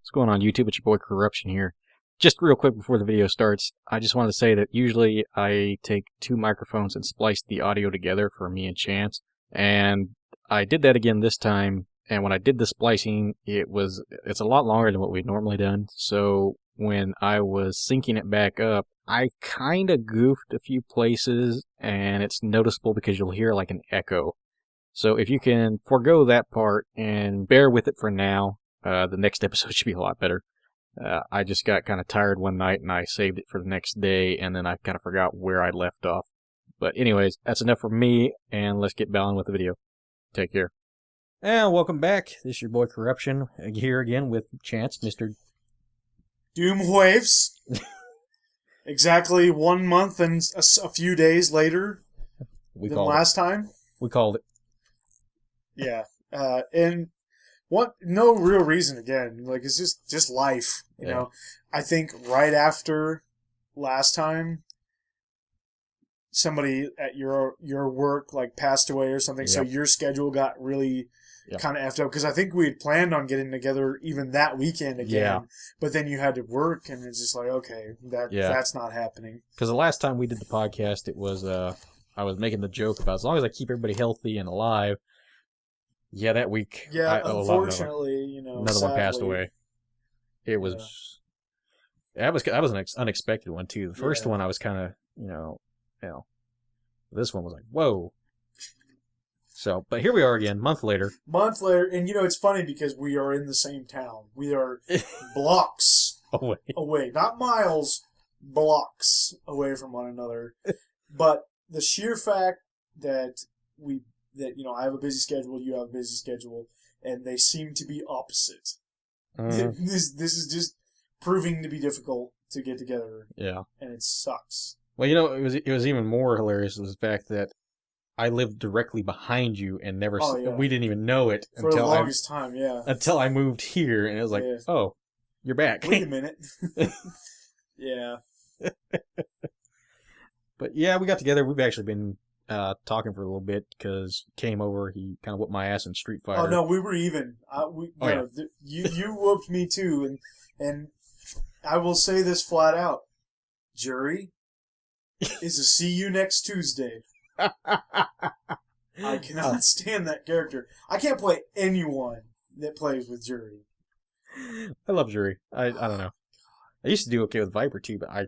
What's going on, YouTube? It's your boy Korrupt10n here. Just real quick before the video starts, I just wanted to say that usually I take two microphones and splice the audio together for me and Chance, and I did that again this time, and when I did the splicing, it's a lot longer than what we've normally done, so when I was syncing it back up, I kinda goofed a few places, and it's noticeable because you'll hear like an echo. So if you can forego that part and bear with it for now, the next episode should be a lot better. I just got kind of tired one night and I saved it for the next day, and then I kind of forgot where I left off. But anyways, that's enough for me, and let's get battling with the video. Take care. And welcome back. This is your boy Korrupt10n here again with Chance, Mr. Doom Waves. Exactly 1 month and a few days later than last time. We called it. Yeah. And no real reason again. Like, it's just life. You know, I think right after last time, somebody at your work like passed away or something, so your schedule got really kind of effed up, because I think we had planned on getting together even that weekend again, but then you had to work, and it's just like, okay, that's not happening. Because the last time we did the podcast, it was I was making the joke about as long as I keep everybody healthy and alive. Yeah, that week. Yeah, unfortunately, another one passed away. It was that was an unexpected one too. The first one I was kind of this one was like, whoa. So, but here we are again, month later, and it's funny because we are in the same town. We are blocks away, not miles, blocks away from one another. But the sheer fact that I have a busy schedule, you have a busy schedule, and they seem to be opposite. This is just proving to be difficult to get together. Yeah, and it sucks. Well, it was even more hilarious was the fact that I lived directly behind you and never we didn't even know it for the longest time. Yeah, until I moved here, and it was like, oh, you're back. Wait a minute. Yeah. But yeah, we got together. We've actually been talking for a little bit because came over. He kind of whooped my ass in Street Fighter. Oh no, we were even. You whooped me too, and I will say this flat out: Jury is a see you next Tuesday. I cannot stand that character. I can't play anyone that plays with Jury. I love Jury. I don't know. I used to do okay with Viper too, but I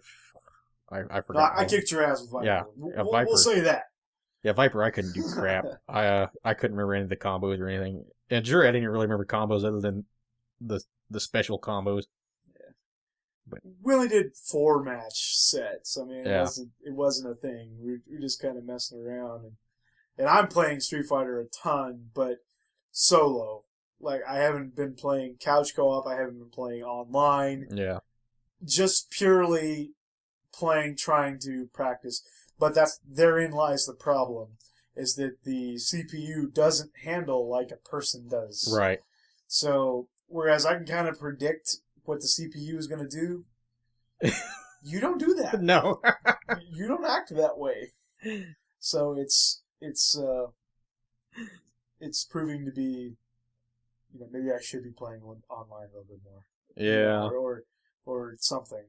forgot. I kicked your ass with Viper. Yeah, Viper. We'll say that. Yeah, Viper, I couldn't do crap. I couldn't remember any of the combos or anything. And Jury, I didn't really remember combos other than the special combos. Yeah. But we only did 4 match sets. I mean, it wasn't a thing. We were just kind of messing around. And I'm playing Street Fighter a ton, but solo. Like, I haven't been playing couch co-op. I haven't been playing online. Yeah. Just purely playing, trying to practice. But therein lies the problem, is that the CPU doesn't handle like a person does. Right. So, whereas I can kind of predict what the CPU is going to do, you don't do that. No. You don't act that way. So it's proving to be, maybe I should be playing online a little bit more. Yeah. Or something.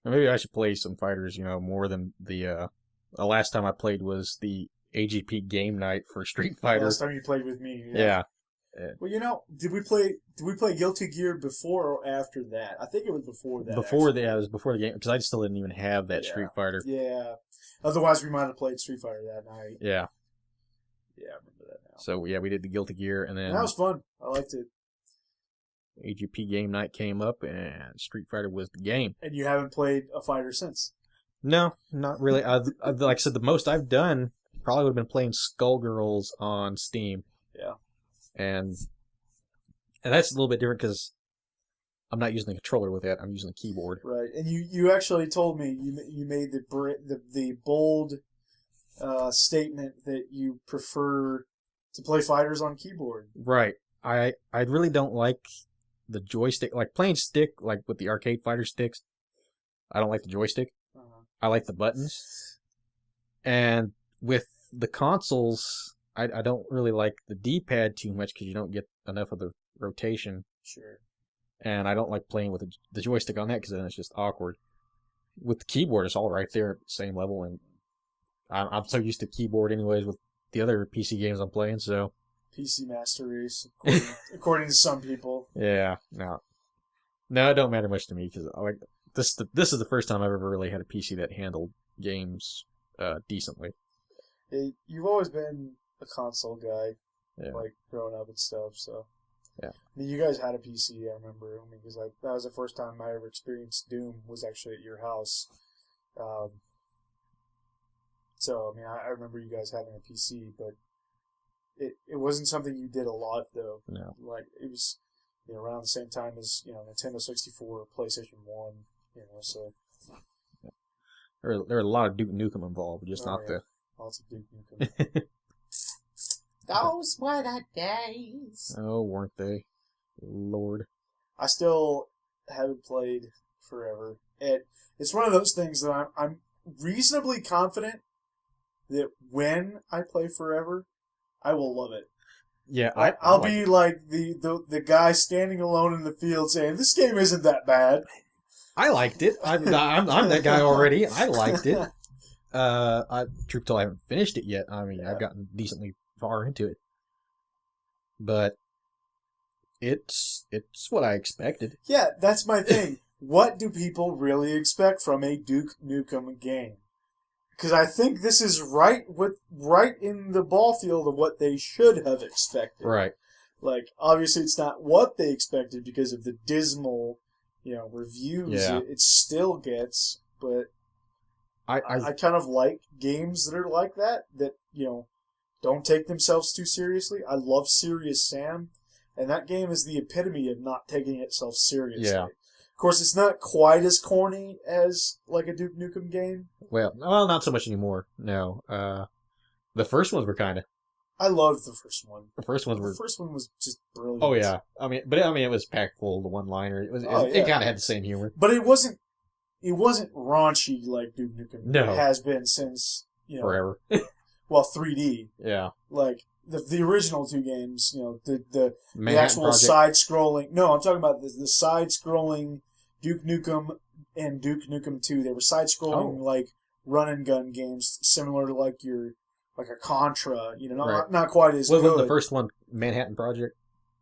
Maybe I should play some fighters, more than the last time I played was the AGP game night for Street Fighter. Last time you played with me. Yeah. Well, did we play Guilty Gear before or after that? I think it was before that. It was before the game, because I still didn't even have that Street Fighter. Yeah. Otherwise, we might have played Street Fighter that night. Yeah. Yeah, I remember that now. So, yeah, we did the Guilty Gear, and then... that was fun. I liked it. AGP game night came up, and Street Fighter was the game. And you haven't played a fighter since? No, not really. I've like I said, the most I've done probably would have been playing Skullgirls on Steam. Yeah. And that's a little bit different because I'm not using the controller with that. I'm using the keyboard. Right. And you actually told me you made the bold statement that you prefer to play fighters on keyboard. Right. I really don't like the joystick, like playing stick, like with the arcade fighter sticks. I don't like the joystick. I like the buttons. And with the consoles, I don't really like the D-pad too much because you don't get enough of the rotation. Sure. and I don't like playing with the joystick on that because then it's just awkward. With the keyboard, it's all right there at the same level, and I'm so used to keyboard anyways with the other PC games I'm playing, so... PC Master Race, according to some people. Yeah, no, it don't matter much to me, because this is the first time I've ever really had a PC that handled games decently. You've always been a console guy, Yeah. like growing up and stuff. So Yeah. I mean, you guys had a PC, I remember. I mean, because that was the first time I ever experienced Doom. Was actually at your house. So I mean, I remember you guys having a PC, but it wasn't something you did a lot though. No. Like it was, around the same time as Nintendo 64, PlayStation 1. So. There were a lot of Duke Nukem involved, just not the... Lots of Duke Nukem. Those were the days. Oh, weren't they? Lord. I still haven't played Forever. It's one of those things that I'm reasonably confident that when I play Forever, I will love it. Yeah, I'll be like the guy standing alone in the field saying, "This game isn't that bad." I liked it. I'm that guy already. I liked it. Truth told, I haven't finished it yet. I mean, I've gotten decently far into it, but it's what I expected. Yeah, that's my thing. What do people really expect from a Duke Nukem game? Because I think this is right in the ball field of what they should have expected. Right. Like, obviously, it's not what they expected because of the dismal, reviews it still gets. But I kind of like games that are like that don't take themselves too seriously. I love Serious Sam, and that game is the epitome of not taking itself seriously. Yeah. Of course, it's not quite as corny as like a Duke Nukem game. Well, not so much anymore. No. The first ones were kind of. I loved the first one. The first one was just brilliant. Oh yeah, it was packed full of the one-liner. It kind of had the same humor. But it wasn't raunchy like Duke Nukem has been since forever. Well, 3D. Yeah. Like the original two games, the actual Project. side-scrolling. No, I'm talking about the side-scrolling Duke Nukem and Duke Nukem 2. They were side-scrolling like run and gun games, similar to like a Contra. Not quite as good. Wasn't the first one Manhattan Project?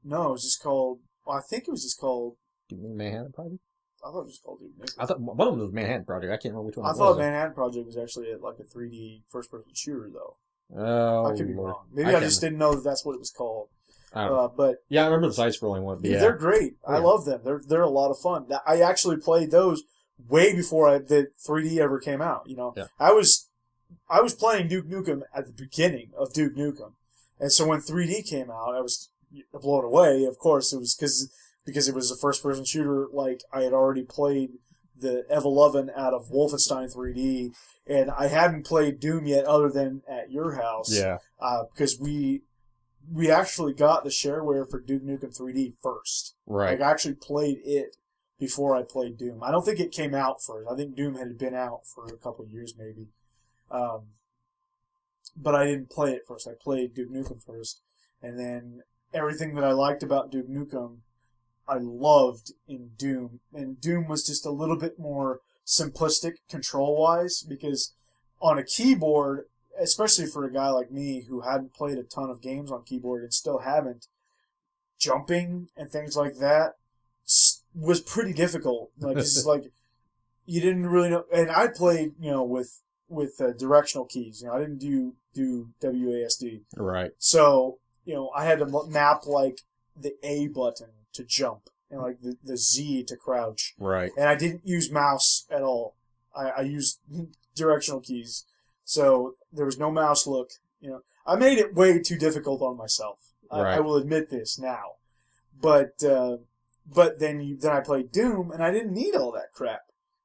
No, it was just called. Well, I think it was just called. Do you mean Manhattan Project? I thought it was called Duke Nukem. I thought one of them was Manhattan Project. I can't remember which one. I thought Manhattan Project was actually like a 3D first-person shooter, though. Oh, I could be wrong. Maybe I just didn't know that's what it was called. But yeah, I remember the side-scrolling one. Yeah, they're great. Yeah. I love them. They're a lot of fun. I actually played those way before the 3D ever came out. Yeah. I was playing Duke Nukem at the beginning of Duke Nukem, and so when 3D came out, I was blown away. Of course, it was because it was a first-person shooter. Like I had already played the Ev 11 out of Wolfenstein 3D. And I hadn't played Doom yet, other than at your house. Yeah. Because we actually got the shareware for Duke Nukem 3D first. Right. Like I actually played it before I played Doom. I don't think it came out first. I think Doom had been out for a couple of years maybe. But I didn't play it first. I played Duke Nukem first, and then everything that I liked about Duke Nukem, I loved in Doom. And Doom was just a little bit more simplistic control-wise, because on a keyboard, especially for a guy like me who hadn't played a ton of games on keyboard and still haven't, jumping and things like that was pretty difficult. Like this is like you didn't really know. And I played, with directional keys. I didn't do WASD. Right. So I had to map like the A button to jump. And like the Z to crouch. Right. And I didn't use mouse at all. I used directional keys. So there was no mouse look. I made it way too difficult on myself. Right. I will admit this now. But then I played Doom, and I didn't need all that crap.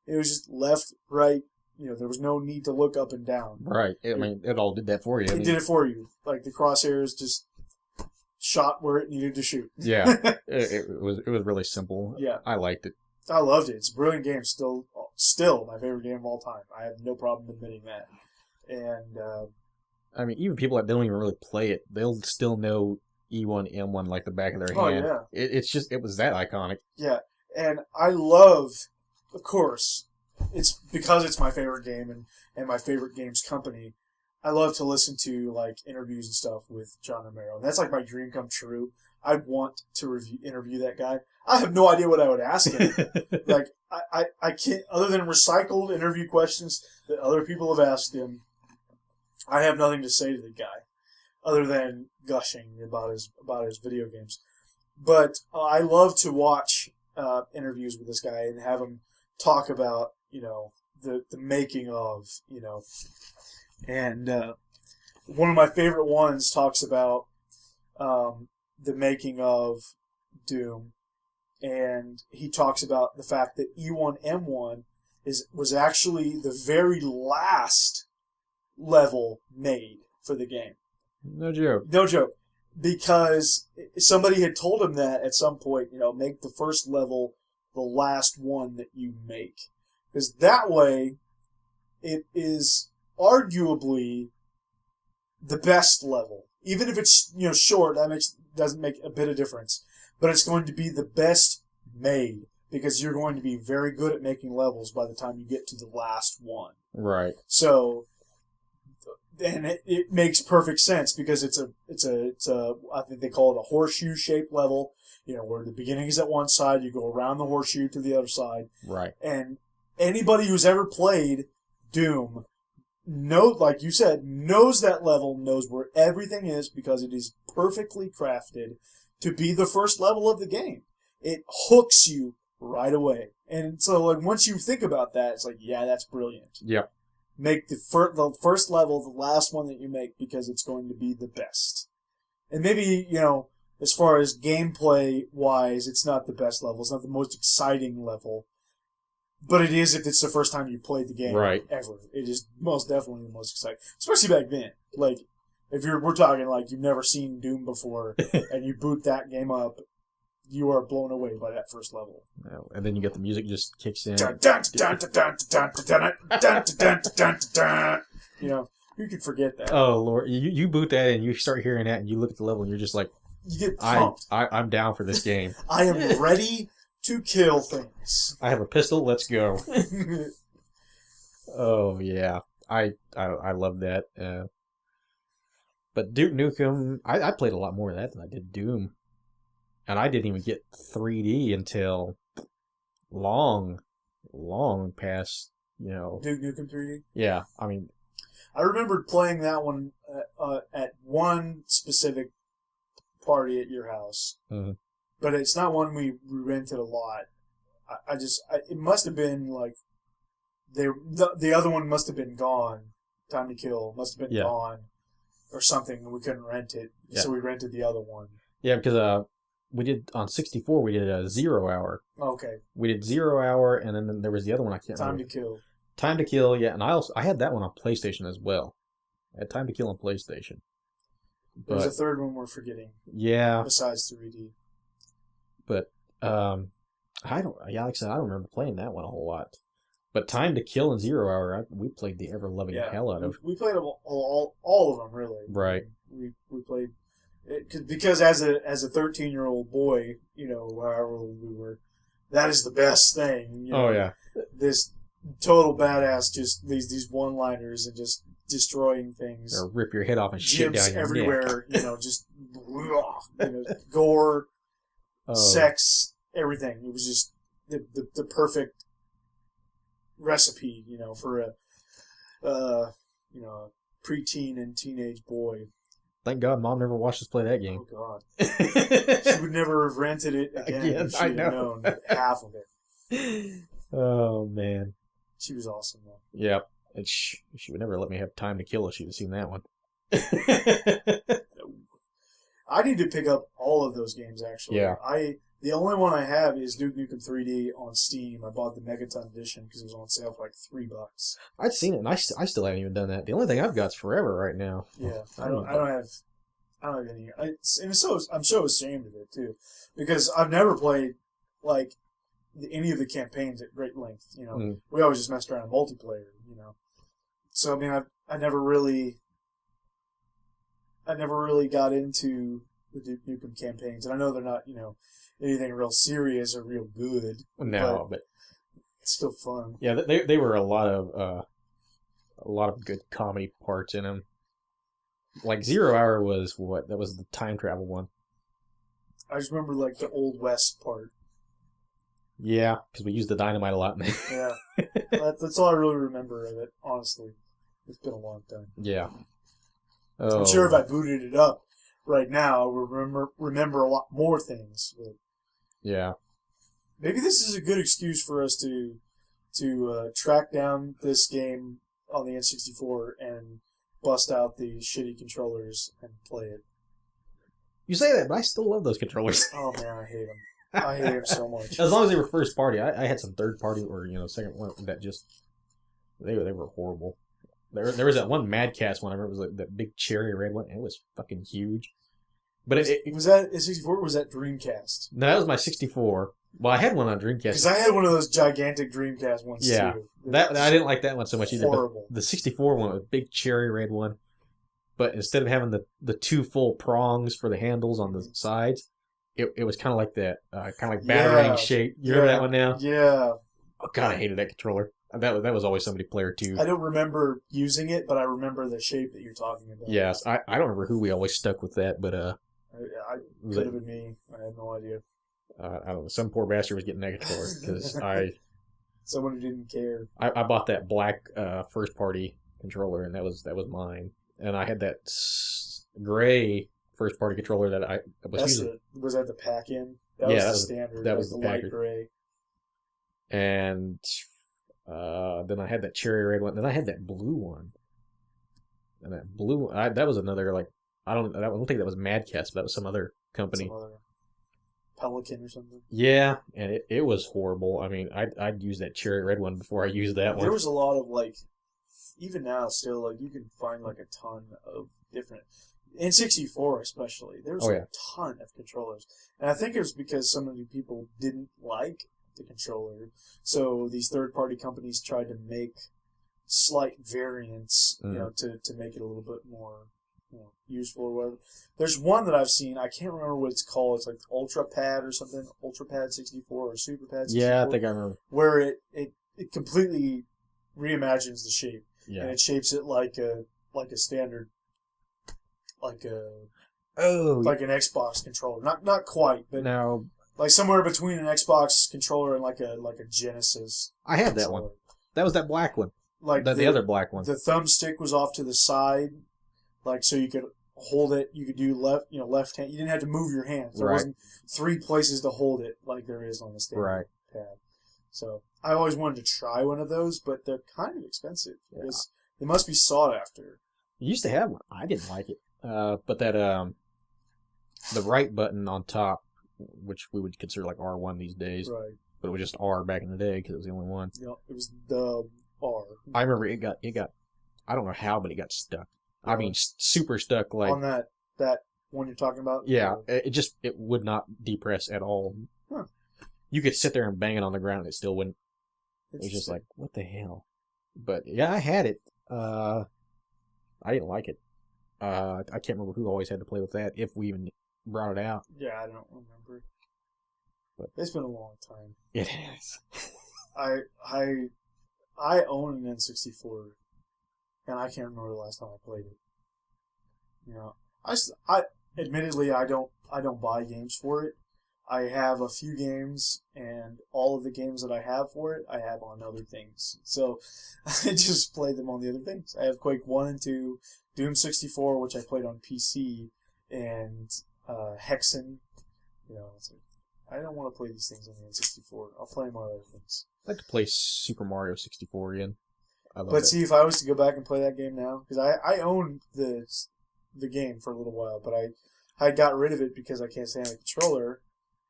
It was just left, right. There was no need to look up and down. Right. It all did that for you. It did it for you. Like the crosshairs just shot where it needed to shoot. Yeah, it was really simple. Yeah, I liked it. I loved it. It's a brilliant game. Still my favorite game of all time. I have no problem admitting that. And even people that don't even really play it, they'll still know E1M1 like the back of their Oh, hand. yeah. It was that iconic. Yeah, and I love, of course, it's because it's my favorite game and my favorite games company. I love to listen to like interviews and stuff with John Romero. And that's like my dream come true. I want to interview that guy. I have no idea what I would ask him. Like I can't, other than recycled interview questions that other people have asked him. I have nothing to say to the guy, other than gushing about his video games. But I love to watch interviews with this guy and have him talk about the making of and one of my favorite ones talks about the making of Doom, and he talks about the fact that E1M1 was actually the very last level made for the game. No joke. No joke. Because somebody had told him that at some point, make the first level the last one that you make. Because that way, it is arguably the best level. Even if it's short, that doesn't make a bit of difference. But it's going to be the best made because you're going to be very good at making levels by the time you get to the last one. Right. So, and it makes perfect sense because it's a I think they call it a horseshoe shaped level. Where the beginning is at one side, you go around the horseshoe to the other side. Right. And anybody who's ever played Doom, like you said, knows that level, knows where everything is because it is perfectly crafted to be the first level of the game. It hooks you right away. And so like once you think about that, it's like, yeah, that's brilliant. Yep. Make the first level the last one that you make because it's going to be the best. And maybe, as far as gameplay-wise, it's not the best level. It's not the most exciting level. But it is if it's the first time you played the game ever. It is most definitely the most exciting. Especially back then. Like, if we're talking like you've never seen Doom before and you boot that game up, you are blown away by that first level. And then you get the music just kicks in. You could forget that. Oh, Lord. You boot that and you start hearing that and you look at the level and you're just like, you get pumped. I'm down for this game. I am ready to kill things. I have a pistol. Let's go. Oh, yeah. I love that. But Duke Nukem, I played a lot more of that than I did Doom. And I didn't even get 3D until long past, Duke Nukem 3D? Yeah, I mean... I remembered playing that one at one specific party at your house. Mm-hmm. But it's not one we rented a lot. It must have been like... The other one must have been gone. Time to Kill must have been gone. Or something, and we couldn't rent it. Yeah. So we rented the other one. Yeah, because... we did, on 64, we did a 0 hour. Okay. We did 0 hour, and then there was the other one I can't remember. Time to Kill. Time to Kill, yeah. And I had that one on PlayStation as well. I had Time to Kill on PlayStation. There's a third one we're forgetting. Yeah. Besides 3D. But, like I said, I don't remember playing that one a whole lot. But Time to Kill and 0 hour, we played the ever-loving hell out of. We played all of them, really. Right. We played... Because as a 13-year-old boy, however old we were, that is the best thing. Oh yeah, this total badass, just these one-liners and just destroying things. Or rip your head off and shit down your everywhere. Neck. Just gore, sex, everything. It was just the perfect recipe, for a preteen and teenage boy. Thank God Mom never watched us play that game. Oh, God. She would never have rented it again if she had known half of it. Oh, man. She was awesome, though. Yep. And she would never let me have Time to Kill if she'd have seen that one. I need to pick up all of those games, actually. Yeah. The only one I have is Duke Nukem 3D on Steam. I bought the Megaton edition because it was on sale for like $3. I'd seen it, and I still haven't even done that. The only thing I've got's Forever right now. Yeah, I don't have any. I'm so ashamed of it too, because I've never played like any of the campaigns at great length. We always just messed around in multiplayer. So I mean, I never really got into the Duke Nukem campaigns, and I know they're not anything real serious or real good. No, but it's still fun. Yeah, they were a lot of good comedy parts in them. Like 0 Hour was what? That was the time travel one. I just remember like the Old West part. Yeah, because we used the dynamite a lot. Yeah, that's all I really remember of it. Honestly, it's been a long time. Yeah, I'm sure if I booted it up right now, I would remember a lot more things. But yeah, maybe this is a good excuse for us to track down this game on the N64 and bust out the shitty controllers and play it. You say that, but I still love those controllers. Oh man, I hate them. I hate them so much. As long as they were first party, I had some third party or second one that just they were horrible. There was that one Madcast one. I remember it was like that big cherry red one. And it was fucking huge. But it was that N64 or was that Dreamcast? No, that was my 64. Well, I had one on Dreamcast. Because I had one of those gigantic Dreamcast ones too. That I didn't like that one so much either. Horrible. But the 64 one was a big cherry red one. But instead of having the two full prongs for the handles on the sides, it was kind of like that, kind of like batarang shape. You remember that one now? Yeah. Oh God, I hated that controller. That was always somebody player too. I don't remember using it, but I remember the shape that you're talking about. Yes, I don't remember who we always stuck with that, but I could have been me. I had no idea. I don't know. Some poor bastard was getting that controller because someone who didn't care. I bought that black first party controller, and that was mine. And I had that gray first party controller that I was using. Was that the pack-in? That was the standard. That was the light gray. And then I had that cherry red one. Then I had that blue one. And that blue, that was another I don't think that was Madcast, but that was some other company. Some other Pelican or something. Yeah, and it was horrible. I mean, I'd use that cherry red one before I used that one. There was a lot of even now still you can find a ton of different N64 especially. There was a ton of controllers, and I think it was because so many people didn't like the controller, so these third-party companies tried to make slight variants, to make it a little bit more useful or whatever. There's one that I've seen. I can't remember what it's called. It's like Ultra Pad or something. Ultra Pad 64 or Super Pad 64. Yeah, I think I remember. Where it completely reimagines the shape. Yeah. And it shapes it like a standard, like an Xbox controller. Not quite, but no, somewhere between an Xbox controller and like a Genesis. I had that one. That was that black one. The other black one. The thumbstick was off to the side, so you could hold it. You could do left hand. You didn't have to move your hands. There wasn't 3 places to hold it like there is on the standard pad. So I always wanted to try one of those, but they're kind of expensive because they must be sought after. You used to have one. I didn't like it, but that the right button on top, which we would consider like R1 these days, right? But it was just R back in the day because it was the only one. Yeah, it was the R. I remember it got. I don't know how, but it got stuck. I mean, super stuck. On that one you're talking about. Yeah, it would not depress at all. Huh. You could sit there and bang it on the ground, and it still wouldn't. It was just like, what the hell? But yeah, I had it. I didn't like it. I can't remember who always had to play with that, if we even brought it out. Yeah, I don't remember. But it's been a long time. It has. I own an N64, and I can't remember the last time I played it. I admittedly I don't buy games for it. I have a few games, and all of the games that I have for it, I have on other things. So I just play them on the other things. I have Quake 1 and 2, Doom 64, which I played on PC, and Hexen. I don't want to play these things on the N64. I'll play them on other things. I'd like to play Super Mario 64 again. But see, if I was to go back and play that game now, because I owned the game for a little while, but I got rid of it because I can't stand the controller.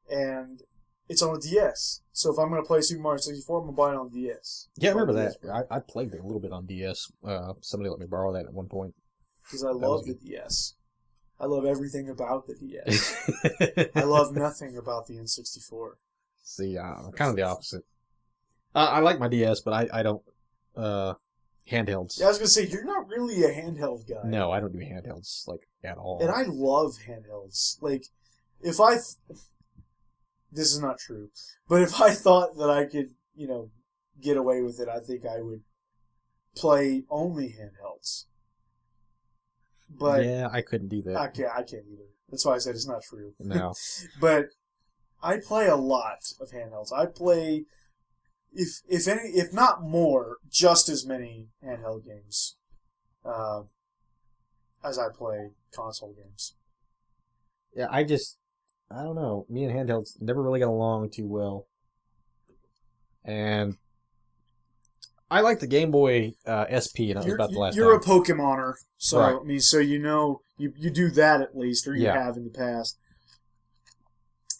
And it's on a DS. So if I'm going to play Super Mario 64, I'm going to buy it on DS. Yeah, I remember that. I played it a little bit on DS. Somebody let me borrow that at one point. Because I love the DS. I love everything about the DS. I love nothing about the N64. See, I'm kind of the opposite. I like my DS, but I don't... Handhelds. Yeah, I was gonna say you're not really a handheld guy. No, I don't do handhelds like at all. And I love handhelds. Like, this is not true, but if I thought that I could, get away with it, I think I would play only handhelds. But yeah, I couldn't do that. I can't either. That's why I said it's not true. No. But I play a lot of handhelds. I play, if not more, just as many handheld games as I play console games. Yeah, I don't know. Me and handhelds never really got along too well. And I like the Game Boy SP, and that was about the last You're time. a Pokemoner, so right. I mean, so you do that at least, or you have in the past.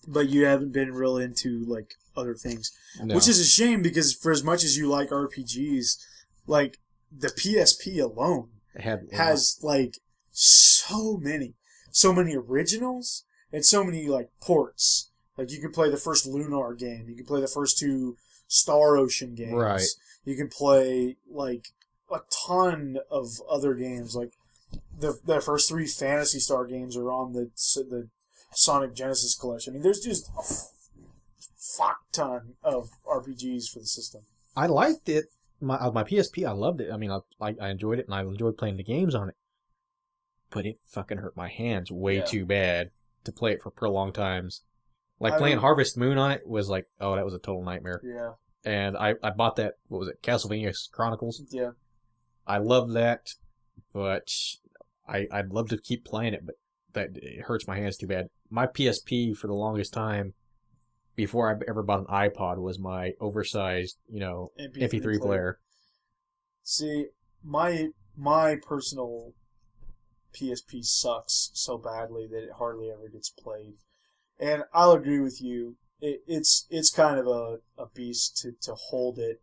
But you haven't been real into like other things, which is a shame because for as much as you like RPGs, like the PSP alone has like so many originals and so many like ports. Like you can play the first Lunar game, you can play the first two Star Ocean games, right? You can play like a ton of other games. Like the first three Phantasy Star games are on the Sonic Genesis collection. I mean, there's just a fuck ton of RPGs for the system. I liked it. My PSP, I loved it. I mean, I enjoyed it, and I enjoyed playing the games on it. But it fucking hurt my hands way too bad to play it for prolonged times. Like playing Harvest Moon on it was like, oh, that was a total nightmare. Yeah. And I bought that, what was it, Castlevania Chronicles? Yeah. I loved that, but I'd love to keep playing it, but it hurts my hands too bad. My PSP for the longest time, before I ever bought an iPod, was my oversized, MP3 player. See, my personal PSP sucks so badly that it hardly ever gets played. And I'll agree with you. It's kind of a beast to hold it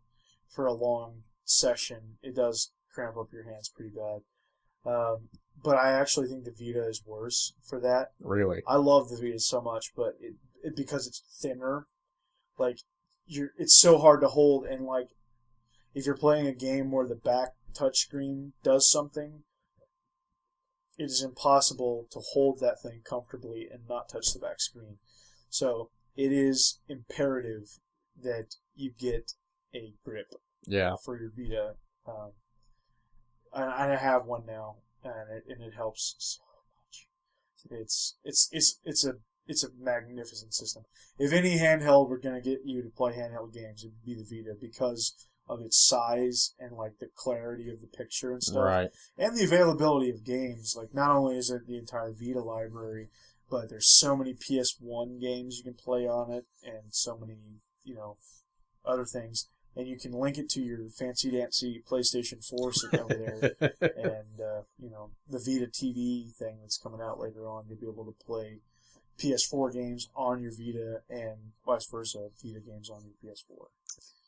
for a long session. It does cramp up your hands pretty bad. But I actually think the Vita is worse for that. Really? I love the Vita so much, but it because it's thinner, like it's so hard to hold, and like if you're playing a game where the back touchscreen does something, it is impossible to hold that thing comfortably and not touch the back screen. So it is imperative that you get a grip for your Vita. I have one now, and it helps so much. It's a magnificent system. If any handheld were going to get you to play handheld games, it would be the Vita because of its size and like the clarity of the picture and stuff, right? And the availability of games. Like not only is it the entire Vita library, but there's so many PS1 games you can play on it, and so many other things. And you can link it to your fancy-dancy PlayStation 4 sitting over there, and the Vita TV thing that's coming out later on. You'll be able to play PS4 games on your Vita, and vice versa, Vita games on your PS4.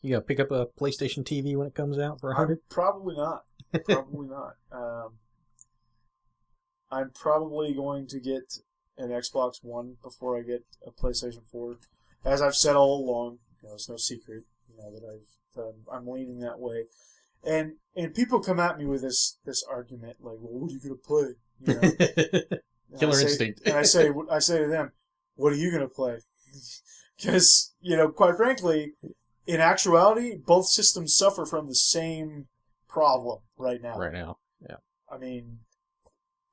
You gonna pick up a PlayStation TV when it comes out for $100? Probably not. Probably not. I'm probably going to get an Xbox One before I get a PlayStation 4. As I've said all along, it's no secret, that I'm leaning that way. And people come at me with this argument like, well, what are you going to play? Killer Instinct. And I say to them, what are you going to play? Because, quite frankly, in actuality, both systems suffer from the same problem right now. Right now, yeah. I mean,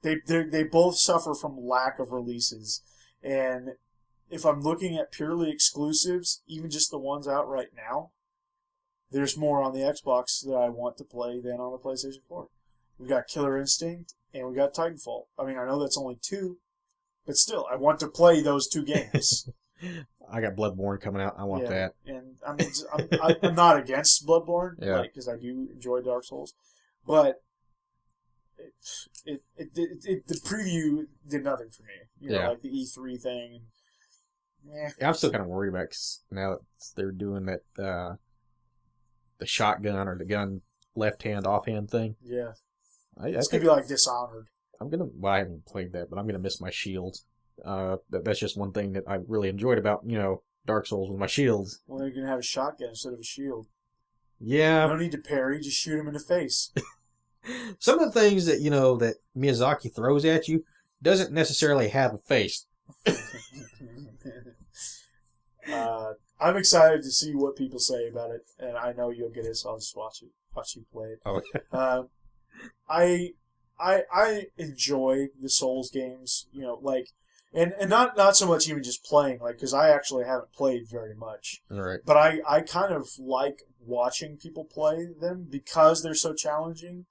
they both suffer from lack of releases. And if I'm looking at purely exclusives, even just the ones out right now, there's more on the Xbox that I want to play than on the PlayStation 4. We've got Killer Instinct, and we got Titanfall. I mean, I know that's only 2, but still, I want to play those 2 games. I got Bloodborne coming out. I want that. And I'm not against Bloodborne, because I do enjoy Dark Souls, but the preview did nothing for me. Like the E3 thing. I'm still kind of worried about it 'cause now that they're doing that the shotgun or the gun left hand offhand thing. Yeah, it's gonna be like Dishonored. I haven't played that, but I'm gonna miss my shields. That's just one thing that I really enjoyed about Dark Souls with my shields. Well, you're gonna have a shotgun instead of a shield. Yeah. You don't need to parry, just shoot him in the face. Some of the things that, that Miyazaki throws at you doesn't necessarily have a face. I'm excited to see what people say about it, and I know you'll get it, so I'll just watch you play it. Oh. I enjoy the Souls games, and not so much even just playing, because I actually haven't played very much. All right. But I kind of like watching people play them because they're so challenging,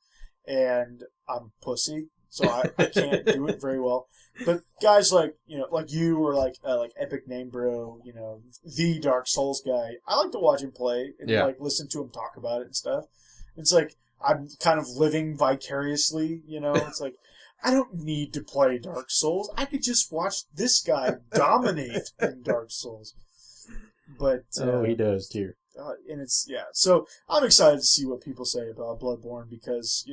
and I'm a pussy, so I can't do it very well. But guys like you or like Epic Name Bro, the Dark Souls guy, I like to watch him play and listen to him talk about it and stuff. It's like I'm kind of living vicariously, It's like I don't need to play Dark Souls. I could just watch this guy dominate in Dark Souls. But he does too. And so I'm excited to see what people say about Bloodborne because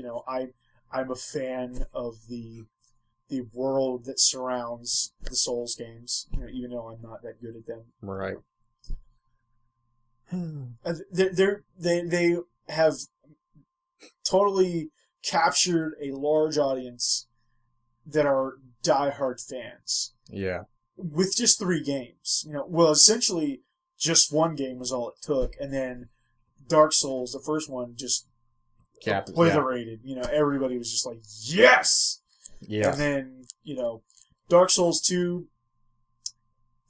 I'm a fan of the world that surrounds the Souls games. Even though I'm not that good at them. Right. They have totally captured a large audience that are diehard fans. Yeah. With just 3 games. Essentially just one game was all it took, and then Dark Souls, the first one, just obliterated. Everybody was just like, yes! Yeah. And then, Dark Souls 2,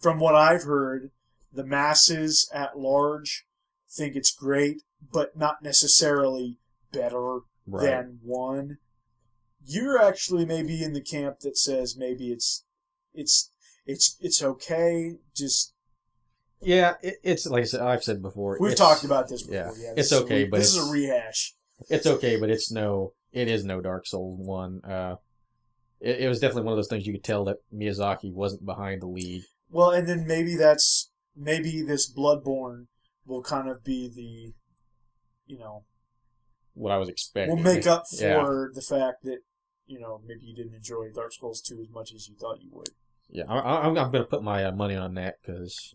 from what I've heard, the masses at large think it's great, but not necessarily better than 1. You're actually maybe in the camp that says maybe it's okay, just... Yeah, it's like I said, I've said before. We've talked about this before. Yeah, it's okay, but this is a rehash. It's okay, but it is no Dark Souls 1. It was definitely one of those things you could tell that Miyazaki wasn't behind the lead. Well, and then maybe this Bloodborne will kind of be the, what I was expecting. Will make up for the fact that, maybe you didn't enjoy Dark Souls 2 as much as you thought you would. Yeah, I'm going to put my money on that because,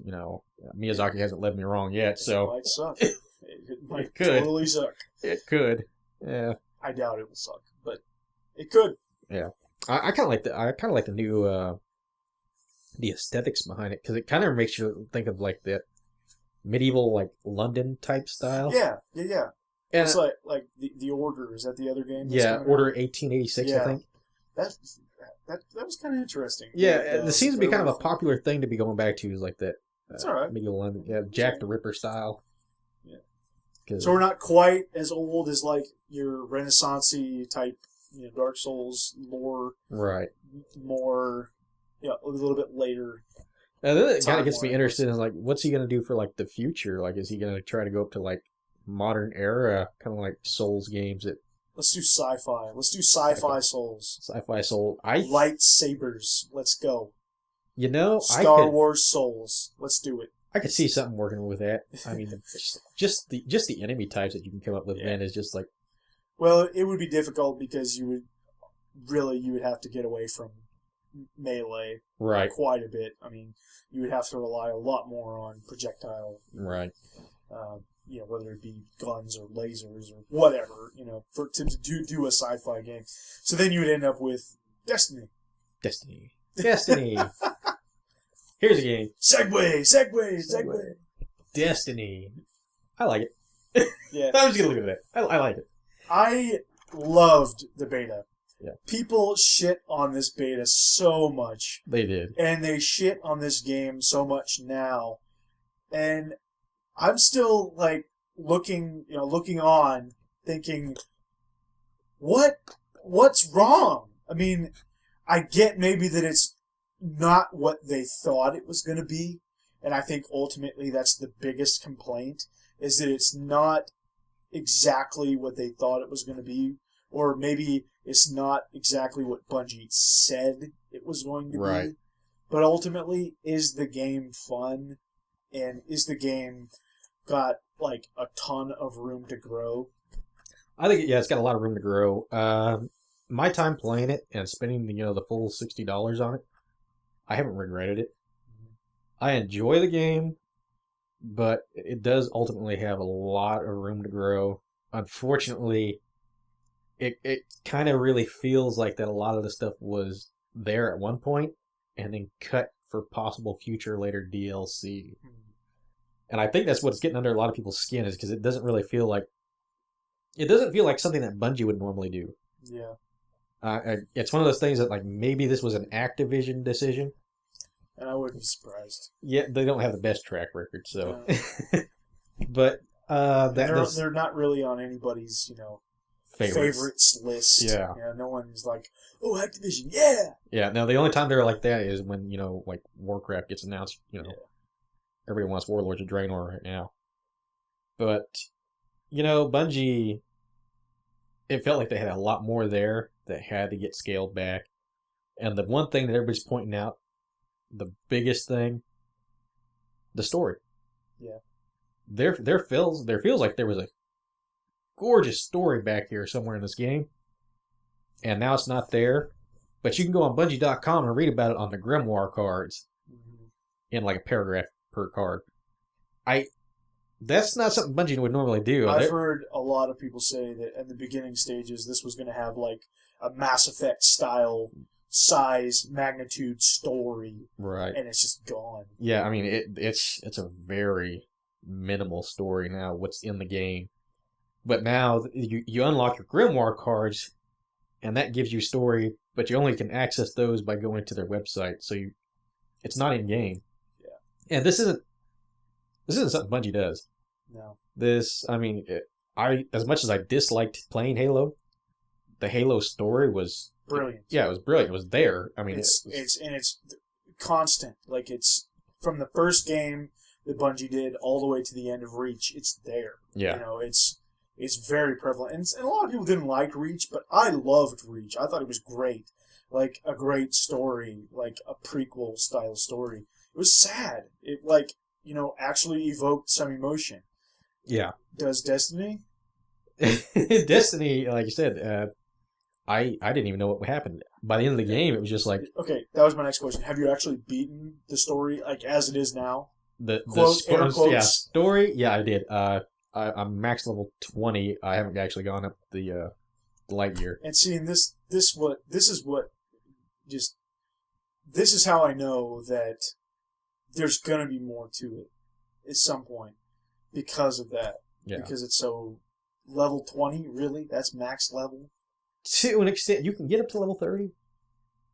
Miyazaki hasn't led me wrong yet, so... It might suck. It might could. Totally suck. It could. Yeah. I doubt it will suck, but it could. Yeah. I kind of like the new the aesthetics behind it because it kind of makes you think of like that medieval London type style. Yeah. And it's like the Order. Is that the other game? Yeah, Order 1886, I think. That was kind of interesting. Yeah, it seems to be kind of a popular thing to be going back to is like that. That's all right. Medieval London, Jack the Ripper style. Yeah. So we're not quite as old as your Renaissance-y type, Dark Souls lore. Right. More, a little bit later. And then it kind of gets me interested in what's he gonna do for the future? Is he gonna try to go up to modern era kind of Souls games that? Let's do sci-fi. Let's do sci-fi Souls. Sci-fi Soul. Lightsabers. Let's go. Star Wars Souls. Let's do it. I could see something working with that. I mean, just the enemy types that you can come up with then is just Well, it would be difficult because you would have to get away from melee quite a bit. I mean, you would have to rely a lot more on projectile. Right. Whether it be guns or lasers or whatever, to do a sci-fi game. So then you would end up with Destiny. Here's a game. Segway. Destiny. I like it. Yeah. I'm just going to leave it at that. I like it. I loved the beta. Yeah. People shit on this beta so much. They did. And they shit on this game so much now. And I'm still looking on, thinking, what's wrong? I mean, I get maybe that it's not what they thought it was going to be, and I think ultimately that's the biggest complaint, is that it's not exactly what they thought it was going to be, or maybe it's not exactly what Bungie said it was going to be. But ultimately, is the game fun, and is the game got a ton of room to grow? I think it's got a lot of room to grow. My time playing it and spending the full $60 on it, I haven't regretted it. I enjoy the game. but it does ultimately have a lot of room to grow. Unfortunately, it kind of really feels like that a lot of the stuff was there at one point and then cut for possible future later DLC. And I think that's what's getting under a lot of people's skin, is because it doesn't feel like something that Bungie would normally do. Yeah. It's one of those things that, like, maybe this was an Activision decision. And I wouldn't be surprised. Yeah, they don't have the best track record, so. No. But they're not really on anybody's, favorites list. Yeah. No one's like, oh, Activision, yeah! Yeah, no, the only time they're like that is when, like, Warcraft gets announced, Yeah. Everybody wants Warlords of Draenor right now. But, Bungie, it felt like they had a lot more there that had to get scaled back. And the one thing that everybody's pointing out, the biggest thing, the story. Yeah. There feels like there was a gorgeous story back here somewhere in this game, and now it's not there. But you can go on Bungie.com and read about it on the Grimoire cards, in like a paragraph per card. That's not something Bungie would normally do. I've heard a lot of people say that in the beginning stages, this was going to have like a Mass Effect style size, magnitude story, right? And it's just gone. Yeah, I mean it's a very minimal story now. What's in the game, but now you unlock your Grimoire cards, and that gives you story, but you only can access those by going to their website. So it's not in game. Yeah, and this isn't something Bungie does. No. As much as I disliked playing Halo, the Halo story was brilliant. Yeah, it was brilliant. It was there. I mean, it's constant. Like, it's from the first game that Bungie did all the way to the end of Reach. It's there. Yeah. It's very prevalent. And a lot of people didn't like Reach, but I loved Reach. I thought it was great. Like, a great story, like a prequel style story. It was sad. It, actually evoked some emotion. Yeah. Does Destiny? Destiny, like you said, I didn't even know what happened. By the end of the game, it was just like... Okay, that was my next question. Have you actually beaten the story, like, as it is now? The air quotes? Yeah, story? Yeah, I did. I'm max level 20. I haven't actually gone up the light year. And seeing this is how I know that there's going to be more to it at some point because of that. Yeah. Because it's so... Level 20, really? That's max level? To an extent, you can get up to level 30,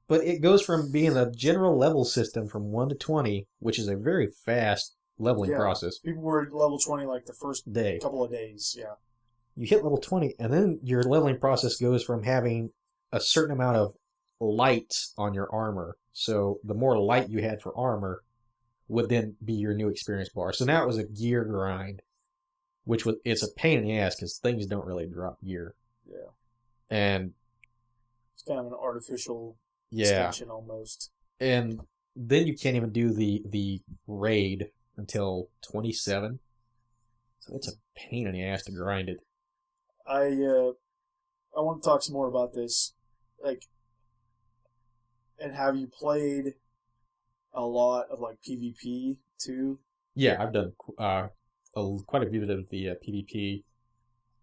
but it goes from being a general level system from 1 to 20, which is a very fast leveling process. People were at level 20 like the first couple of days, yeah. You hit level 20, and then your leveling process goes from having a certain amount of light on your armor. So the more light you had for armor would then be your new experience bar. So now it was a gear grind, it's a pain in the ass because things don't really drop gear. Yeah. And it's kind of an artificial extension almost. And then you can't even do the raid until 27. So it's a pain in the ass to grind it. I want to talk some more about this. And have you played a lot of PvP too? Yeah, I've done quite a bit of the PvP.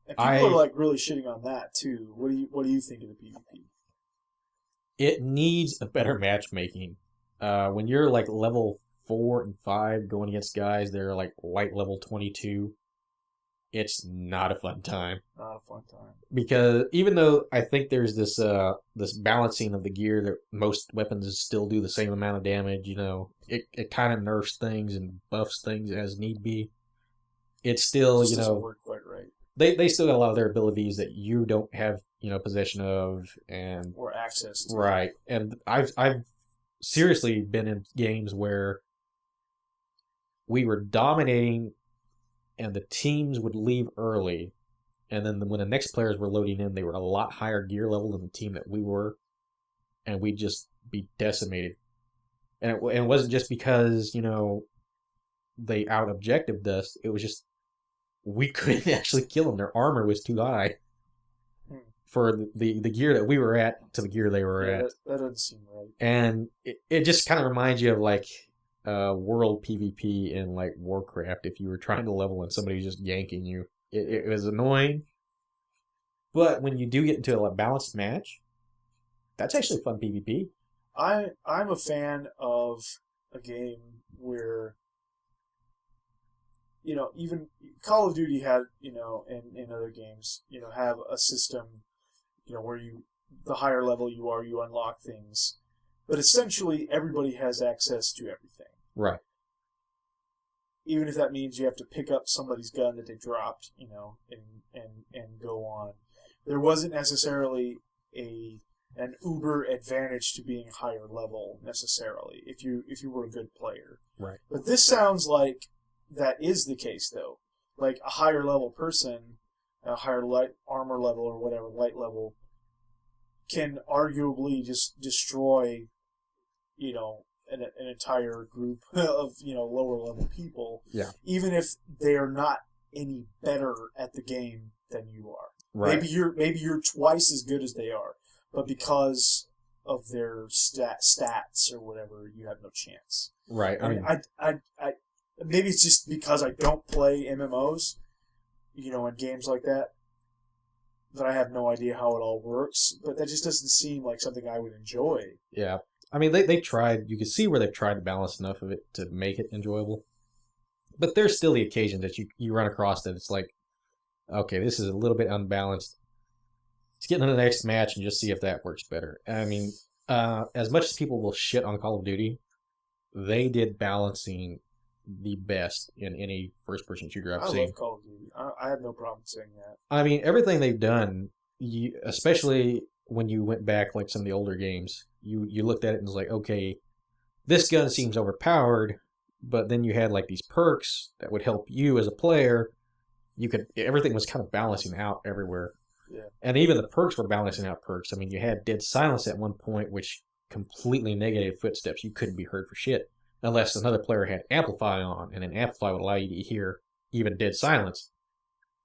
And people are really shitting on that too. What do you think of the PvP? It needs a better matchmaking. When you're level 4 and 5 going against guys that are light level 22, it's not a fun time. Not a fun time. Because even though I think there's this balancing of the gear that most weapons still do the same amount of damage, it kind of nerfs things and buffs things as need be. It's still, it doesn't work quite right. They still got a lot of their abilities that you don't have, possession of or access to. Right. And I've seriously been in games where we were dominating and the teams would leave early, and then when the next players were loading in, they were a lot higher gear level than the team that we were, and we'd just be decimated. And it wasn't just because, they out-objectived us, it was just we couldn't actually kill them. Their armor was too high for the gear that we were at to the gear they were at. That doesn't seem right. And it just kind of reminds you of world PvP in like Warcraft if you were trying to level and somebody was just yanking you. It was annoying. But when you do get into a balanced match, that's actually fun PvP. I'm a fan of a game where, even Call of Duty had, in other games, have a system, where the higher level you are, you unlock things. But essentially, everybody has access to everything. Right. Even if that means you have to pick up somebody's gun that they dropped, and go on. There wasn't necessarily an uber advantage to being higher level necessarily if you were a good player. Right. But this sounds like that is the case though. Like a higher level person, a higher light armor level or whatever light level, can arguably just destroy, an entire group of lower level people. Yeah. Even if they are not any better at the game than you are. Right. Maybe you're twice as good as they are, but because of their stats or whatever, you have no chance. Right. I mean, I maybe it's just because I don't play MMOs, and games like that I have no idea how it all works. But that just doesn't seem like something I would enjoy. Yeah. I mean, they tried. You can see where they've tried to balance enough of it to make it enjoyable. But there's still the occasion that you run across that it's like, okay, this is a little bit unbalanced. Let's get into the next match and just see if that works better. I mean, as much as people will shit on Call of Duty, they did balancing the best in any first-person shooter I've seen. I love Call of Duty. I have no problem saying that. I mean, everything they've done, especially when you went back like some of the older games, you looked at it and was like, okay, this gun seems overpowered, but then you had like these perks that would help you as a player. Everything was kind of balancing out everywhere. Yeah. And even the perks were balancing out perks. I mean, you had Dead Silence at one point, which completely negated footsteps. You couldn't be heard for shit unless another player had Amplify on, and then Amplify would allow you to hear even Dead Silence.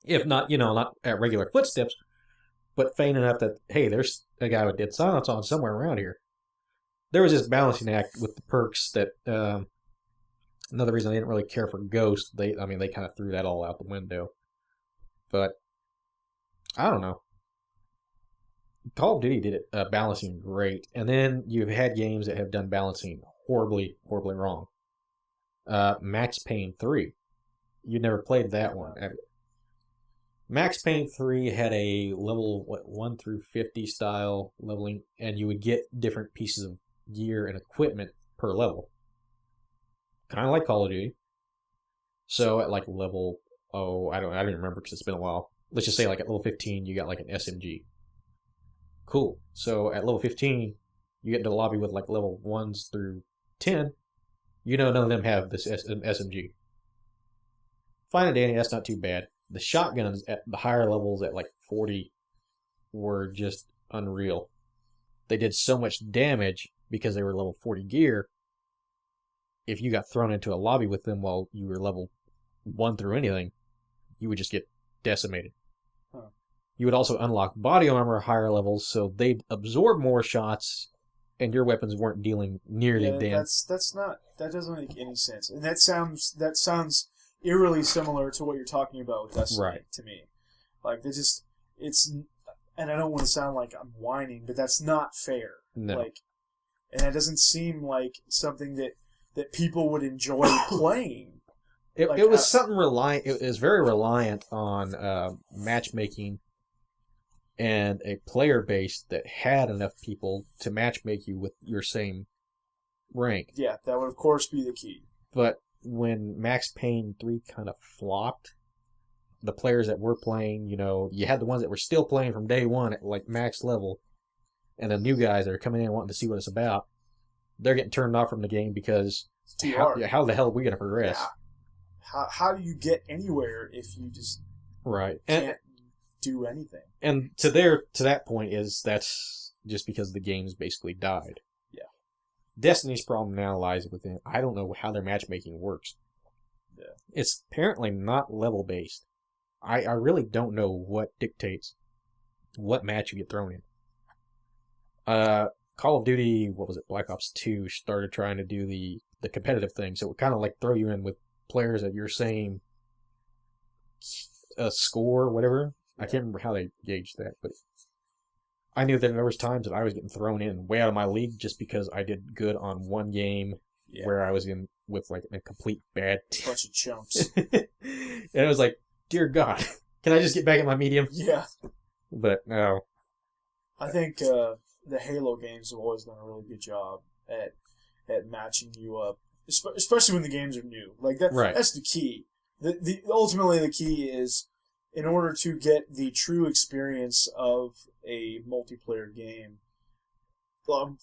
If not, not at regular footsteps, but faint enough that, hey, there's a guy with Dead Silence on somewhere around here. There was this balancing act with the perks that, another reason I didn't really care for Ghost, they kind of threw that all out the window. But I don't know. Call of Duty did it balancing great, and then you've had games that have done balancing horribly, horribly wrong. Max Payne 3. You never played that one. Max Payne 3 had a level 1 through 50 style leveling, and you would get different pieces of gear and equipment per level. Kind of like Call of Duty. So at like level, I don't even remember because it's been a while. Let's just say like at level 15 you got like an SMG. Cool. So at level 15 you get into the lobby with like level 1s through 10. None of them have this SMG. Fine and dandy, that's not too bad. The shotguns at the higher levels at like 40 were just unreal. They did so much damage because they were level 40 gear. If you got thrown into a lobby with them while you were level 1 through anything, you would just get decimated. Huh. You would also unlock body armor at higher levels, so they'd absorb more shots, and your weapons weren't dealing nearly damage. That doesn't make any sense. And that sounds eerily similar to what you're talking about with Destiny, right, to me. Like, and I don't want to sound like I'm whining, but that's not fair. No. Like, and that doesn't seem like something that people would enjoy playing. It was something reliant. It was very reliant on matchmaking and a player base that had enough people to matchmake you with your same rank. Yeah, that would of course be the key. But when Max Payne 3 kind of flopped, the players that were playing, you had the ones that were still playing from day one at like max level, and the new guys that are coming in wanting to see what it's about, they're getting turned off from the game because how the hell are we going to progress? Yeah. How do you get anywhere if you just can't do anything? And to that point that's just because the game's basically died. Yeah. Destiny's problem now lies within, I don't know how their matchmaking works. Yeah. It's apparently not level based. I really don't know what dictates what match you get thrown in. Call of Duty, what was it, Black Ops 2 started trying to do the competitive thing, so it would kind of like throw you in with players at your same score or whatever. Yeah. I can't remember how they gauged that, but I knew that there was times that I was getting thrown in way out of my league just because I did good on one game where I was in with like a complete bad team. Bunch of chumps. And it was like, dear God, can I just get back in my medium? Yeah. But no. I think the Halo games have always done a really good job at matching you up, especially when the games are new. Like that. Right. That's the key. Ultimately the key is, in order to get the true experience of a multiplayer game,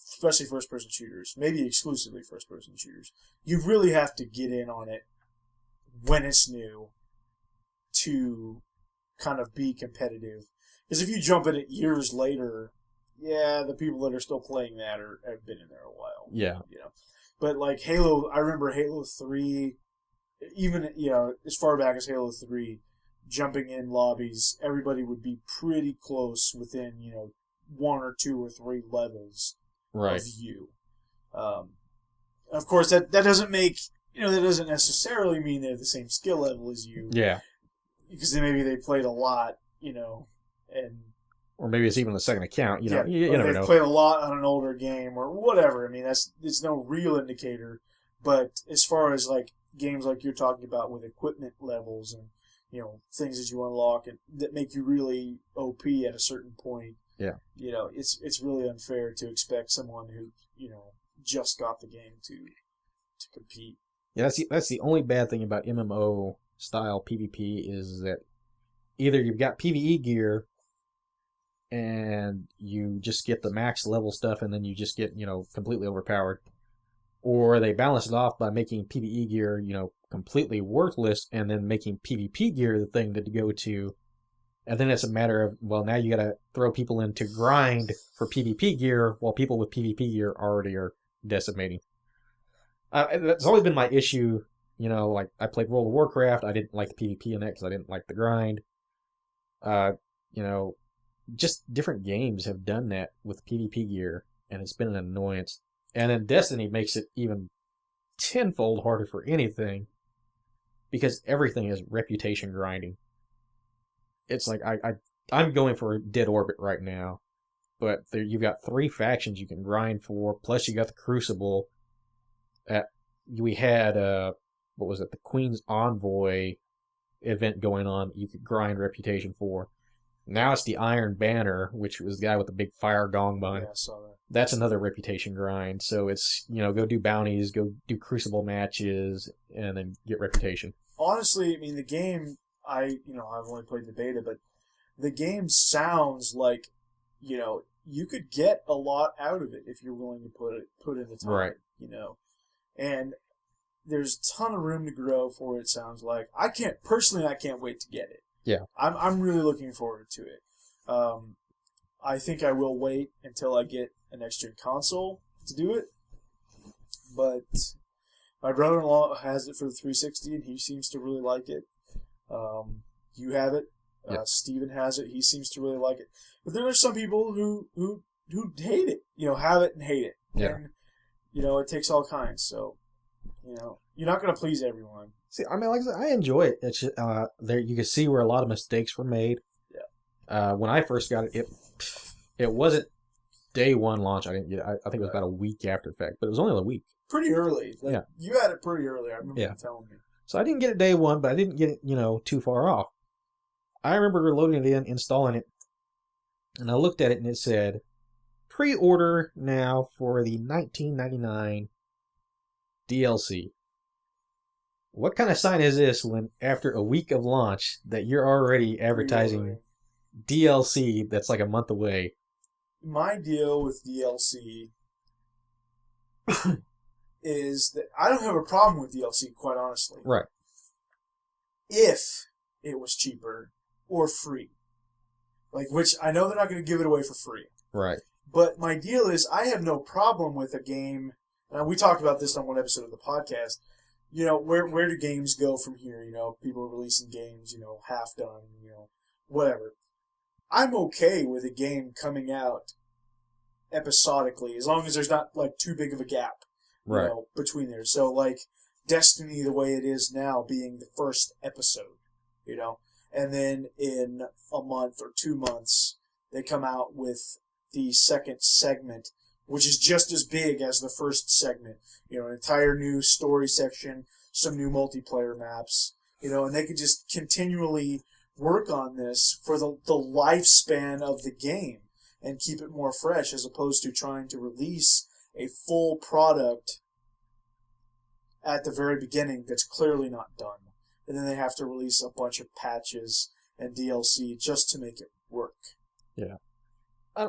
especially first-person shooters, maybe exclusively first-person shooters, you really have to get in on it when it's new to kind of be competitive. Because if you jump in it years later, the people that are still playing that have been in there a while. Yeah. But like Halo, I remember Halo 3, even, as far back as Halo 3, jumping in lobbies, everybody would be pretty close within, 1 or 2 or 3 levels of you. Of course, that doesn't make, that doesn't necessarily mean they have the same skill level as you. Yeah. Because maybe they played a lot, and... Or maybe it's even a second account, you never know. They've played a lot on an older game or whatever. I mean, it's no real indicator. But as far as, like, games like you're talking about with equipment levels and, things that you unlock and that make you really OP at a certain point. Yeah. It's really unfair to expect someone who, just got the game to compete. Yeah, that's the only bad thing about MMO style PvP is that either you've got PvE gear and you just get the max level stuff and then you just get, completely overpowered, or they balance it off by making PvE gear, completely worthless and then making PvP gear the thing to go to. And then it's a matter of, well, now you got to throw people in to grind for PvP gear while people with PvP gear already are decimating. That's always been my issue. Like I played World of Warcraft. I didn't like the PvP in that because I didn't like the grind. Just different games have done that with PvP gear, and it's been an annoyance. And then Destiny makes it even tenfold harder for anything because everything is reputation grinding. It's like I'm going for a Dead Orbit right now, but you've got 3 factions you can grind for, plus you got the Crucible. We had what was it, the Queen's Envoy event going on. You could grind reputation for. Now it's the Iron Banner, which was the guy with the big fire gong bun. Yeah, I saw that. That's another reputation grind. So it's, go do bounties, go do Crucible matches, and then get reputation. Honestly, I mean, the game, I've only played the beta, but the game sounds like, you could get a lot out of it if you're willing to put in the time. Right. And there's a ton of room to grow for it, sounds like. I can't wait to get it. Yeah. I'm really looking forward to it. I think I will wait until I get a next-gen console to do it. But my brother-in-law has it for the 360, and he seems to really like it. You have it. Yep. Steven has it. He seems to really like it. But there are some people who hate it. Have it and hate it. Yeah. And, it takes all kinds. So, you're not going to please everyone. See, I mean, like I said, I enjoy it. It's just, there you can see where a lot of mistakes were made. Yeah. When I first got it, it wasn't day one launch. I didn't get it. I think it was about a week after fact, but it was only a week. Pretty early. Yeah. You had it pretty early. I remember you telling me. So I didn't get it day one, but I didn't get it, too far off. I remember loading it in, installing it, and I looked at it and it said, pre-order now for the $19.99 DLC. What kind of sign is this when after a week of launch that you're already advertising DLC that's like a month away? My deal with DLC is that I don't have a problem with DLC, quite honestly. Right. If it was cheaper or free. Which I know they're not going to give it away for free. Right. But my deal is I have no problem with a game. We talked about this on one episode of the podcast. Where do games go from here? People are releasing games, half done, whatever. I'm okay with a game coming out episodically, as long as there's not like too big of a gap, Right. you know, between there. So like Destiny, the way it is now, being the first episode, you know, and then in a month or 2 months they come out with the second segment, which is just as big as the first segment. You know, an entire new story section, some new multiplayer maps, you know, and they could just continually work on this for the lifespan of the game and keep it more fresh, as opposed to trying to release a full product at the very beginning that's clearly not done. And then they have to release a bunch of patches and DLC just to make it work. Yeah.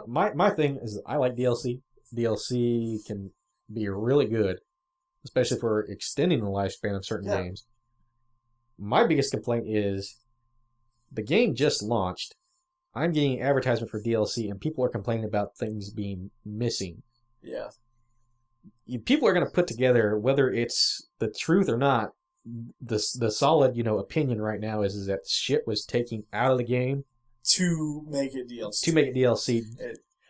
My thing is I like DLC. DLC can be really good, especially for extending the lifespan of certain games. My biggest complaint is the game just launched. I'm getting advertisement for DLC, and people are complaining about things being missing. Yeah. People are going to put together, whether it's the truth or not, the solid, opinion right now is that shit was taken out of the game to make it DLC. To make it DLC.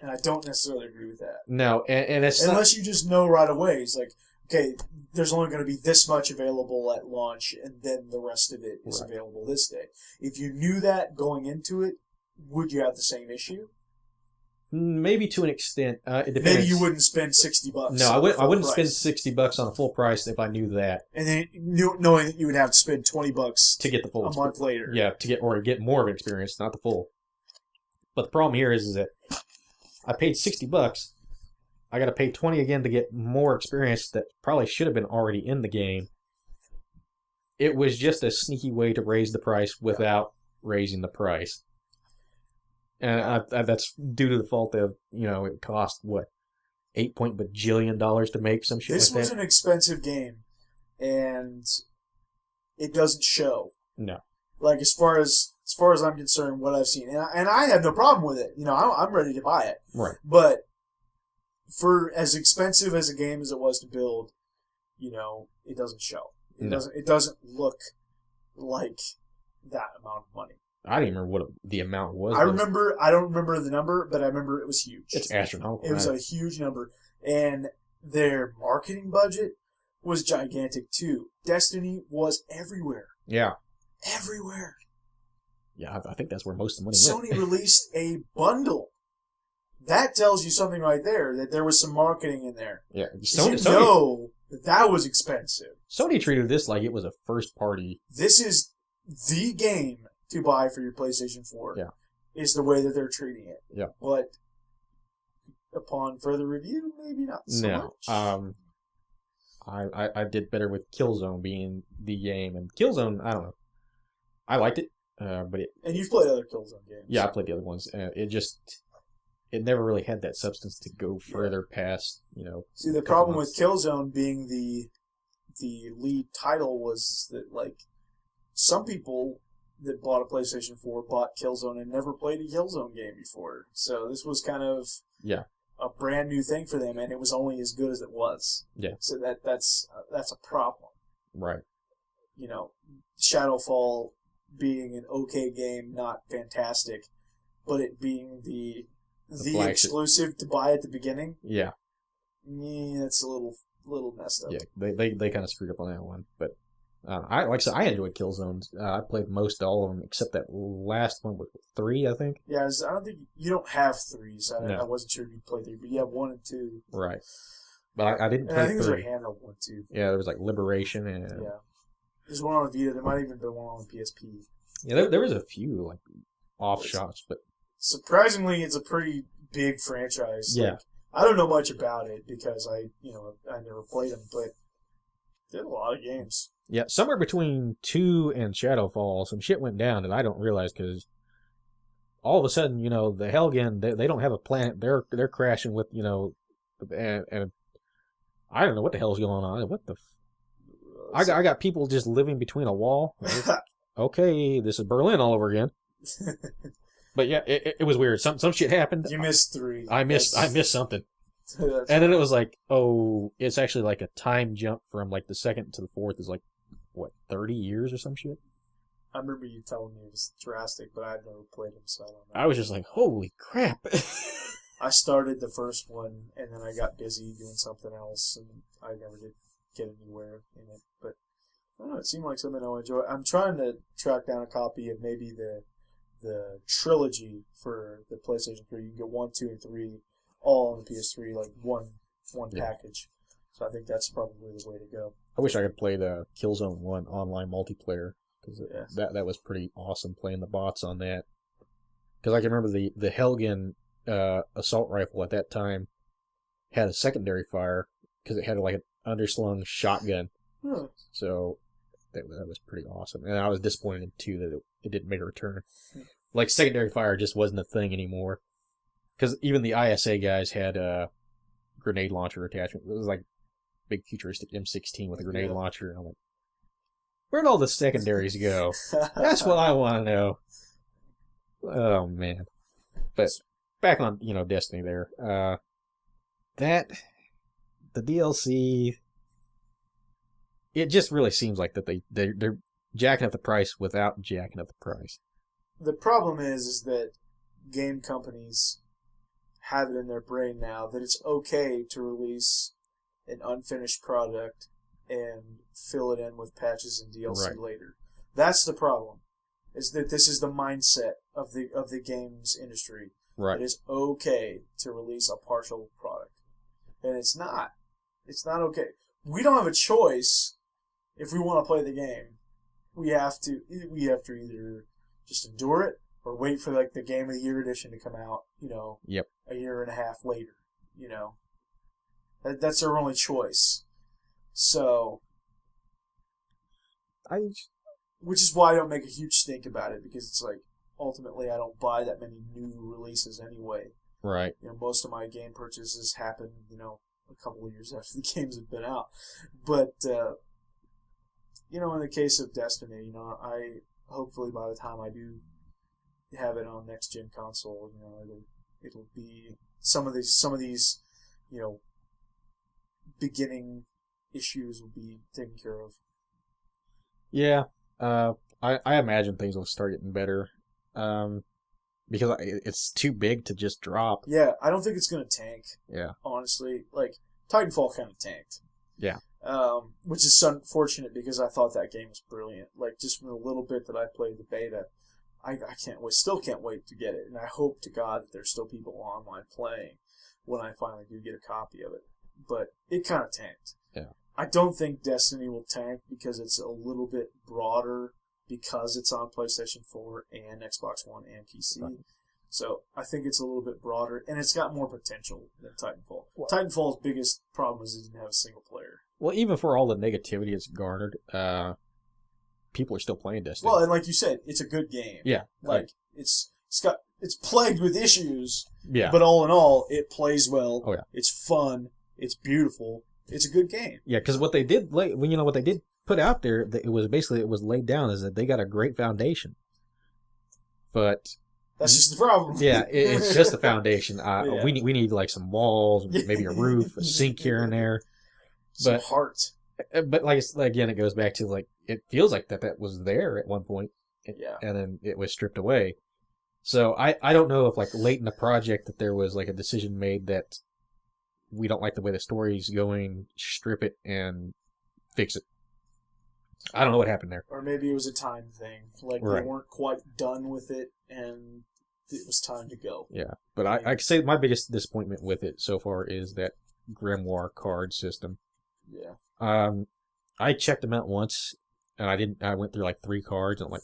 And I don't necessarily agree with that. No, and it's unless you just know right away. It's like, okay, there's only going to be this much available at launch, and then the rest of it is available this day. If you knew that going into it, would you have the same issue? Maybe to an extent. It depends. Maybe you wouldn't spend $60. No, I wouldn't spend $60 on a full price if I knew that. And then knowing that you would have to spend $20 to get the full a month later. Yeah, to get more of an experience, not the full. But the problem here is that I paid $60. I got to pay $20 again to get more experience that probably should have been already in the game. It was just a sneaky way to raise the price without raising the price. And that's due to the fault of, it cost, what, $8 bajillion to make some shit This like that? was an expensive game, and it doesn't show. No. Like, as far as I'm concerned, what I've seen. And I have no problem with it. I'm ready to buy it. Right. But for as expensive as a game as it was to build, it doesn't show. It doesn't look like that amount of money. I don't even remember what the amount was. I don't remember the number, but I remember it was huge. It's astronomical. It was a huge number. And their marketing budget was gigantic, too. Destiny was everywhere. Yeah. Everywhere. Yeah, I think that's where most of the money went. Sony released a bundle. That tells you something right there, that there was some marketing in there. Yeah. Sony know that was expensive. Sony treated this like it was a first party. This is the game to buy for your PlayStation 4. Yeah. Is the way that they're treating it. Yeah. But upon further review, maybe not so much. I did better with Killzone being the game. And Killzone, I don't know. I liked it. And you've played other Killzone games. Yeah, I played the other ones. It never really had that substance to go further past, See, the problem with Killzone being the lead title was that, like, some people that bought a PlayStation 4 bought Killzone and never played a Killzone game before. So this was kind of a brand new thing for them, and it was only as good as it was. Yeah. So that's a problem. Right. Shadowfall being an okay game, not fantastic, but it being the exclusive to buy at the beginning. Yeah. It's a little messed up. Yeah, they kind of screwed up on that one, but I enjoyed Killzones. I played most all of them except that last one with 3, I think. Yeah, I don't think you don't have 3, so No. I wasn't sure if you played 3, but you have 1 and 2. Right, but I didn't play 3. I think there's a handheld one too. Yeah, there was like Liberation and there's one on Vita. There might even be one on PSP. Yeah, there was a few like offshots, but surprisingly, it's a pretty big franchise. Yeah. Like, I don't know much about it because I never played them, but they had a lot of games. Yeah, somewhere between 2 and Shadowfall, some shit went down that I don't realize because all of a sudden, the Helgen, they don't have a planet. They're crashing with, and I don't know what the hell's going on. What the? I got people just living between a wall. Okay, this is Berlin all over again. But yeah, it was weird. Some shit happened. You missed 3. I missed something. And then it was like, it's actually like a time jump from like the second to the fourth is like, what, 30 years or some shit? I remember you telling me it was drastic, but I'd never played them, so I don't know. I was just like, holy crap. I started the first one, and then I got busy doing something else, and I never did get anywhere in it. But I don't know, it seemed like something I would enjoy. I'm trying to track down a copy of maybe the trilogy for the PlayStation 3. You can get 1, 2, and 3 all on the PS3, like one package. So I think that's probably the way to go. I wish I could play the Killzone 1 online multiplayer, because that was pretty awesome playing the bots on that. Because I can remember the Helgen assault rifle at that time had a secondary fire because it had like an underslung shotgun. Huh. So that was pretty awesome. And I was disappointed too that it didn't make a return. Like secondary fire just wasn't a thing anymore. Because even the ISA guys had a grenade launcher attachment. It was like big futuristic M16 with a grenade launcher. And I'm like, where'd all the secondaries go? That's what I want to know. Oh man. But back on, Destiny there. The DLC, it just really seems like that they're jacking up the price without jacking up the price. The problem is that game companies have it in their brain now that it's okay to release an unfinished product and fill it in with patches and DLC later. That's the problem. Is that this is the mindset of the games industry. Right. It is okay to release a partial product. And it's not. It's not okay. We don't have a choice if we want to play the game. We have to either just endure it or wait for like the Game of the Year edition to come out, a year and a half later, That's our only choice. So which is why I don't make a huge stink about it, because it's like ultimately I don't buy that many new releases anyway. Right. Most of my game purchases happen, a couple of years after the games have been out. But in the case of Destiny, I hopefully by the time I do have it on next gen console, it'll be some of these, beginning issues will be taken care of. Yeah. I imagine things will start getting better. Because it's too big to just drop. Yeah, I don't think it's going to tank. Yeah. Honestly. Like, Titanfall kind of tanked. Yeah. Which is unfortunate because I thought that game was brilliant. Like, just from the little bit that I played the beta, I still can't wait to get it. And I hope to God that there's still people online playing when I finally do get a copy of it. But it kind of tanked. Yeah. I don't think Destiny will tank because it's a little bit broader, because it's on PlayStation 4 and Xbox One and PC. Right. So I think it's a little bit broader, and it's got more potential than Titanfall. Well, Titanfall's biggest problem is it didn't have a single player. Well, even for all the negativity it's garnered, people are still playing Destiny. Well, and like you said, it's a good game. Yeah. Like, it's plagued with issues, yeah. But all in all, it plays well. Oh, yeah. It's fun. It's beautiful. It's a good game. Yeah, because what they did, what they did put out there, it was laid down is that they got a great foundation. But that's just the problem. Yeah, it's just the foundation. Yeah. We need like some walls, maybe a roof, a sink here and there. Some heart. But again, it goes back to like it feels like that was there at one point, and then it was stripped away. So I don't know if like late in the project that there was like a decision made that we don't like the way the story's going, strip it and fix it. I don't know what happened there. Or maybe it was a time thing. Like, They weren't quite done with it, and it was time to go. Yeah, but I can say my biggest disappointment with it so far is that Grimoire card system. Yeah. I checked them out once, and I went through like 3 cards, and I'm like,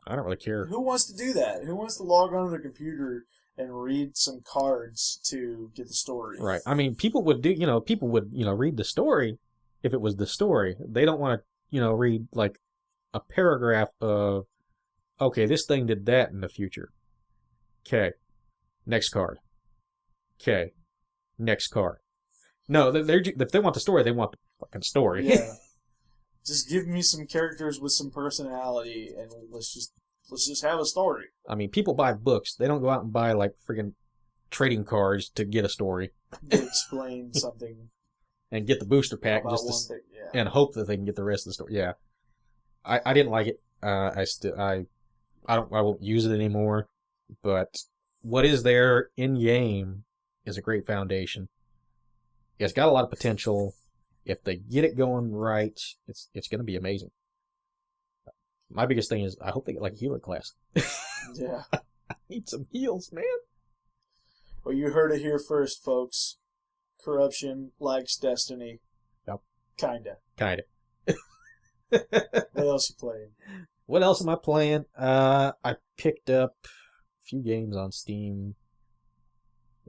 I don't really care. Who wants to do that? Who wants to log onto their computer and read some cards to get the story? Right. I mean, people would read the story if it was the story. They don't want to, read like a paragraph of, okay, this thing did that in the future. Okay. Next card. Okay. Next card. No, if they want the story, they want the fucking story. Yeah. Just give me some characters with some personality, and let's just have a story. I mean, people buy books. They don't go out and buy like friggin' trading cards to get a story. To explain something. And get the booster pack and hope that they can get the rest of the story. Yeah, I didn't like it. I won't use it anymore. But what is there in game is a great foundation. It's got a lot of potential. If they get it going right, it's going to be amazing. My biggest thing is I hope they get like a healer class. Yeah. I need some heals, man. Well, you heard it here first, folks. Corruption likes Destiny. Yep. Kinda. What else you playing? What else am I playing? I picked up a few games on Steam.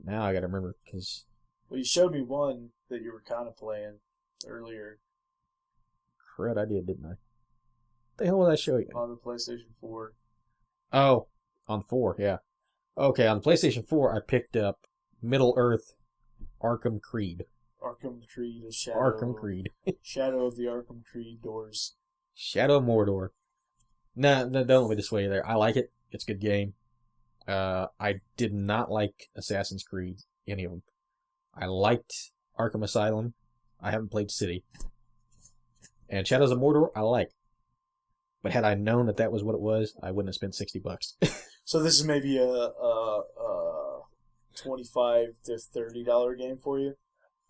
Now I gotta remember because. Well, you showed me one that you were kind of playing earlier. Crud, I did, didn't I? What the hell did I show you? On the PlayStation 4. Oh, on 4, yeah. Okay, on the PlayStation 4, I picked up Middle-earth Arkham Creed. Arkham Creed, a shadow. Arkham Creed. Shadow of the Arkham Creed doors. Shadow of Mordor. No, don't let me dissuade you there. I like it. It's a good game. I did not like Assassin's Creed, any of them. I liked Arkham Asylum. I haven't played City. And Shadows of Mordor, I like. But had I known that that was what it was, I wouldn't have spent $60. So this is maybe a $25 to $30 game for you?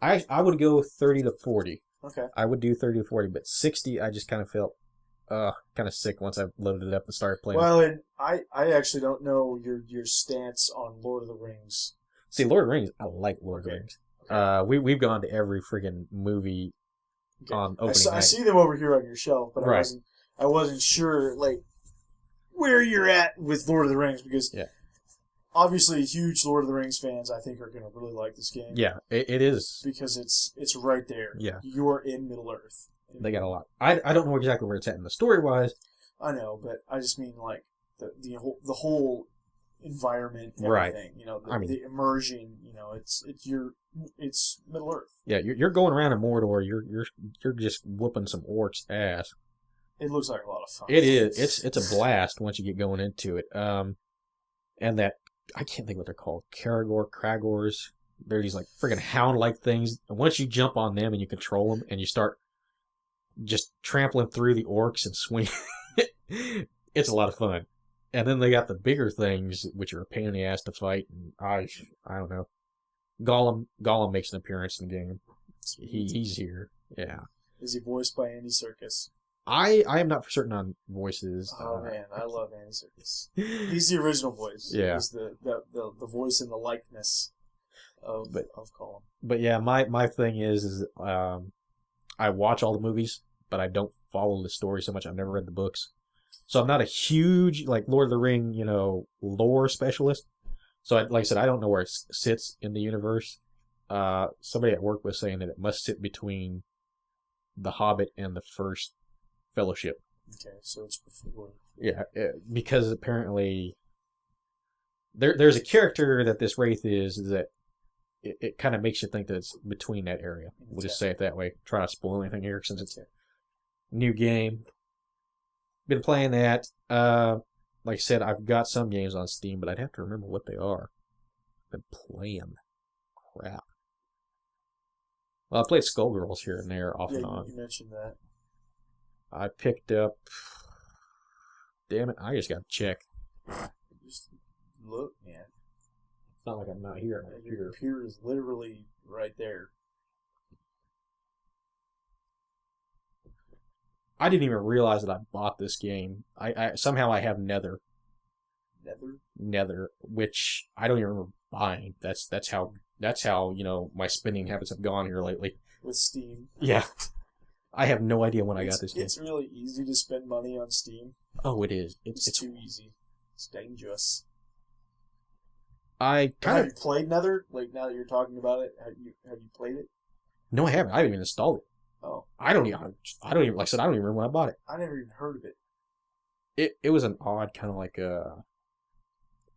I would go 30 to 40. Okay. I would do 30 to 40, but 60 I just kind of felt kind of sick once I loaded it up and started playing. Well, and I actually don't know your stance on Lord of the Rings. See, Lord of the Rings, I like Lord of the Rings. Okay. We've gone to every friggin' movie on opening night. I see them over here on your shelf, but right. I wasn't sure like where you're at with Lord of the Rings because obviously huge Lord of the Rings fans I think are going to really like this game. Yeah, it is because it's right there. Yeah, you're in Middle Earth. They got a lot. I don't know exactly where it's at in the story wise. I know, but I just mean like the whole environment, everything. Right. You know, the immersion. You know, it's Middle Earth. Yeah, you're going around in Mordor. You're just whooping some orcs' ass. It looks like a lot of fun. It is. It's a blast once you get going into it. And that I can't think what they're called. Kragors. They're these like friggin' hound-like things. And once you jump on them and you control them and you start just trampling through the orcs and swing, it's a lot of fun. And then they got the bigger things, which are a pain in the ass to fight. And I don't know. Gollum makes an appearance in the game. He's here. Yeah. Is he voiced by Andy Serkis? I am not for certain on voices. Oh man, I love Andy Serkis. He's the original voice. Yeah. He's the voice and the likeness of Gollum. But yeah, my thing is I watch all the movies, but I don't follow the story so much. I've never read the books. So I'm not a huge, like, Lord of the Ring, lore specialist. So, like I said, I don't know where it sits in the universe. Somebody at work was saying that it must sit between The Hobbit and the first Fellowship. Okay, so it's before. Yeah, because apparently there's a character that this Wraith is that it kind of makes you think that it's between that area. We'll just say it that way. Try not to spoil anything here since it's a new game. Been playing that. Like I said, I've got some games on Steam, but I'd have to remember what they are. Been playing. Crap. Well, I played Skullgirls here and there off and on. You mentioned that. I picked up... Damn it, I just got to check. Just look, man. It's not like I'm not here. Your computer is literally right there. I didn't even realize that I bought this game. I somehow I have Nether. Nether, which I don't even remember buying. That's how my spending habits have gone here lately. With Steam. Yeah. I have no idea when I got this game. It's really easy to spend money on Steam. Oh, it is. It's too easy. It's dangerous. Have you played Nether? Like, now that you're talking about it, have you played it? No, I haven't. I haven't even installed it. Oh. I don't even, like I said, I don't even remember when I bought it. I never even heard of it. It was an odd kind of like a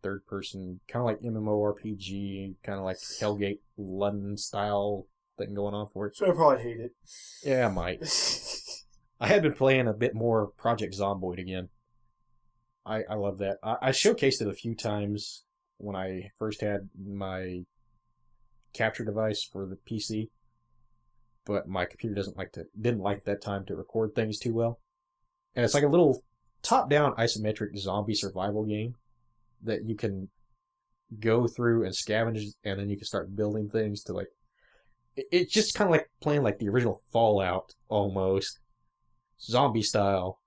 third person, kind of like MMORPG, kind of like Hellgate London style thing going on for it. So I probably hate it. Yeah, I might. I had been playing a bit more Project Zomboid again. I love that. I showcased it a few times when I first had my capture device for the PC, but my computer didn't like that time to record things too well. And it's like a little top-down isometric zombie survival game that you can go through and scavenge, and then you can start building things to like. It's just kind of like playing like the original Fallout almost, zombie style,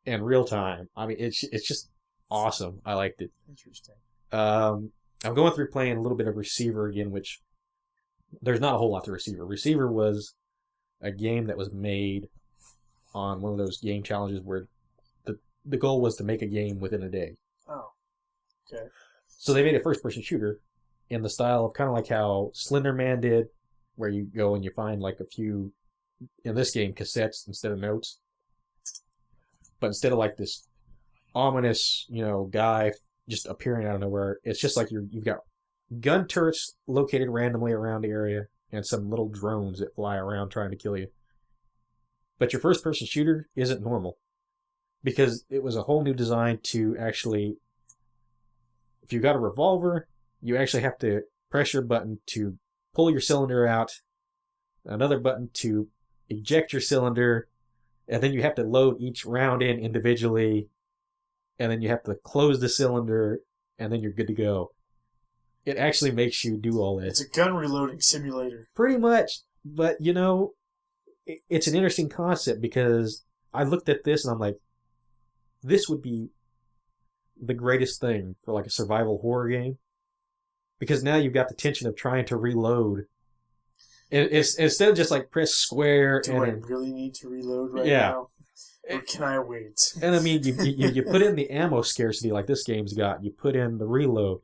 and real time. I mean, it's just awesome. I liked it. Interesting. I'm going through playing a little bit of Receiver again, which there's not a whole lot to Receiver. Receiver was a game that was made on one of those game challenges where the goal was to make a game within a day. Oh, okay. So they made a first-person shooter in the style of kind of like how Slender Man did, where you go and you find like a few, in this game, cassettes instead of notes. But instead of like this ominous, guy just appearing out of nowhere, it's just like you've got gun turrets located randomly around the area and some little drones that fly around trying to kill you. But your first-person shooter isn't normal because it was a whole new design to actually, if you got a revolver, you actually have to press your button to pull your cylinder out, another button to eject your cylinder, and then you have to load each round in individually, and then you have to close the cylinder, and then you're good to go. It actually makes you do all this. It's a gun reloading simulator. Pretty much. But, it's an interesting concept because I looked at this and I'm like, this would be the greatest thing for like a survival horror game. Because now you've got the tension of trying to reload. It's, instead of just like press square. Do I really need to reload right now? Or can I wait? And I mean, you put in the ammo scarcity like this game's got. You put in the reload.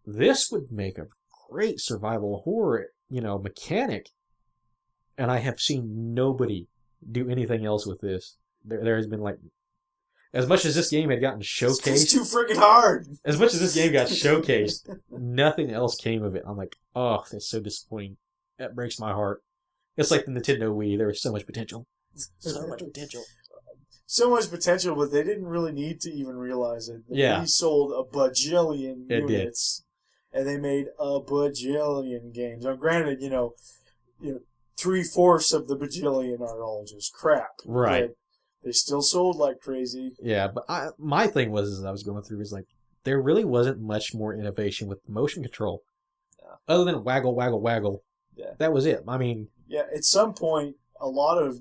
This would make a great survival horror, mechanic. And I have seen nobody do anything else with this. There has been like, as much as this game had gotten showcased, it's too freaking hard. As much as this game got showcased, nothing else came of it. I'm like, oh, that's so disappointing. That breaks my heart. It's like the Nintendo Wii. There was so much potential. So much potential. So much potential, but they didn't really need to even realize it. The Yeah. Wii sold a bajillion It units, and they made a bajillion games. Now, granted, 3/4 of the bajillion are all just crap. Right. But they still sold like crazy. Yeah, but my thing was, as I was going through, is like, there really wasn't much more innovation with motion control. Yeah. Other than waggle, waggle, waggle. Yeah. That was it. I mean... Yeah, at some point, a lot of,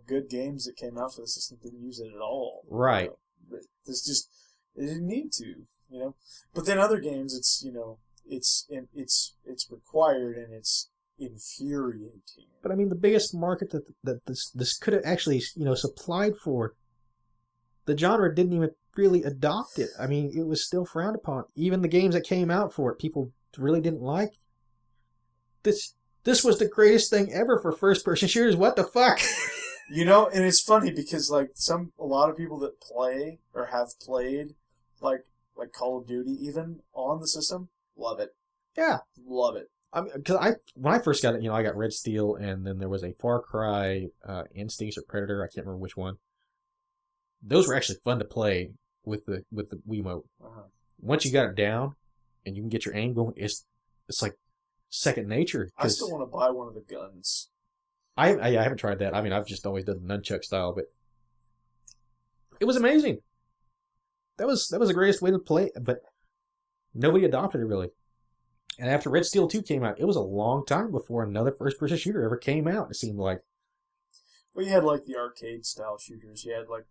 good games that came out for the system didn't use it at all. Right. This just, they didn't need to, But then other games, it's required and it's infuriating. But I mean, the biggest market that this could have actually, supplied for, the genre didn't even really adopt it. I mean, it was still frowned upon. Even the games that came out for it, people really didn't like. This was the greatest thing ever for first-person shooters. What the fuck? And it's funny because like a lot of people that play or have played like Call of Duty even on the system love it. Yeah, love it. I mean, because when I first got it, I got Red Steel, and then there was a Far Cry Instincts or Predator. I can't remember which one. Those were actually fun to play with the Wiimote. Uh-huh. Once you got it down, and you can get your aim going, it's like second nature. I still want to buy one of the guns. I haven't tried that. I mean, I've just always done the nunchuck style, but it was amazing. That was the greatest way to play it, but nobody adopted it really. And after Red Steel 2 came out, it was a long time before another first-person shooter ever came out, it seemed like. Well, you had like the arcade-style shooters. You had like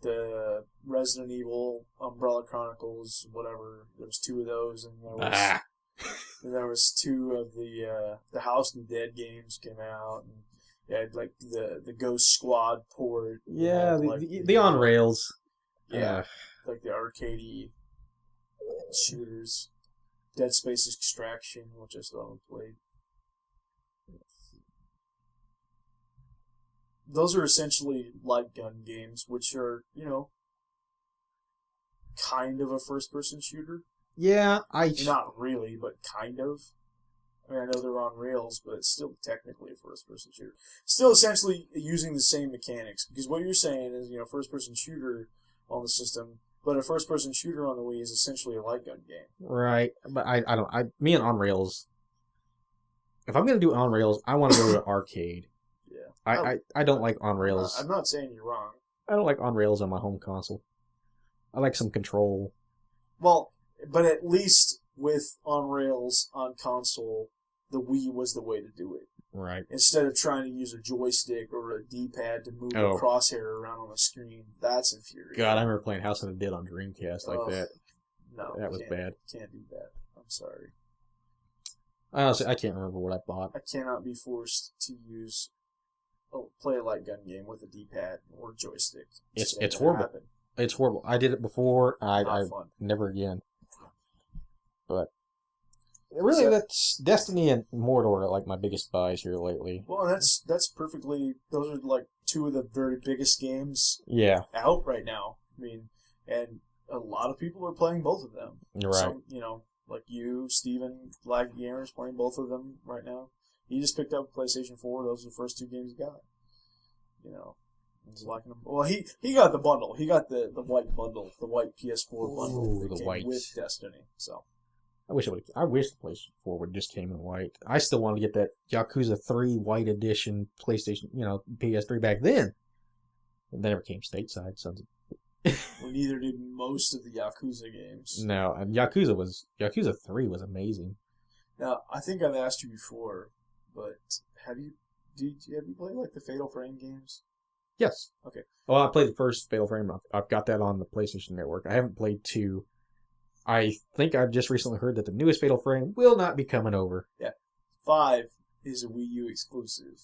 the Resident Evil, Umbrella Chronicles, whatever. There was 2 of those, and there was 2 of the House of the Dead games came out, and you had like the Ghost Squad port. Yeah, the on rails. Yeah, like the arcadey shooters. Dead Space Extraction, which I still haven't played. Those are essentially light gun games, which are, kind of a first-person shooter. Yeah, Not really, but kind of. I mean, I know they're on rails, but it's still technically a first-person shooter. Still essentially using the same mechanics, because what you're saying is, first-person shooter on the system, but a first-person shooter on the Wii is essentially a light gun game. Right, but me and on rails, if I'm going to do on rails, I want to go to arcade. Yeah. I don't like on rails. I'm not saying you're wrong. I don't like on rails on my home console. I like some control. Well, But at least with on rails on console, the Wii was the way to do it. Right. Instead of trying to use a joystick or a D-pad to move a crosshair around on a screen, that's infuriating. God, I remember playing House of the Dead on Dreamcast like that. No, that was bad. Can't do that. I'm sorry. Honestly, I can't remember what I bought. I cannot be forced to use play a light gun game with a D-pad or joystick. It's horrible. It's horrible. I did it before. I never again. But really, that's Destiny and Mordor are like my biggest buys here lately. Well, that's perfectly. Those are like two of the very biggest games. Out right now. I mean, and a lot of people are playing both of them. Right. Some, like you, Steven, Lag Gamer is playing both of them right now. He just picked up PlayStation 4. Those are the first two games he got. He's liking them. Well, he got the bundle. He got the white bundle, the white PS4 bundle that came with Destiny. So. I wish the PlayStation 4 would just came in white. I still wanted to get that Yakuza 3 white edition PlayStation, PS3 back then. And that never came stateside, sons of... Well, neither did most of the Yakuza games. No, and Yakuza 3 was amazing. Now, I think I've asked you before, but have you played like the Fatal Frame games? Yes. Okay. Well, I played the first Fatal Frame. I've got that on the PlayStation Network. I haven't played 2. I think I've just recently heard that the newest Fatal Frame will not be coming over. Yeah. 5 is a Wii U exclusive.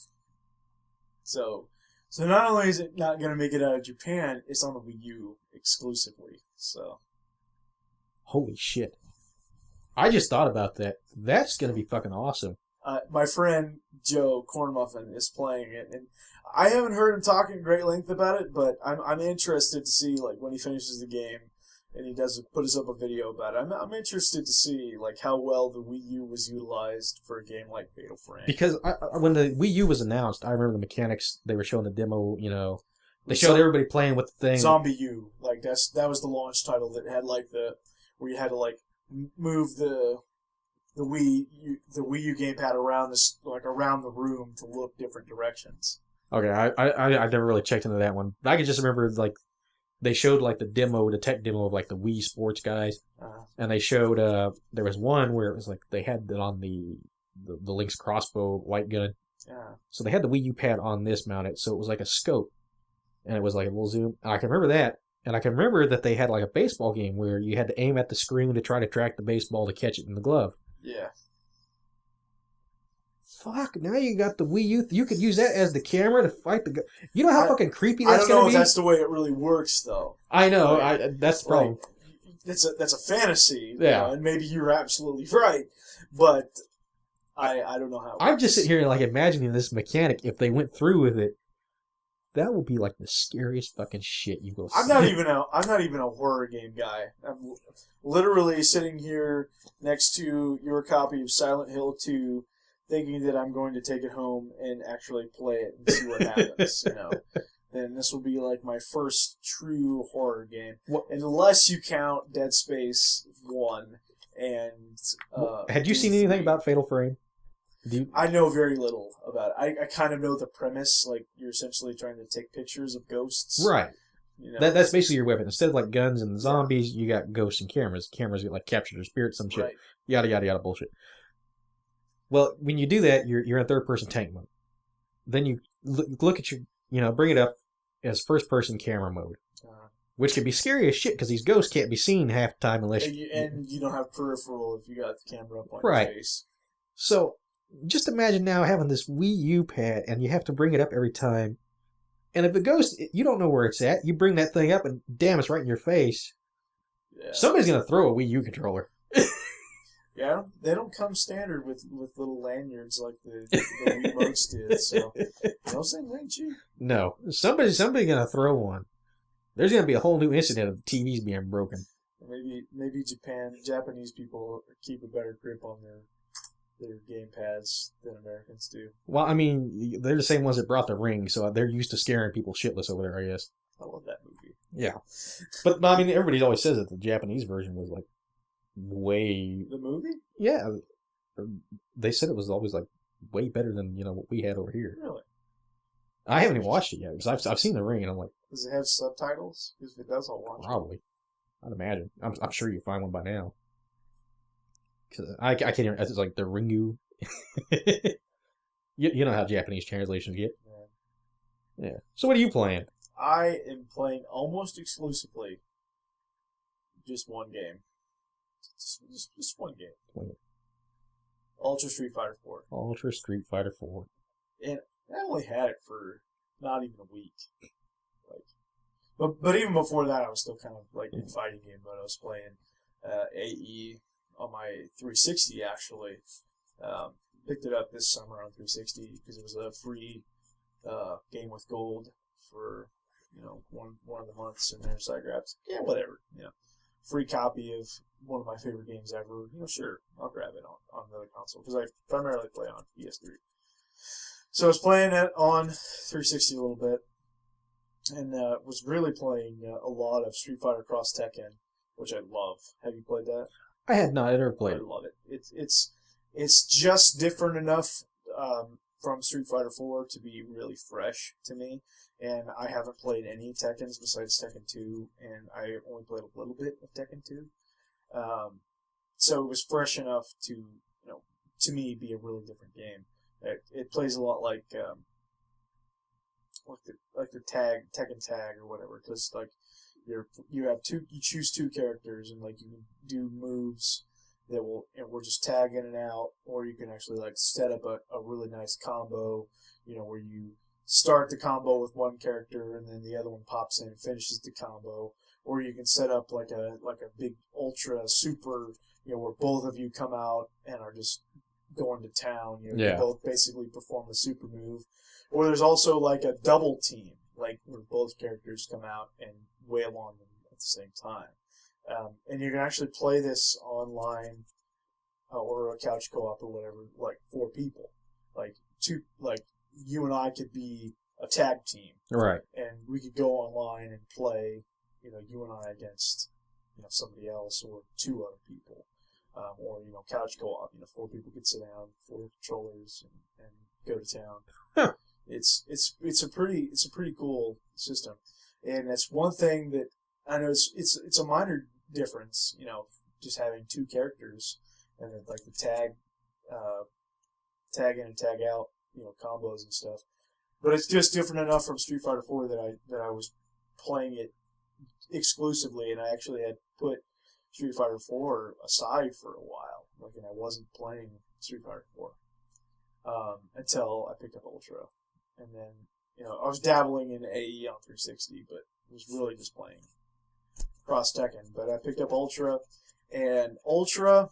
So not only is it not going to make it out of Japan, it's on the Wii U exclusively. So. Holy shit. I just thought about that. That's going to be fucking awesome. My friend Joe Korrupt10n is playing it, and I haven't heard him talk in great length about it, but I'm interested to see like when he finishes the game and he put us up a video about it. I'm interested to see like how well the Wii U was utilized for a game like Fatal Frame. Because when the Wii U was announced, I remember the mechanics. They were showing the demo. They showed everybody playing with the thing. Zombie U, like that was the launch title that had like where you had to like move the Wii U gamepad around around the room to look different directions. Okay, I never really checked into that one. But I can just remember like they showed like the tech demo of like the Wii Sports guys, and they showed there was one where it was like they had it on the Link's crossbow light gun. Yeah. So they had the Wii U pad on this mounted, so it was like a scope, and it was like a little zoom. And I can remember that. And I can remember that they had like a baseball game where you had to aim at the screen to try to track the baseball to catch it in the glove. Yeah. Fuck, now you got the Wii U. You could use that as the camera to fight the... You know how fucking creepy that's going to be? I don't know if that's the way it really works, though. I know. Like, that's the problem. Like, that's a fantasy. Yeah. And maybe you're absolutely right. But I don't know how it I'm works. just sitting here like imagining this mechanic, if they went through with it, that would be like the scariest fucking shit you will see. I'm not even a horror game guy. I'm literally sitting here next to your copy of Silent Hill 2, thinking that I'm going to take it home and actually play it and see what happens. Then this will be like my first true horror game, unless you count Dead Space 1 and. Had you seen anything about Fatal Frame? I know very little about it. I kind of know the premise. Like, you're essentially trying to take pictures of ghosts. Right. That's basically your weapon. Instead of like guns and zombies, you got ghosts and cameras. Cameras get like capture their spirit, some shit. Right. Yada, yada, yada bullshit. Well, when you do that, you're in third-person tank mode. Then you look at bring it up as first-person camera mode. Which can be scary as shit, because these ghosts can't be seen half the time unless... And you don't have peripheral if you got the camera up on your face. So... Just imagine now having this Wii U pad, and you have to bring it up every time. And if the ghost, you don't know where it's at, you bring that thing up, and damn, it's right in your face. Yeah. Somebody's going to throw a Wii U controller. Yeah, they don't come standard with little lanyards like the Wiimotes did, so those things ain't cheap. No, somebody's going to throw one. There's going to be a whole new incident of TVs being broken. Maybe Japanese people keep a better grip on their game pads than Americans do. Well, I mean, they're the same ones that brought the Ring, so they're used to scaring people shitless over there, I guess. I love that movie. Yeah. But I mean, everybody always says that the Japanese version was, like, way... The movie? Yeah. They said it was always, like, way better than, what we had over here. Really? I haven't even watched it yet, because I've seen the Ring, and I'm like... Does it have subtitles? Because if it does, I'll watch it. Probably. I'd imagine. I'm sure you'll find one by now. Cause I can't even. It's like the Ringu. you know how Japanese translations get. Yeah. So what are you playing? I am playing almost exclusively just one game. Just one game. Ultra Street Fighter 4. Ultra Street Fighter 4. And I only had it for not even a week. But even before that, I was still kind of like in fighting game mode. I was playing AE on my 360 actually. Picked it up this summer on 360 because it was a free game with gold for one of the months, and then so I grabbed whatever free copy of one of my favorite games ever. Sure, I'll grab it on another console because I primarily play on PS3. So I was playing it on 360 a little bit, and was really playing a lot of Street Fighter Cross Tekken, which I love. Have you played that? I had not ever played it. I love it. It's just different enough from Street Fighter 4 to be really fresh to me. And I haven't played any Tekkens besides Tekken 2, and I only played a little bit of Tekken 2. So it was fresh enough to, to me, be a really different game. It plays a lot like the Tekken Tag or whatever, because like you choose two characters, and like you can do moves that will just tag in and out, or you can actually like set up a really nice combo, where you start the combo with one character and then the other one pops in and finishes the combo, or you can set up like a big ultra super, where both of you come out and are just going to town. You both basically perform the super move. Or there's also like a double team, like where both characters come out and wail on them at the same time. And you can actually play this online or a couch co-op or whatever, like 4 people. Like you and I could be a tag team, right? And we could go online and play, you and I against, somebody else or 2 other people, or couch co-op. 4 people could sit down, 4 controllers, and go to town. Huh. It's a pretty cool system, and that's one thing that I know it's a minor difference, just having 2 characters and then like the tag in and tag out, combos and stuff. But it's just different enough from Street Fighter 4 that I was playing it exclusively, and I actually had put Street Fighter 4 aside for a while, and I wasn't playing Street Fighter 4 until I picked up Ultra, and then I was dabbling in AE on 360, but was really just playing Cross Tekken. But I picked up Ultra, and Ultra,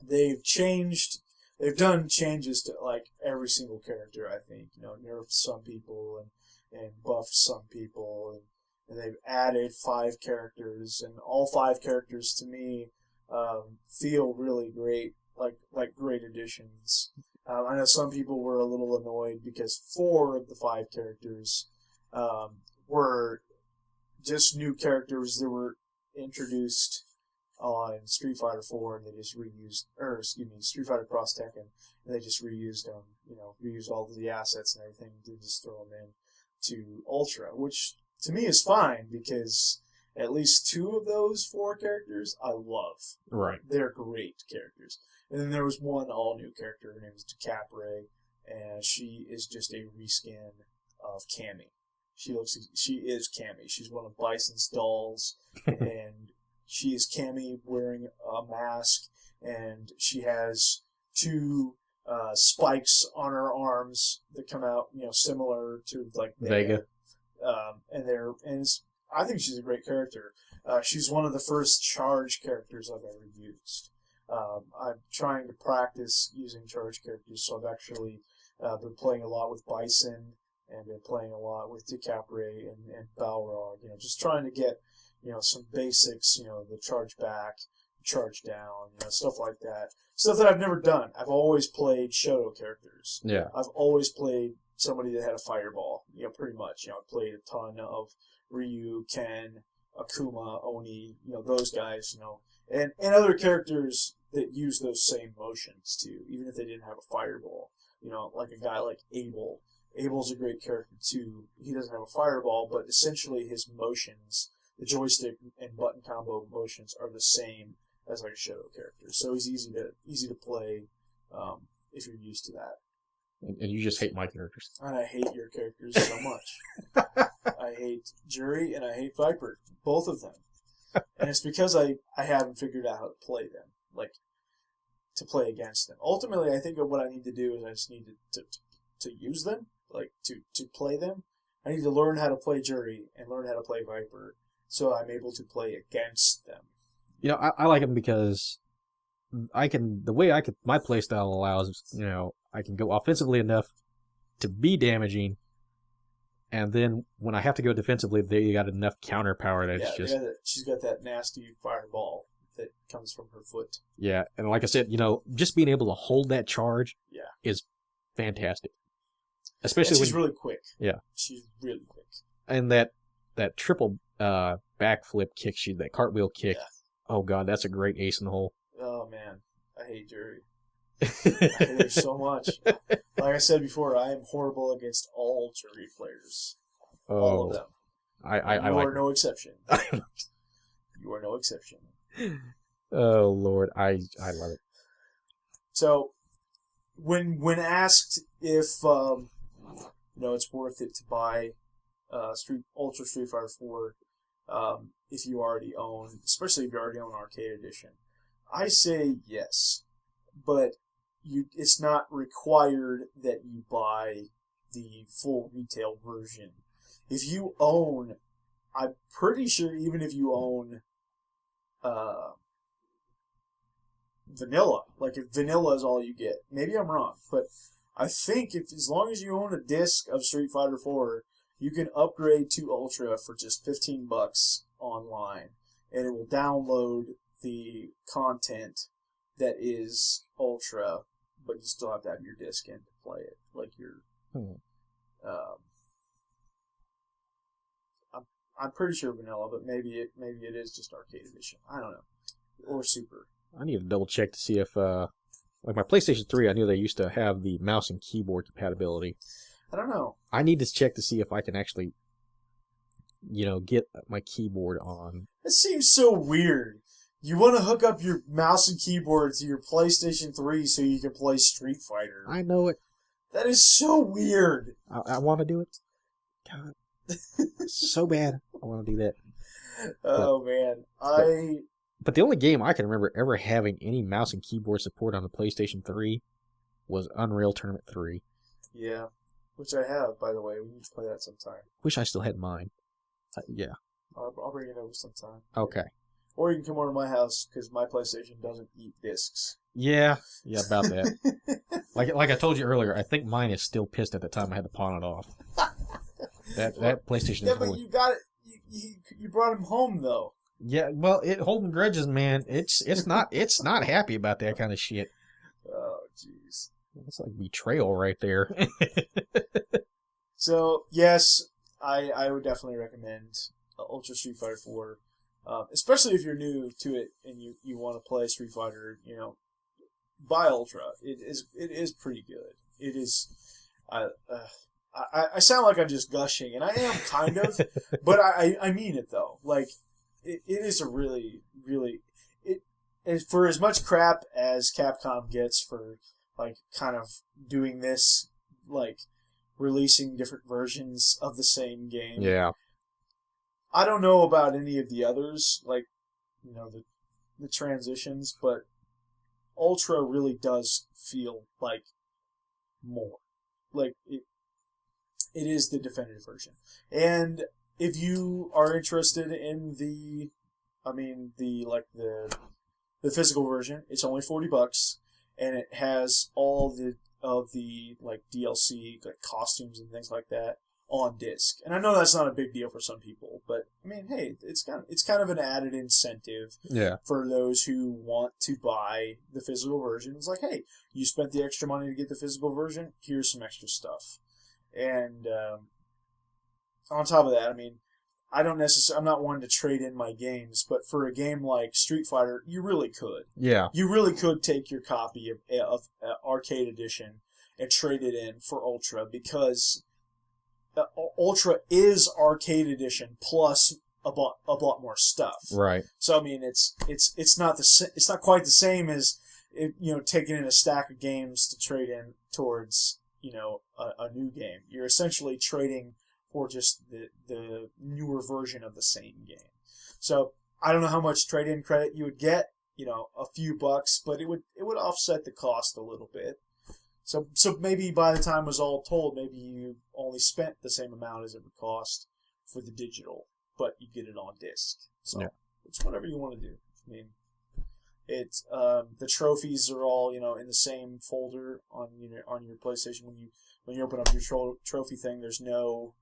they've done changes to like every single character, I think. Nerfed some people and buffed some people, and they've added 5 characters, and all 5 characters to me feel really great, like great additions. I know some people were a little annoyed because 4 of the 5 characters were just new characters that were introduced on Street Fighter 4, and they just Street Fighter Cross Tekken, and they just reused them, reused all of the assets and everything to just throw them in to Ultra, which to me is fine because at least 2 of those 4 characters I love. Right. They're great characters. And then there was one all-new character, her name is Decapre, and she is just a reskin of Cammy. She is Cammy. She's one of Bison's dolls, and she is Cammy wearing a mask, and she has 2 spikes on her arms that come out, similar to like Vega. I think she's a great character. She's one of the first charge characters I've ever used. I'm trying to practice using charge characters, so I've actually been playing a lot with Bison and been playing a lot with Decapre and Balrog. Just trying to get some basics. The charge back, charge down, stuff like that. Stuff that I've never done. I've always played Shoto characters. Yeah. I've always played somebody that had a fireball. Pretty much. I played a ton of Ryu, Ken, Akuma, Oni. Those guys. And other characters that use those same motions too, even if they didn't have a fireball. Like a guy like Abel. Abel's a great character too. He doesn't have a fireball, but essentially his motions, the joystick and button combo motions, are the same as like a shadow character. So he's easy to play if you're used to that. And you just hate my characters. And I hate your characters so much. I hate Jury and I hate Viper, both of them. And it's because I haven't figured out how to play them, like to play against them. Ultimately, I think of what I need to do is I just need to use them, like to play them. I need to learn how to play Jury and learn how to play Viper, so I'm able to play against them. You know, I like them because my playstyle allows, I can go offensively enough to be damaging, and then when I have to go defensively, they got enough counter power that it's just... Yeah, she's got that nasty fireball that comes from her foot. Yeah, and like I said, just being able to hold that charge is fantastic. Especially and she's really quick. Yeah. She's really quick. And that triple backflip kick, that cartwheel kick, oh god, that's a great ace in the hole. Oh man, I hate Jury. I hate her so much. Like I said before, I am horrible against all Jury players. All of them. I you like are no exception. You are no exception. Oh Lord, I love it. So, when asked if it's worth it to buy Ultra Street Fighter 4, if you already own, especially if you already own Arcade Edition, I say yes, but it's not required that you buy the full retail version. If you own, I'm pretty sure even if you own vanilla, like if vanilla is all you get, maybe I'm wrong, but I think as long as you own a disc of Street Fighter 4, you can upgrade to Ultra for just $15 online, and it will download the content that is Ultra, but you still have to have your disc in to play it, like your. I'm pretty sure vanilla, but maybe it is just Arcade Edition. I don't know, or Super. I need to double check to see if, like my PlayStation 3, I knew they used to have the mouse and keyboard compatibility. I don't know. I need to check to see if I can actually, get my keyboard on. It seems so weird. You want to hook up your mouse and keyboard to your PlayStation 3 so you can play Street Fighter. I know it. That is so weird. I want to do it. God. So bad. I want to do that. Oh, man. But the only game I can remember ever having any mouse and keyboard support on the PlayStation 3 was Unreal Tournament 3. Yeah. Which I have, by the way. We need to play that sometime. Wish I still had mine. Yeah. I'll bring it over sometime. Okay. Or you can come over to my house, because my PlayStation doesn't eat discs. Yeah, about that. like I told you earlier, I think mine is still pissed at the time I had to pawn it off. That PlayStation is but you got it. You brought him home, though. Yeah, well, holding grudges, man. It's not happy about that kind of shit. Oh, jeez. It's like betrayal right there. So, yes, I would definitely recommend Ultra Street Fighter 4. Especially if you're new to it and you want to play Street Fighter, buy Ultra. It is pretty good. It is. I sound like I'm just gushing, and I am kind of, but I mean it though. Like it is a really, really for as much crap as Capcom gets for like kind of doing this, like releasing different versions of the same game. Yeah. I don't know about any of the others, like, the transitions, but Ultra really does feel like more. Like, it is the definitive version. And if you are interested in the physical version, it's only $40, and it has all of the like DLC, like costumes and things like that on disc. And I know that's not a big deal for some people, but I mean, hey, it's kind of an added incentive for those who want to buy the physical version. It's like, hey, you spent the extra money to get the physical version, here's some extra stuff. And on top of that, I mean, I'm not one to trade in my games, but for a game like Street Fighter, you really could. Yeah. You really could take your copy of Arcade Edition and trade it in for Ultra, because Ultra is Arcade Edition plus a lot more stuff. Right. So I mean, it's not quite the same as taking in a stack of games to trade in towards a new game. You're essentially trading for just the newer version of the same game. So I don't know how much trade-in credit you would get, a few bucks, but it would offset the cost a little bit. So maybe by the time it was all told, maybe you only spent the same amount as it would cost for the digital, but you get it on disc. So it's whatever you want to do. I mean, it's the trophies are all in the same folder on your PlayStation. When you open up your trophy thing, there's no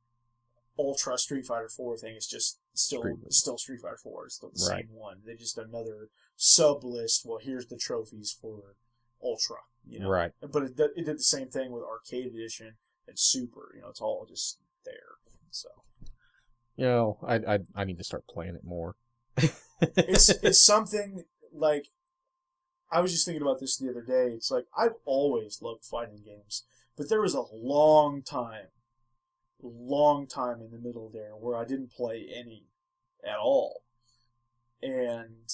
Ultra Street Fighter 4 thing. It's just still Street Fighter 4. It's still the same one. They just another sub list. Well, here's the trophies for Ultra. Right. But it did the same thing with Arcade Edition and Super. It's all just there. So. I need to start playing it more. it's something like, I was just thinking about this the other day. It's like, I've always loved fighting games, but there was a long time in the middle there where I didn't play any at all. And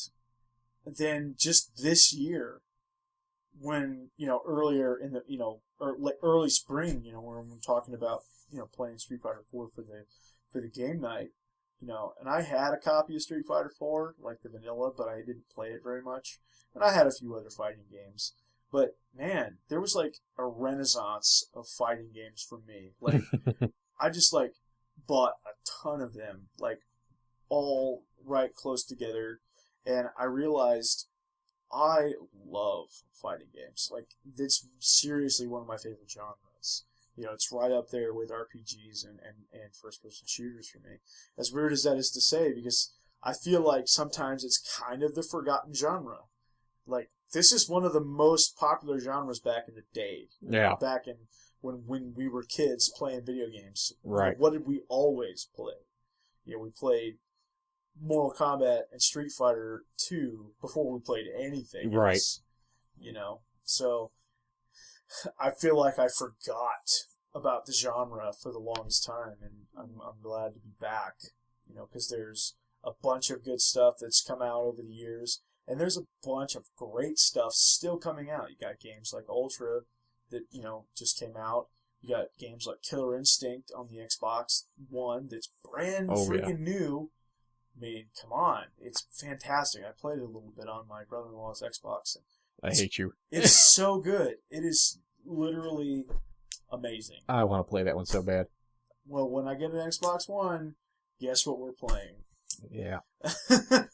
then just this year, when, earlier in the, or like early spring, when we're talking about, playing Street Fighter 4 for the game night, and I had a copy of Street Fighter 4, like the vanilla, but I didn't play it very much. And I had a few other fighting games. But, man, there was, like, a renaissance of fighting games for me. Like, I just, like, bought a ton of them, like, all right close together. And I realized I love fighting games. Like, it's seriously one of my favorite genres. It's right up there with RPGs and first-person shooters for me. As weird as that is to say, because I feel like sometimes it's kind of the forgotten genre. Like, this is one of the most popular genres back in the day. Yeah. Back in when we were kids playing video games. Right. What did we always play? We played Mortal Kombat and Street Fighter 2 before we played anything else. Right. So I feel like I forgot about the genre for the longest time, and I'm glad to be back, because there's a bunch of good stuff that's come out over the years, and there's a bunch of great stuff still coming out. You got games like Ultra that, just came out. You got games like Killer Instinct on the Xbox One that's brand new. I mean, come on. It's fantastic. I played it a little bit on my brother-in-law's Xbox. And I hate you. It's so good. It is literally amazing. I want to play that one so bad. Well, when I get an Xbox One, guess what we're playing? Yeah.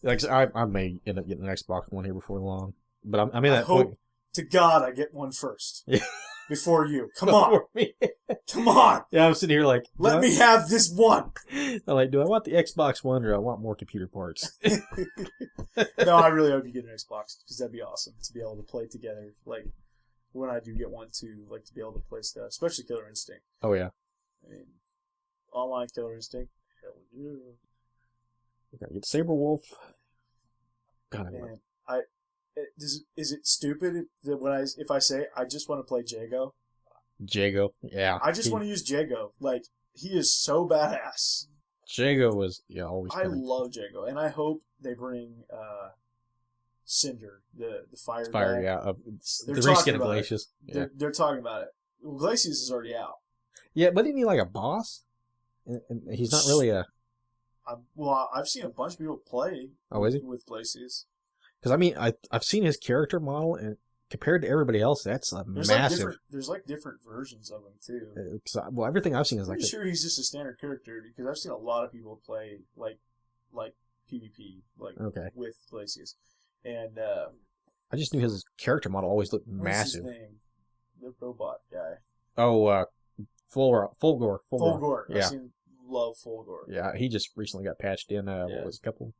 Like I may end up getting an Xbox One here before long, but I'm in that point. To God, I get one first. Yeah. Before you. Come on. Come on. Yeah, I'm sitting here like, let me have this one. I'm like, do I want the Xbox One or I want more computer parts? No, I really hope you get an Xbox, because that'd be awesome to be able to play together. Like, when I do get one too, like, to be able to play stuff, especially Killer Instinct. Oh, yeah. I mean, online Killer Instinct. Hell yeah. We gotta get Saberwolf. God, Man, is it stupid if I say I just want to play Jago? Jago, yeah. I just want to use Jago. Like, he is so badass. Jago was always. I love Jago, and I hope they bring Cinder, the fire guy. Fire, yeah. The reskin of Glacius. Yeah. They're talking about it. Well, Glacius is already out. Yeah, but isn't he like a boss? And he's not really a. I've seen a bunch of people play. Oh, is he? With Glacius? Because I mean, I've seen his character model, and compared to everybody else, that's massive. There's different versions of him too. Well, everything I've seen is I'm sure he's just a standard character, because I've seen a lot of people play like PvP with Glacius, and I just knew his character model always looked massive. What's his name? The robot guy. Oh, Fulgor. Yeah. Love Fulgor. Yeah, he just recently got patched in. What was a couple?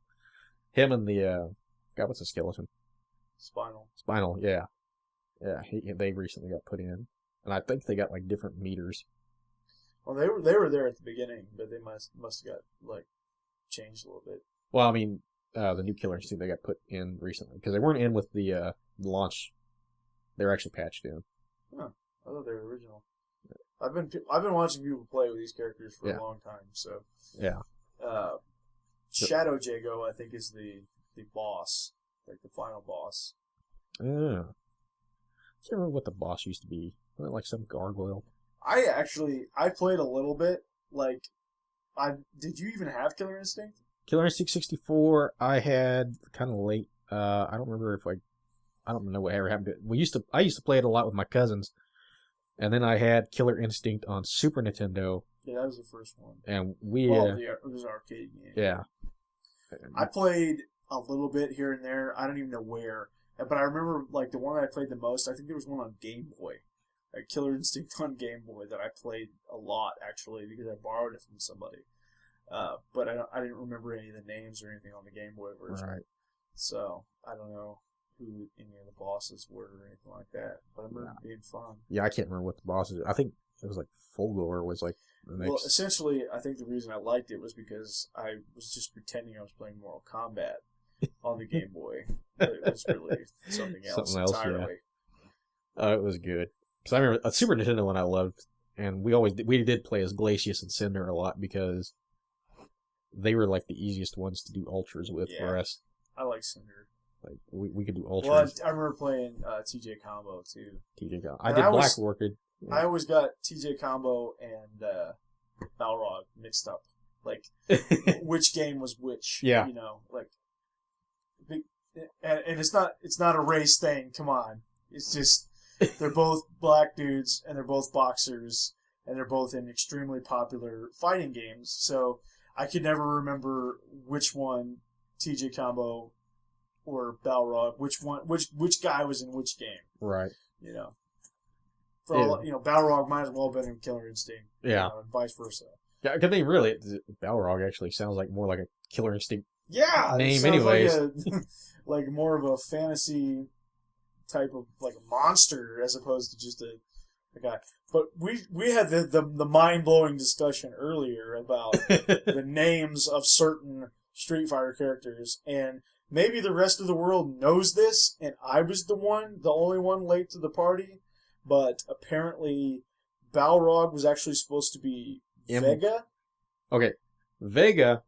Him and the God, what's a skeleton? Spinal, yeah. They recently got put in, and I think they got like different meters. Well, they were there at the beginning, but they must have got changed a little bit. Well, I mean, the new Killer Instinct they got put in recently, because they weren't in with the launch. They were actually patched in. Huh. I thought they were original. I've been watching people play with these characters for a long time, so yeah. Shadow Jago, I think, is the boss, like the final boss. Yeah. I can't remember what the boss used to be. Like some gargoyle. I played a little bit. Like, did you even have Killer Instinct? Killer Instinct 64, I had kind of late. I don't remember if I don't know what ever happened to it. I used to play it a lot with my cousins, and then I had Killer Instinct on Super Nintendo. Yeah, that was the first one. And it was an arcade game. Yeah. I played a little bit here and there. I don't even know where, but I remember like the one that I played the most. I think there was one on Game Boy, like Killer Instinct on Game Boy, that I played a lot actually because I borrowed it from somebody. But I didn't remember any of the names or anything on the Game Boy version. Right. So I don't know who any of the bosses were or anything like that. But I remember it being fun. Yeah, I can't remember what the bosses. I think it was like Fulgor was like the next. Well, essentially, I think the reason I liked it was because I was just pretending I was playing Mortal Kombat on the Game Boy. But it was really something else entirely. Yeah. It was good. Because I remember a Super Nintendo one I loved, and we did play as Glacius and Cinder a lot because they were like the easiest ones to do ultras with for us. I like Cinder. Like we could do ultras. Well, I remember playing TJ Combo too. TJ Combo. I did Black Orchid. Yeah. I always got TJ Combo and Balrog mixed up. Like which game was which? Yeah. You know, like, and it's not a race thing. Come on, it's just they're both black dudes and they're both boxers and they're both in extremely popular fighting games. So I could never remember which one TJ Combo or Balrog, which guy was in which game. Right. You know. For all, Balrog might as well have been in Killer Instinct. Yeah. And vice versa. Yeah, because they really Balrog actually sounds like more like a Killer Instinct name, it anyways. Like more of a fantasy type of like a monster as opposed to just a guy. But we had the mind blowing discussion earlier about the names of certain Street Fighter characters, and maybe the rest of the world knows this, and I was the only one late to the party. But apparently, Balrog was actually supposed to be Vega. Okay, Vega.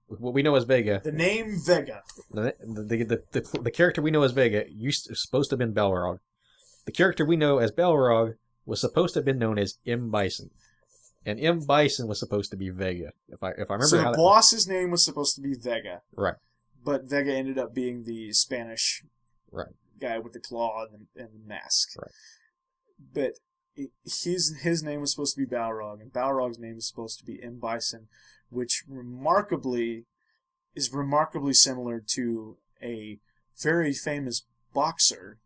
What we know as Vega. The name Vega. The character we know as Vega supposed to have been Balrog. The character we know as Balrog was supposed to have been known as M. Bison, and M. Bison was supposed to be Vega. If I remember. So the boss's name was supposed to be Vega. Right. But Vega ended up being the Spanish guy with the claw and the mask. Right. But his name was supposed to be Balrog, and Balrog's name is supposed to be M. Bison, which is remarkably similar to a very famous boxer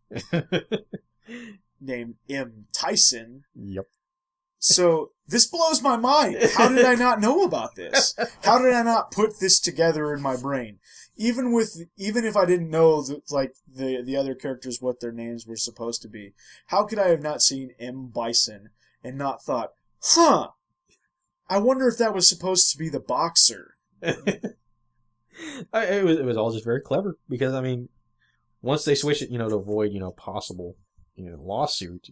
named M. Tyson. Yep. So this blows my mind. How did I not know about this? How did I not put this together in my brain? Even if I didn't know the other characters what their names were supposed to be, how could I have not seen M. Bison and not thought, I wonder if that was supposed to be the boxer. It was all just very clever because I mean, once they switch it, to avoid possible lawsuit.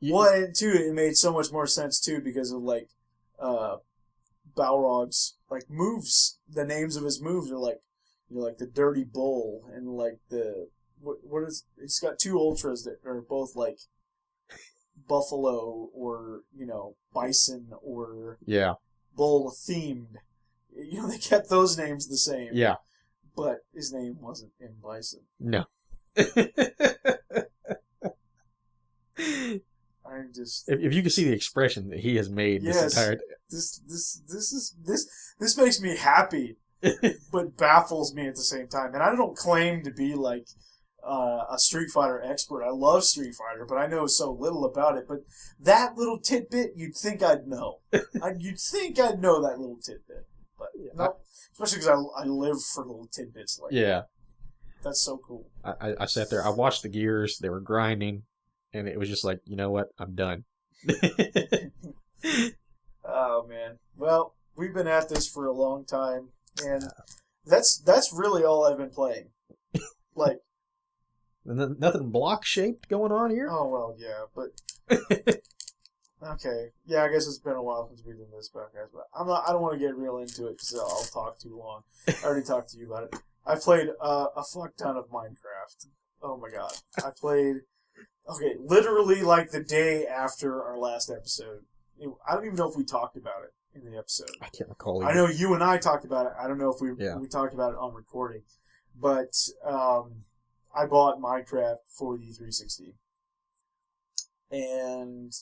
Well, and too, it made so much more sense too because of Balrog's moves. The names of his moves are like the Dirty Bull and what is he's got two ultras that are both like buffalo or bison or bull themed. They kept those names the same. Yeah, but his name wasn't M. Bison. No. I'm just. If you can see the expression that he has made this entire. This makes me happy, but baffles me at the same time. And I don't claim to be a Street Fighter expert. I love Street Fighter, but I know so little about it. But that little tidbit, you'd think I'd know. You'd think I'd know that little tidbit, but no. Especially because I live for little tidbits like that. That's so cool. I sat there. I watched the gears. They were grinding. And it was just like, you know what? I'm done. Oh, man. Well, we've been at this for a long time, and that's really all I've been playing. Nothing block-shaped going on here? Oh, well, yeah, but Okay. Yeah, I guess it's been a while since we did this podcast, but I don't want to get real into it because I'll talk too long. I already talked to you about it. I played a fuck ton of Minecraft. Oh my god. I played... Okay, literally like the day after our last episode. I don't even know if we talked about it in the episode. I can't recall. I know you and I talked about it. I don't know if we talked about it on recording. But I bought Minecraft for the 360. And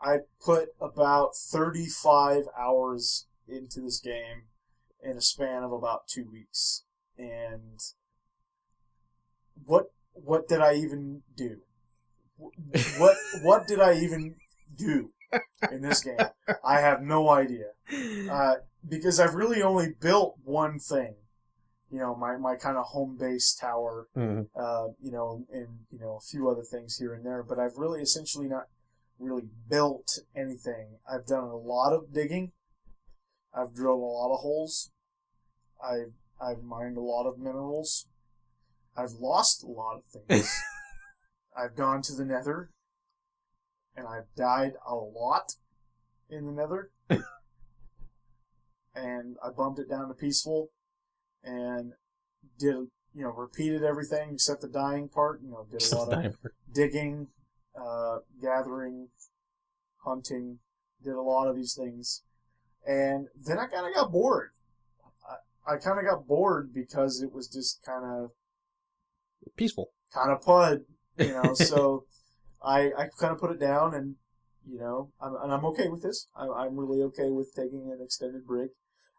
I put about 35 hours into this game in a span of about 2 weeks. And what did I even do? What did I even do in this game? I have no idea. Because I've really only built one thing. You know, my kind of home base tower, you know, and, you know, a few other things here and there. But I've really essentially not really built anything. I've done a lot of digging. I've drilled a lot of holes. I've mined a lot of minerals. I've lost a lot of things. I've gone to the Nether, and I've died a lot in the Nether. And I bumped it down to peaceful, and repeated everything except the dying part. You know, did a lot of digging, gathering, hunting, did a lot of these things. And then I kind of got bored. I kind of got bored because it was just kind of peaceful. Kind of PUD, you know, so I kind of put it down, and, you know, I'm okay with this. I'm really okay with taking an extended break.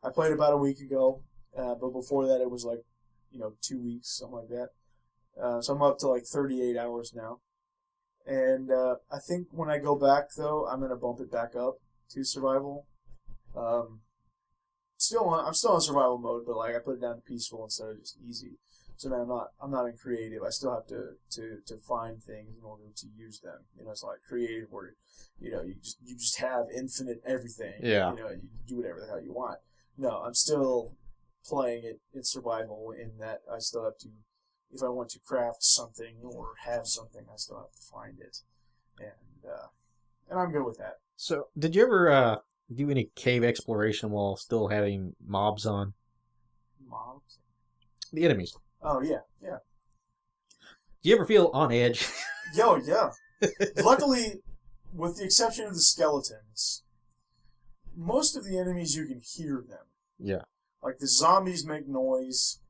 I played about a week ago, but before that it was like, you know, 2 weeks, something like that. So I'm up to like 38 hours now. And I think when I go back, though, I'm going to bump it back up to survival. I'm still on survival mode, but like I put it down to peaceful instead of just easy. So now I'm not in creative. I still have to find things in order to use them. You know, it's like creative where, you know, you just have infinite everything. Yeah. You know, you do whatever the hell you want. No, I'm still playing it in survival in that I still have to, if I want to craft something or have something, I still have to find it. And I'm good with that. So, did you ever do any cave exploration while still having mobs on? Mobs? The enemies. Oh, yeah, yeah. Do you ever feel on edge? Yo, yeah. Luckily, with the exception of the skeletons, most of the enemies, you can hear them. Yeah. Like, the zombies make noise.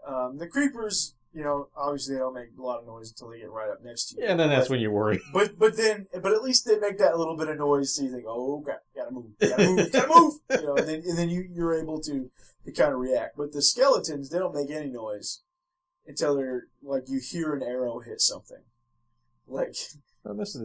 The creepers, you know, obviously they don't make a lot of noise until they get right up next to you. Yeah, and then that's when you worry. But at least they make that little bit of noise, so you think, oh, okay, gotta move. You know, and then you're able to kind of react. But the skeletons, they don't make any noise until they're, like, you hear an arrow hit something. Like... Well, must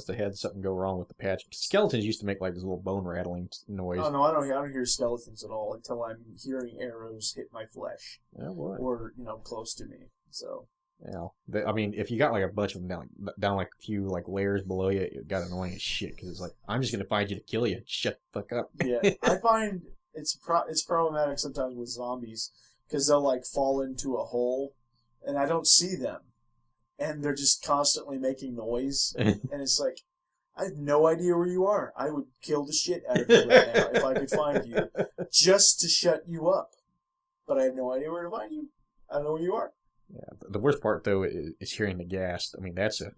have had something go wrong with the patch. Skeletons used to make like this little bone rattling noise. Oh no, I don't hear skeletons at all until I'm hearing arrows hit my flesh. Oh, boy. Or, you know, close to me. So. Yeah, I mean, if you got like a bunch of them down like a few like layers below you, it got annoying as shit because it's like, I'm just gonna find you to kill you. Shut the fuck up. Yeah, I find it's problematic sometimes with zombies because they'll like fall into a hole and I don't see them. And they're just constantly making noise. And it's like, I have no idea where you are. I would kill the shit out of you right now if I could find you. Just to shut you up. But I have no idea where to find you. I don't know where you are. Yeah, the worst part, though, is hearing the ghast. I mean, that's a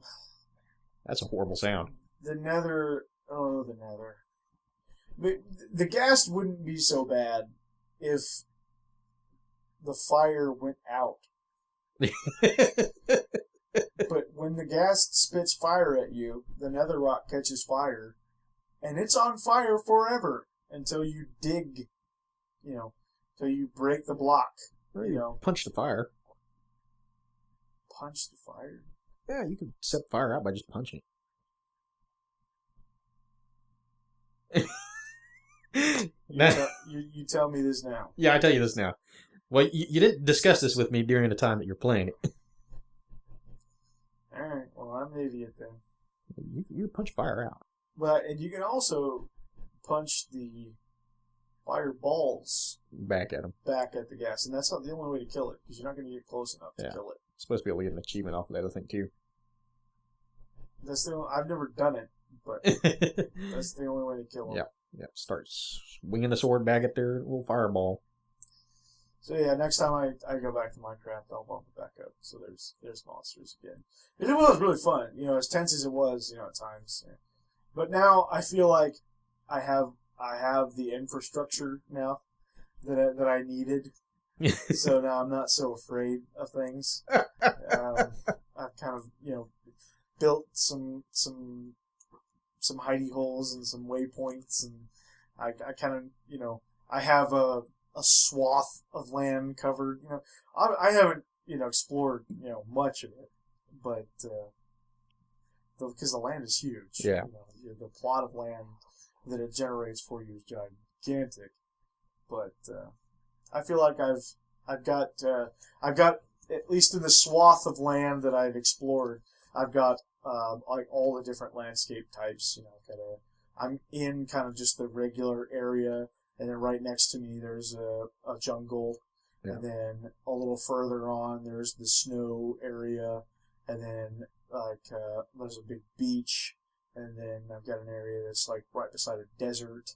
horrible sound. The Nether. Oh, the Nether. But the ghast wouldn't be so bad if the fire went out. But when the ghast spits fire at you, the nether rock catches fire, and it's on fire forever until you dig, you know, until you break the block. Well, you know, punch the fire. Punch the fire? Yeah, you can set fire out by just punching it. You tell me this now. Yeah, I tell you this now. Well, you didn't discuss this with me during the time that you're playing it. Alright, well, I'm an idiot then. You punch fire out. Well, and you can also punch the fireballs back at them. Back at the gas, and that's not the only way to kill it, because you're not going to get close enough to kill it. You're supposed to be able to get an achievement off of that, I think, too. I've never done it, but that's the only way to kill them. Yeah. Start swinging the sword back at their little fireball. So yeah, next time I go back to Minecraft, I'll bump it back up. So there's monsters again. And it was really fun, as tense as it was, at times. Yeah. But now I feel like I have the infrastructure now that I needed. So now I'm not so afraid of things. I've kind of built some hidey holes and some waypoints, and I kind of I have a swath of land covered. I haven't explored much of it, but because the land is huge. Yeah. The plot of land that it generates for you is gigantic, but I feel like I've got at least in the swath of land that I've explored, I've got like all the different landscape types. I'm in kind of just the regular area, and then right next to me there's a jungle, and then a little further on there's the snow area, and then there's a big beach, and then I've got an area that's like right beside a desert.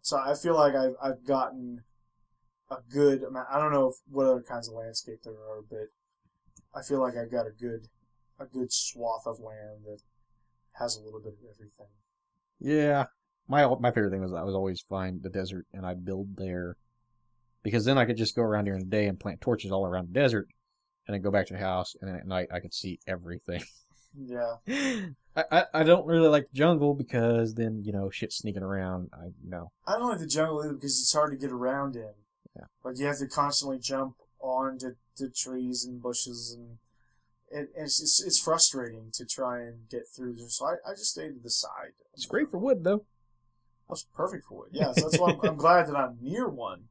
So I feel like I've gotten a good amount. I don't know what other kinds of landscape there are, but I feel like I've got a good swath of land that has a little bit of everything. Yeah. My favorite thing was I was always find the desert and I'd build there, because then I could just go around during the day and plant torches all around the desert, and then go back to the house, and then at night I could see everything. Yeah. I don't really like the jungle because then shit's sneaking around. I don't like the jungle either because it's hard to get around in. Yeah. Like you have to constantly jump onto trees and bushes, and it's frustrating to try and get through there. So I just stay to the side. It's great for wood though. That's perfect for wood. Yeah, so that's why I'm glad that I'm near one.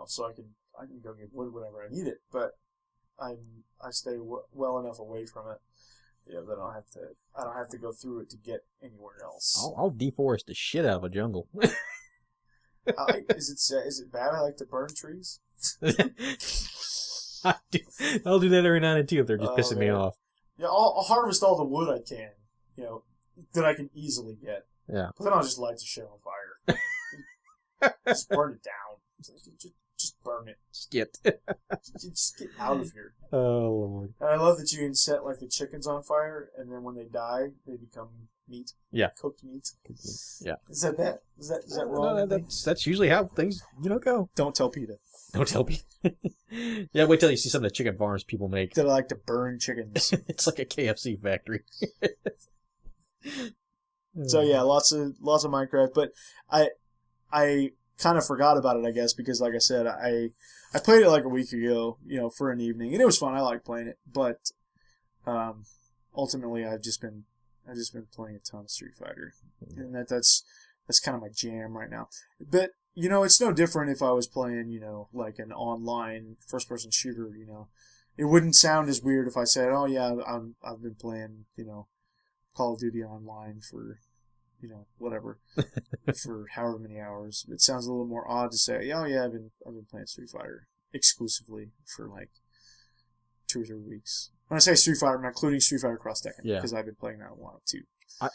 So I can go get wood whenever I need it. But I stay well enough away from it. That I don't have to go through it to get anywhere else. I'll deforest the shit out of a jungle. Is it bad? I like to burn trees. I'll do that every now and then too if they're just pissing me off. Yeah, I'll harvest all the wood I can. That I can easily get. Yeah. But then I'll just light the shit on fire. Just burn it down. Just burn it. Skit. Just get out of here. Oh, Lord. And I love that you can set like the chickens on fire, and then when they die, they become meat. Yeah. Cooked meat. Yeah. Is that wrong? No, that's usually how things go. Don't tell PETA. Don't tell me. Yeah, wait till you see some of the chicken farms people make. That I like to burn chickens. It's like a KFC factory. So yeah, lots of Minecraft, but I kind of forgot about it, I guess, because like I said, I played it like a week ago, for an evening, and it was fun. I like playing it, but ultimately I've just been playing a ton of Street Fighter, and that's kind of my jam right now. But it's no different if I was playing, like an online first-person shooter. It wouldn't sound as weird if I said, "Oh yeah, I've been playing, Call of Duty online for, whatever, for however many hours." It sounds a little more odd to say, "Oh yeah, I've been playing Street Fighter exclusively for like 2 or 3 weeks." When I say Street Fighter, I'm including Street Fighter Cross Tekken, because I've been playing that a while too.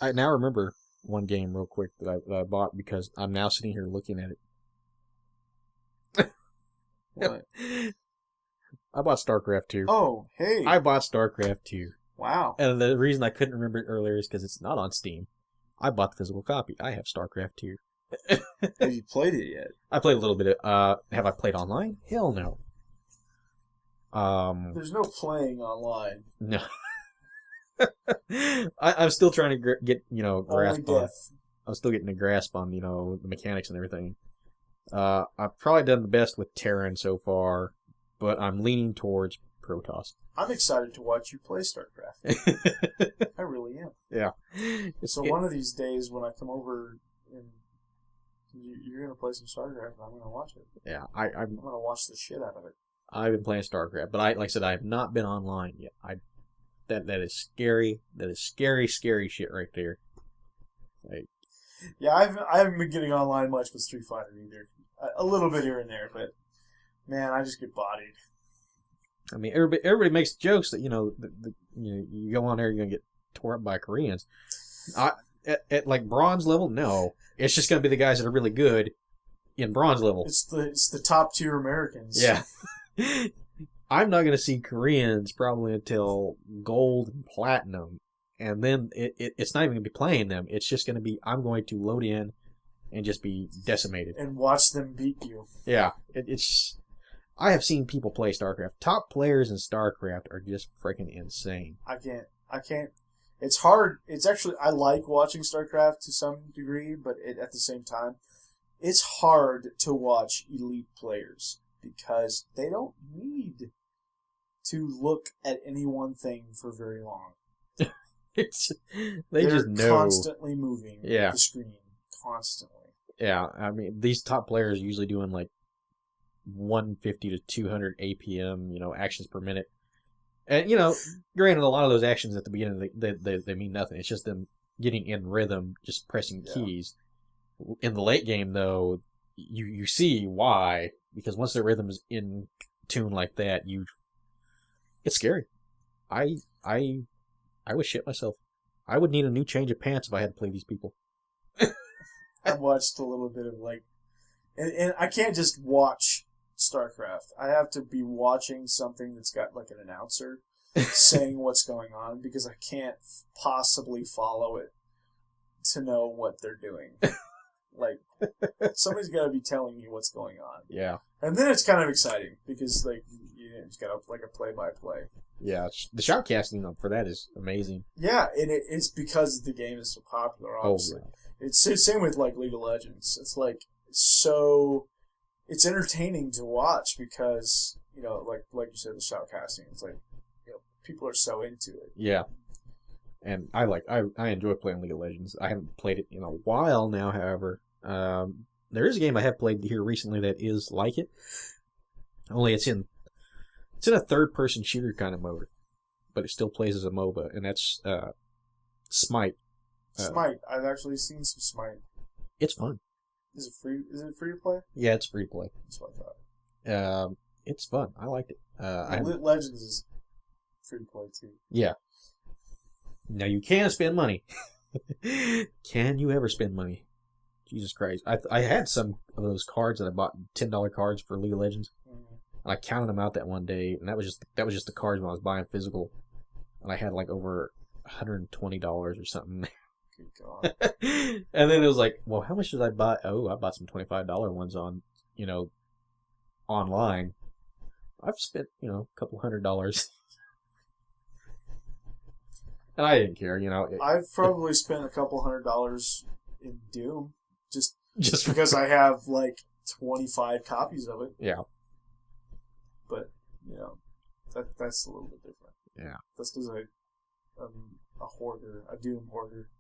I now remember one game real quick that I bought because I'm now sitting here looking at it. What? I bought StarCraft 2. Oh, hey. I bought StarCraft 2. Wow. And the reason I couldn't remember it earlier is because it's not on Steam. I bought the physical copy. I have StarCraft 2. Have you played it yet? I played a little bit of, have I played online? Hell no. There's no playing online. No. I'm still trying to get, grasp on. I'm still getting a grasp on, the mechanics and everything. I've probably done the best with Terran so far, but I'm leaning towards Protoss. I'm excited to watch you play StarCraft. I really am. Yeah. So one of these days when I come over and you're going to play some StarCraft, I'm going to watch it. Yeah. I'm going to watch the shit out of it. I've been playing StarCraft, but like I said, I have not been online yet. That is scary. That is scary shit right there. Yeah, I haven't been getting online much with Street Fighter either. A little bit here and there, but man, I just get bodied. I mean, everybody makes jokes that you go on there, you're gonna get tore up by Koreans. at like bronze level, no. It's just going to be the guys that are really good in bronze level. It's the top tier Americans. Yeah. I'm not going to see Koreans probably until gold and platinum. And then it's not even going to be playing them. It's just going to be, I'm going to load in and just be decimated. And watch them beat you. Yeah. It's... I have seen people play StarCraft. Top players in StarCraft are just freaking insane. I can't. It's hard. It's actually, I like watching StarCraft to some degree, but at the same time, it's hard to watch elite players because they don't need to look at any one thing for very long. They're just know. Constantly moving the screen. Constantly. Yeah, I mean, these top players are usually doing like 150 to 200 APM, actions per minute. And, granted, a lot of those actions at the beginning, they mean nothing. It's just them getting in rhythm, just pressing keys. In the late game, though, you see why. Because once their rhythm is in tune like that, it's scary. I would shit myself. I would need a new change of pants if I had to play these people. I watched a little bit of and I can't just watch StarCraft. I have to be watching something that's got like an announcer saying what's going on because I can't possibly follow it to know what they're doing. Like, somebody's got to be telling me what's going on. Yeah. And then it's kind of exciting because it's got a play-by-play. Yeah, the shoutcasting for that is amazing. Yeah, and it's because the game is so popular, obviously. Oh, yeah. It's the same with like League of Legends. It's like it's entertaining to watch because like you said, the shoutcasting. It's like people are so into it. Yeah, and I enjoy playing League of Legends. I haven't played it in a while now, however. There is a game I have played here recently that is like it. Only it's in a third-person shooter kind of mode, but it still plays as a MOBA, and that's Smite. Smite. I've actually seen some Smite. It's fun. Is it free? Is it free to play? Yeah, it's free to play. That's what I thought. It's fun. I liked it. Legends is free to play too. Yeah. Now you can spend money. Can you ever spend money? Jesus Christ! I had some of those cards that I bought, $10 cards for League of Legends. Mm-hmm. And I counted them out that one day, and that was just the cards when I was buying physical, and I had like over $120 or something. Good God. And then it was like, well, how much did I buy? Oh, I bought some $25 ones on, online. I've spent, a couple $100. And I didn't care, I've probably spent a couple $100 in Doom just because I have like 25 copies of it. Yeah. But, that's a little bit different. Yeah. That's because I'm a hoarder, a Doom hoarder.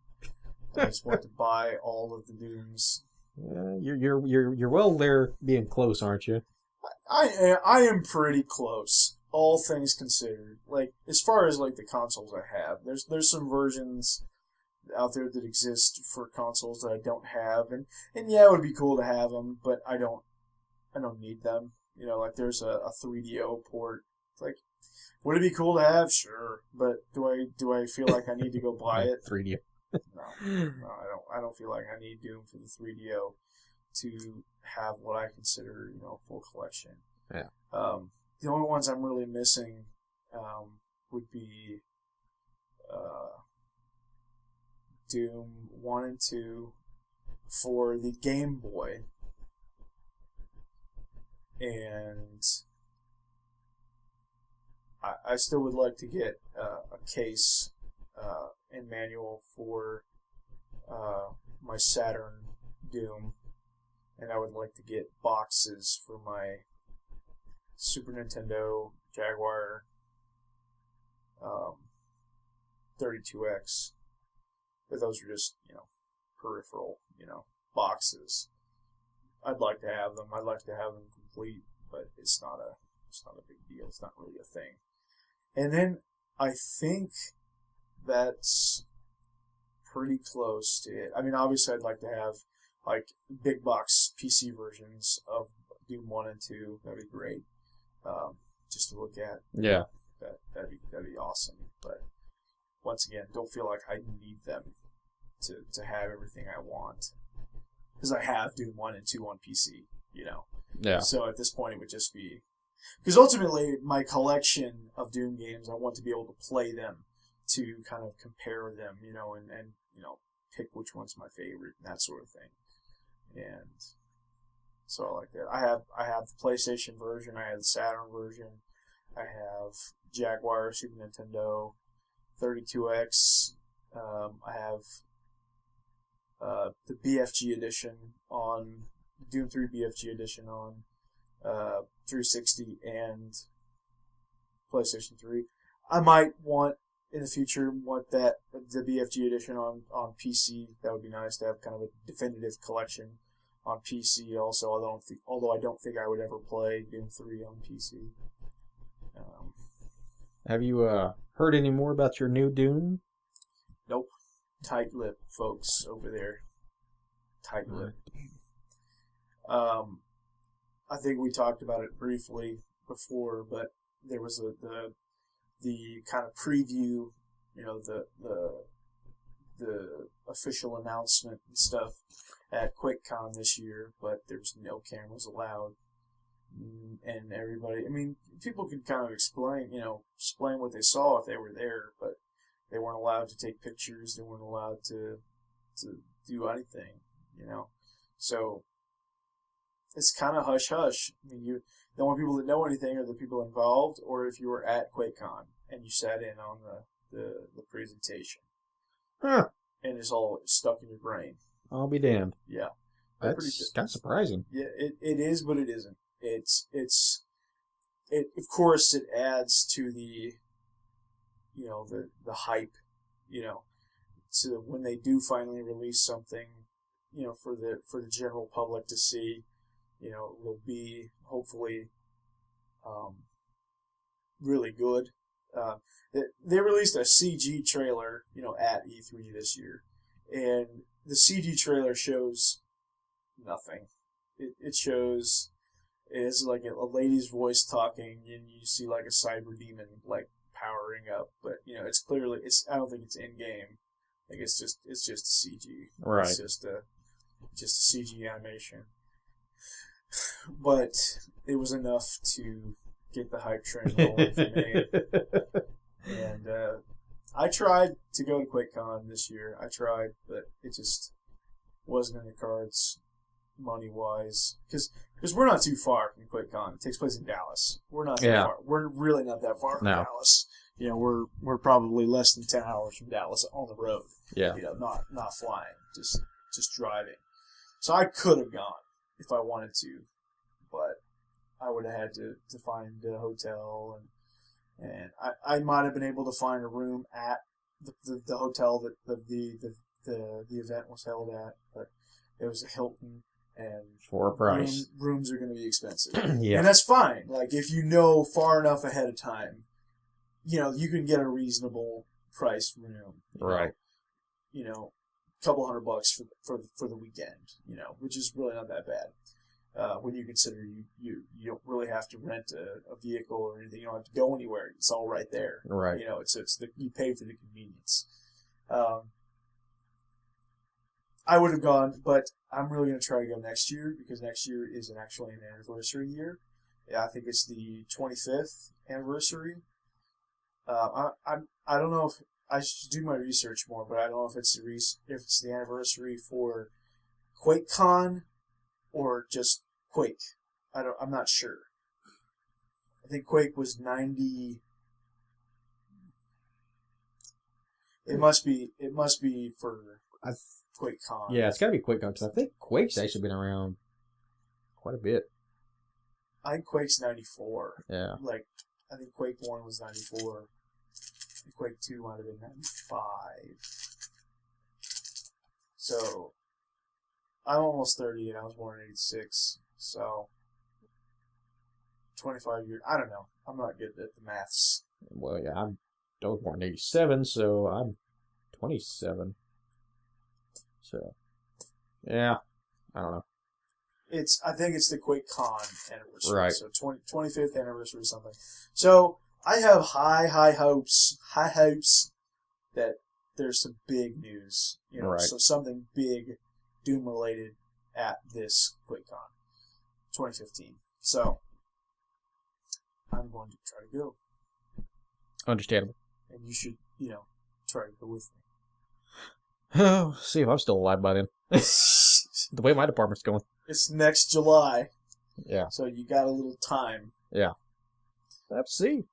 I just want to buy all of the Dooms. You're well there being close, aren't you? I am pretty close, all things considered. Like, as far as like the consoles I have, there's some versions out there that exist for consoles that I don't have, and yeah, it would be cool to have them, but I don't need them. Like there's a 3DO port. It's like, would it be cool to have? Sure, but do I feel like I need to go buy it? 3DO. No, I don't feel like I need Doom for the 3DO to have what I consider, full collection. Yeah. The only ones I'm really missing would be Doom 1 and 2 for the Game Boy. And I still would like to get a case and manual for my Saturn Doom, and I would like to get boxes for my Super Nintendo Jaguar 32X, but those are just peripheral boxes. I'd like to have them. I'd like to have them complete, but it's not a big deal. It's not really a thing. And then I think that's pretty close to it. I mean, obviously, I'd like to have like big box PC versions of Doom 1 and 2. That'd be great. Just to look at. Yeah. That'd be awesome. But once again, don't feel like I need them to have everything I want. Because I have Doom 1 and 2 on PC, Yeah. So at this point, it would just be... Because ultimately, my collection of Doom games, I want to be able to play them to kind of compare them, and pick which one's my favorite and that sort of thing. And so I like that. I have the PlayStation version. I have the Saturn version. I have Jaguar, Super Nintendo, 32X. I have the BFG edition on Doom 3 BFG edition on 360 and PlayStation 3. I might want in the future the BFG edition on PC. That would be nice to have kind of a definitive collection on PC. Also, although I don't think I would ever play Doom 3 on PC. Have you heard any more about your new Doom? Nope. Tight lip, folks, over there. Tight lip. I think we talked about it briefly before, but there was the kind of preview, the official announcement and stuff at QuakeCon this year, but there's no cameras allowed. And everybody, people could kind of explain what they saw if they were there, but they weren't allowed to take pictures. They weren't allowed to do anything, So it's kind of hush-hush. The only people that know anything are the people involved, or if you were at QuakeCon and you sat in on the presentation. Huh. And it's all stuck in your brain. I'll be damned. Yeah. That's kind of surprising. Yeah, it is, but it isn't. Of course, it adds to the hype, so when they do finally release something, for the general public to see, it will be hopefully really good. They released a CG trailer, at E3 this year, and the CG trailer shows nothing. It shows is like a lady's voice talking, and you see like a cyber demon like powering up, but it's clearly I don't think it's in game. Like it's just CG. Right. It's just a CG animation. But it was enough to get the hype train rolling for me. And I tried to go to QuakeCon this year. I tried, but it just wasn't in the cards money-wise. Because we're not too far from QuakeCon. It takes place in Dallas. We're not that far. We're really not that far from Dallas. We're probably less than 10 hours from Dallas on the road. Yeah. Not flying, just driving. So I could have gone if I wanted to, but I would have had to find a hotel, and I might have been able to find a room at the hotel that the event was held at, but it was a Hilton, and for a price. Rooms are going to be expensive. Yeah. And that's fine. Like, if you know far enough ahead of time, you can get a reasonable price room. Right. Couple $100 for the weekend, which is really not that bad. When you consider you don't really have to rent a vehicle or anything. You don't have to go anywhere. It's all right there. Right. You pay for the convenience. I would have gone, but I'm really going to try to go next year, because next year is actually an anniversary year. I think it's the 25th anniversary. I don't know if I should do my research more, but I don't know if it's the anniversary for QuakeCon or just Quake. I'm not sure. I think Quake was 90. It must be for QuakeCon. Yeah, it's got to be QuakeCon, because I think Quake's actually been around quite a bit. I think Quake's 94. Yeah. I think Quake 1 was 94. Quake 2 might have been 95. So, I'm almost 30 and I was born in 86. So, 25 years. I don't know. I'm not good at the maths. Well, yeah, I was born in 87, so I'm 27. So, yeah, I don't know. I think it's the QuakeCon anniversary. Right. So 25th anniversary or something. So I have high hopes that there's some big news, Right. so something big Doom related at this QuakeCon 2015. So I'm going to try to go. Understandable. And you should, try to go with me. Oh, see if I'm still alive by then. The way my department's going. It's next July. Yeah. So you got a little time. Yeah. Let's see.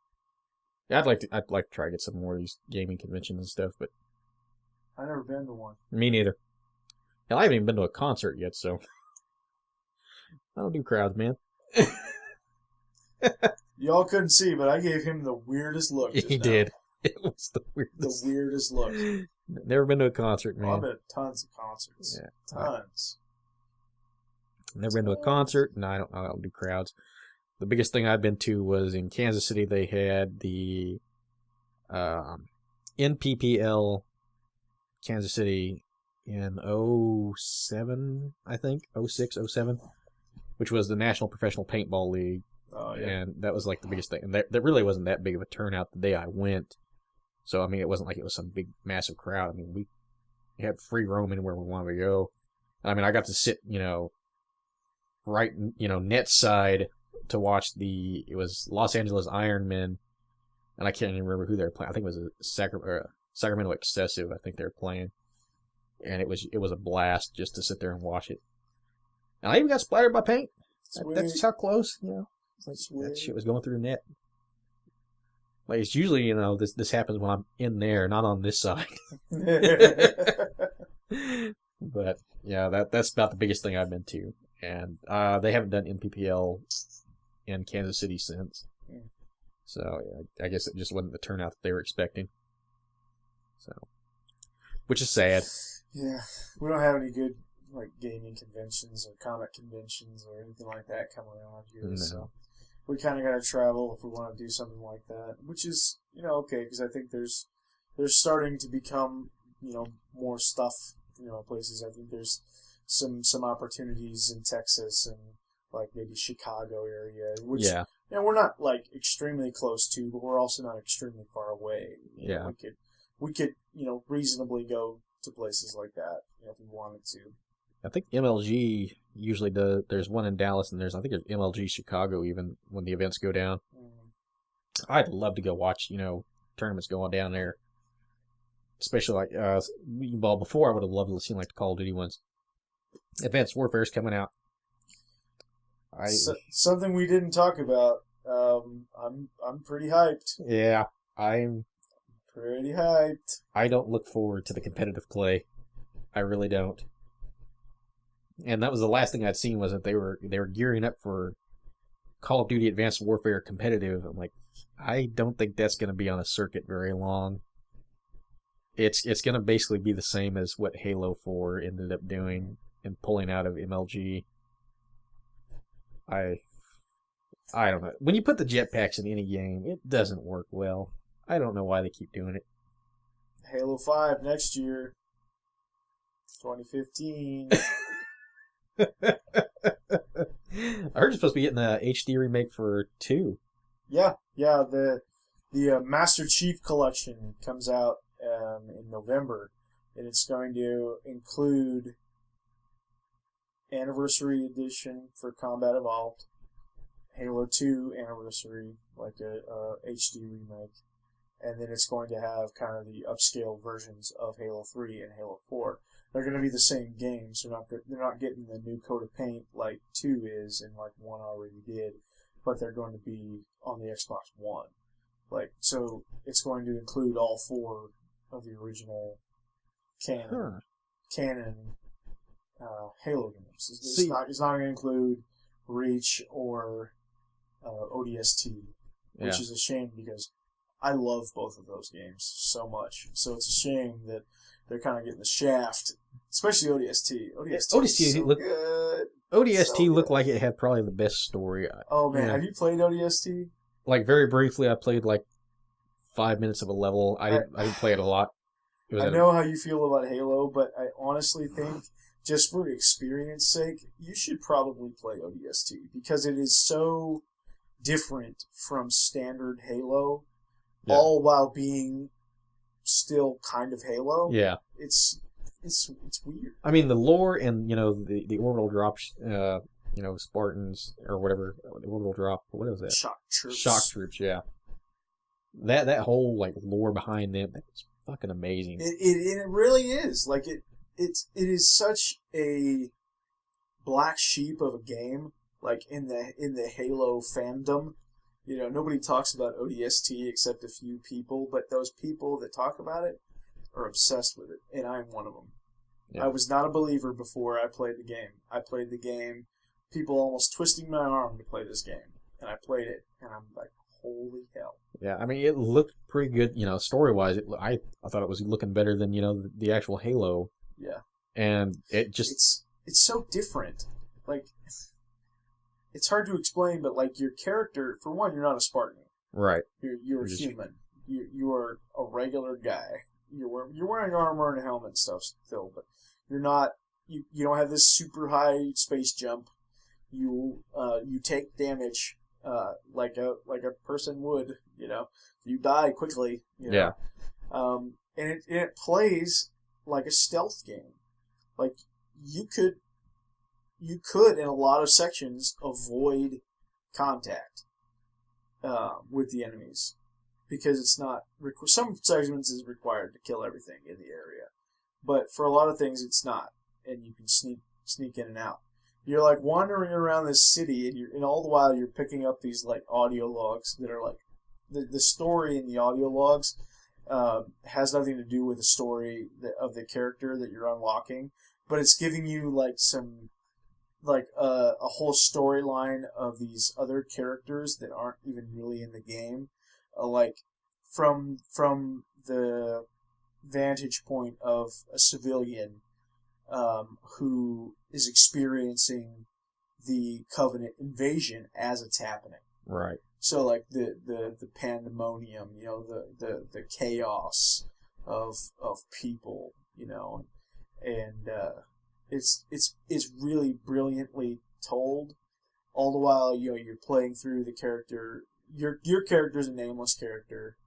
Yeah, I'd like to try to get some more of these gaming conventions and stuff, but I've never been to one. me neither. Hell, I haven't even been to a concert yet, so I don't do crowds, man. Y'all couldn't see, but I gave him the weirdest look. He did. It was the weirdest. The weirdest look. Never been to a concert, man. I've been to tons of concerts. Yeah. Tons. Never been to a concert, and I don't do crowds. The biggest thing I've been to was in Kansas City. They had the NPPL Kansas City in 07, I think, 06, 07, which was the National Professional Paintball League. Oh, yeah. And that was like the biggest thing. And there really wasn't that big of a turnout the day I went. So, I mean, it wasn't like it was some big, massive crowd. I mean, we had free roam anywhere we wanted to go. I mean, I got to sit, right, net side to watch it was Los Angeles Ironmen, and I can't even remember who they were playing. I think it was a Sacramento Excessive, I think they were playing. And it was a blast just to sit there and watch it. And I even got splattered by paint. That's just how close, that shit was going through the net. Like, it's usually, this happens when I'm in there, not on this side. But, yeah, that's about the biggest thing I've been to. And they haven't done NPPL in Kansas City since. So, yeah, I guess it just wasn't the turnout that they were expecting. So, which is sad. Yeah, we don't have any good, gaming conventions or comic conventions or anything like that coming around here. No. So we kind of got to travel if we want to do something like that, which is, okay, because I think there's starting to become, more stuff, places. I think there's some opportunities in Texas and, maybe Chicago area, which, we're not, extremely close to, but we're also not extremely far away. Yeah. We could, reasonably go to places like that, if we wanted to. I think MLG usually does. There's one in Dallas, and I think there's MLG Chicago even when the events go down. I'd love to go watch, tournaments going down there. Especially before I would have loved to see the Call of Duty ones. Advanced Warfare's coming out. Something we didn't talk about. I'm pretty hyped. Yeah, I'm pretty hyped. I don't look forward to the competitive play. I really don't. And that was the last thing I'd seen was that they were gearing up for Call of Duty Advanced Warfare competitive. I'm like, I don't think that's going to be on a circuit very long. It's going to basically be the same as what Halo 4 ended up doing and pulling out of MLG. I don't know. When you put the jetpacks in any game, it doesn't work well. I don't know why they keep doing it. Halo 5 next year. 2015. I heard you're supposed to be getting the HD remake for 2. Yeah. The Master Chief Collection comes out in November, and it's going to include Anniversary Edition for Combat Evolved, Halo 2 Anniversary, a HD remake, and then it's going to have kind of the upscale versions of Halo 3 and Halo 4. They're going to be the same games. They're not getting the new coat of paint like 2 is and 1 already did, but they're going to be on the Xbox One. So it's going to include all 4 of the original canon Halo games. It's not going to include Reach or ODST, which is a shame because I love both of those games so much. So it's a shame that they're kind of getting the shaft, especially ODST. ODST so good. ODST looked like it had probably the best story. Oh man, have you played ODST? Very briefly, I played 5 minutes of a level. I didn't play it a lot. I know how you feel about Halo, but I honestly think, just for experience sake, you should probably play ODST because it is so different from standard Halo, all while being still kind of Halo. Yeah. It's weird. I mean, the lore and, the orbital drops, Spartans or whatever, the orbital drop, what was that? Shock troops. Shock troops, yeah. That whole, lore behind them, that's fucking amazing. It really is. Like, it is such a black sheep of a game, like, in the Halo fandom. Nobody talks about ODST except a few people, but those people that talk about it are obsessed with it, and I'm one of them. Yeah. I was not a believer before I played the game. I played the game, people almost twisting my arm to play this game, and I played it, and I'm like, holy hell. Yeah, I mean, it looked pretty good, story-wise. I thought it was looking better than, the actual Halo. Yeah. And it just... It's so different. Like, it's hard to explain, but, like, your character, for one, you're not a Spartan. Right. You're a human. You are a regular guy. You're wearing armor and a helmet and stuff still, but you're not. You don't have this super high space jump. You take damage like a person would. You die quickly. Yeah. And it plays like a stealth game. Like you could in a lot of sections avoid contact with the enemies. Because it's not... Some segments is required to kill everything in the area. But for a lot of things, it's not. And you can sneak in and out. You're, like, wandering around this city, and all the while you're picking up these, like, audio logs that are, like... The story in the audio logs has nothing to do with the story of the character that you're unlocking. But it's giving you, like, some... Like, a whole storyline of these other characters that aren't even really in the game. Like from the vantage point of a civilian who is experiencing the Covenant invasion as it's happening. Right. So like the pandemonium, the chaos of people, and it's really brilliantly told. All the while, you're playing through the character. Your character's a nameless character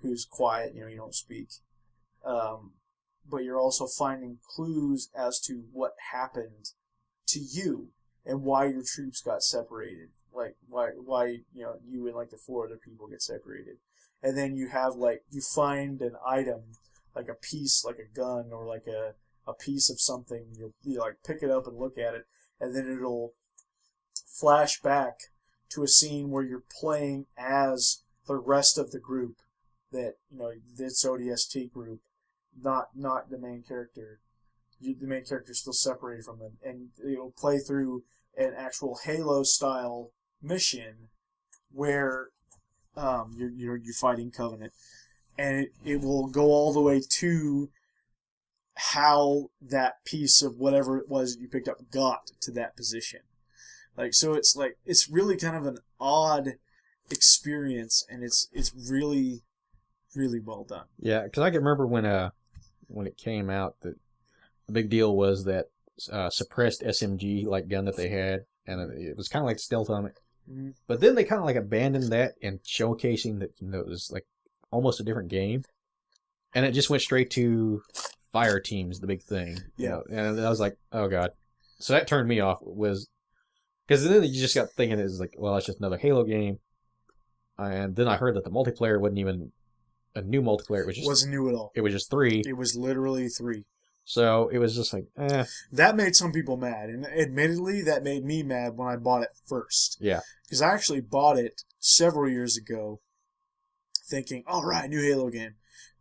who's quiet, you don't speak. But you're also finding clues as to what happened to you and why your troops got separated. Like, why you and, like, the 4 other people get separated. And then you have, like, you find an item, like a piece, like a gun or like a piece of something. You like, pick it up and look at it, and then it'll flash back to a scene where you're playing as the rest of the group that, this ODST group, not the main character. The main character's still separated from them, and it'll play through an actual Halo-style mission where you're fighting Covenant, and it will go all the way to how that piece of whatever it was you picked up got to that position. Like, so it's really kind of an odd experience, and it's really, really well done. Yeah, because I can remember when it came out, the big deal was that suppressed SMG gun that they had, and it was kind of like stealth on it. Mm-hmm. But then they kind of abandoned that and showcasing that it was almost a different game, and it just went straight to fire teams, the big thing. Yeah, and I was like, oh god. So that turned me off. Because then you just got thinking it's just another Halo game. And then I heard that the multiplayer wasn't even a new multiplayer. It wasn't new at all. It was just 3. It was literally 3. So it was just like, eh. That made some people mad. And admittedly, that made me mad when I bought it first. Yeah. Because I actually bought it several years ago thinking, all right, new Halo game.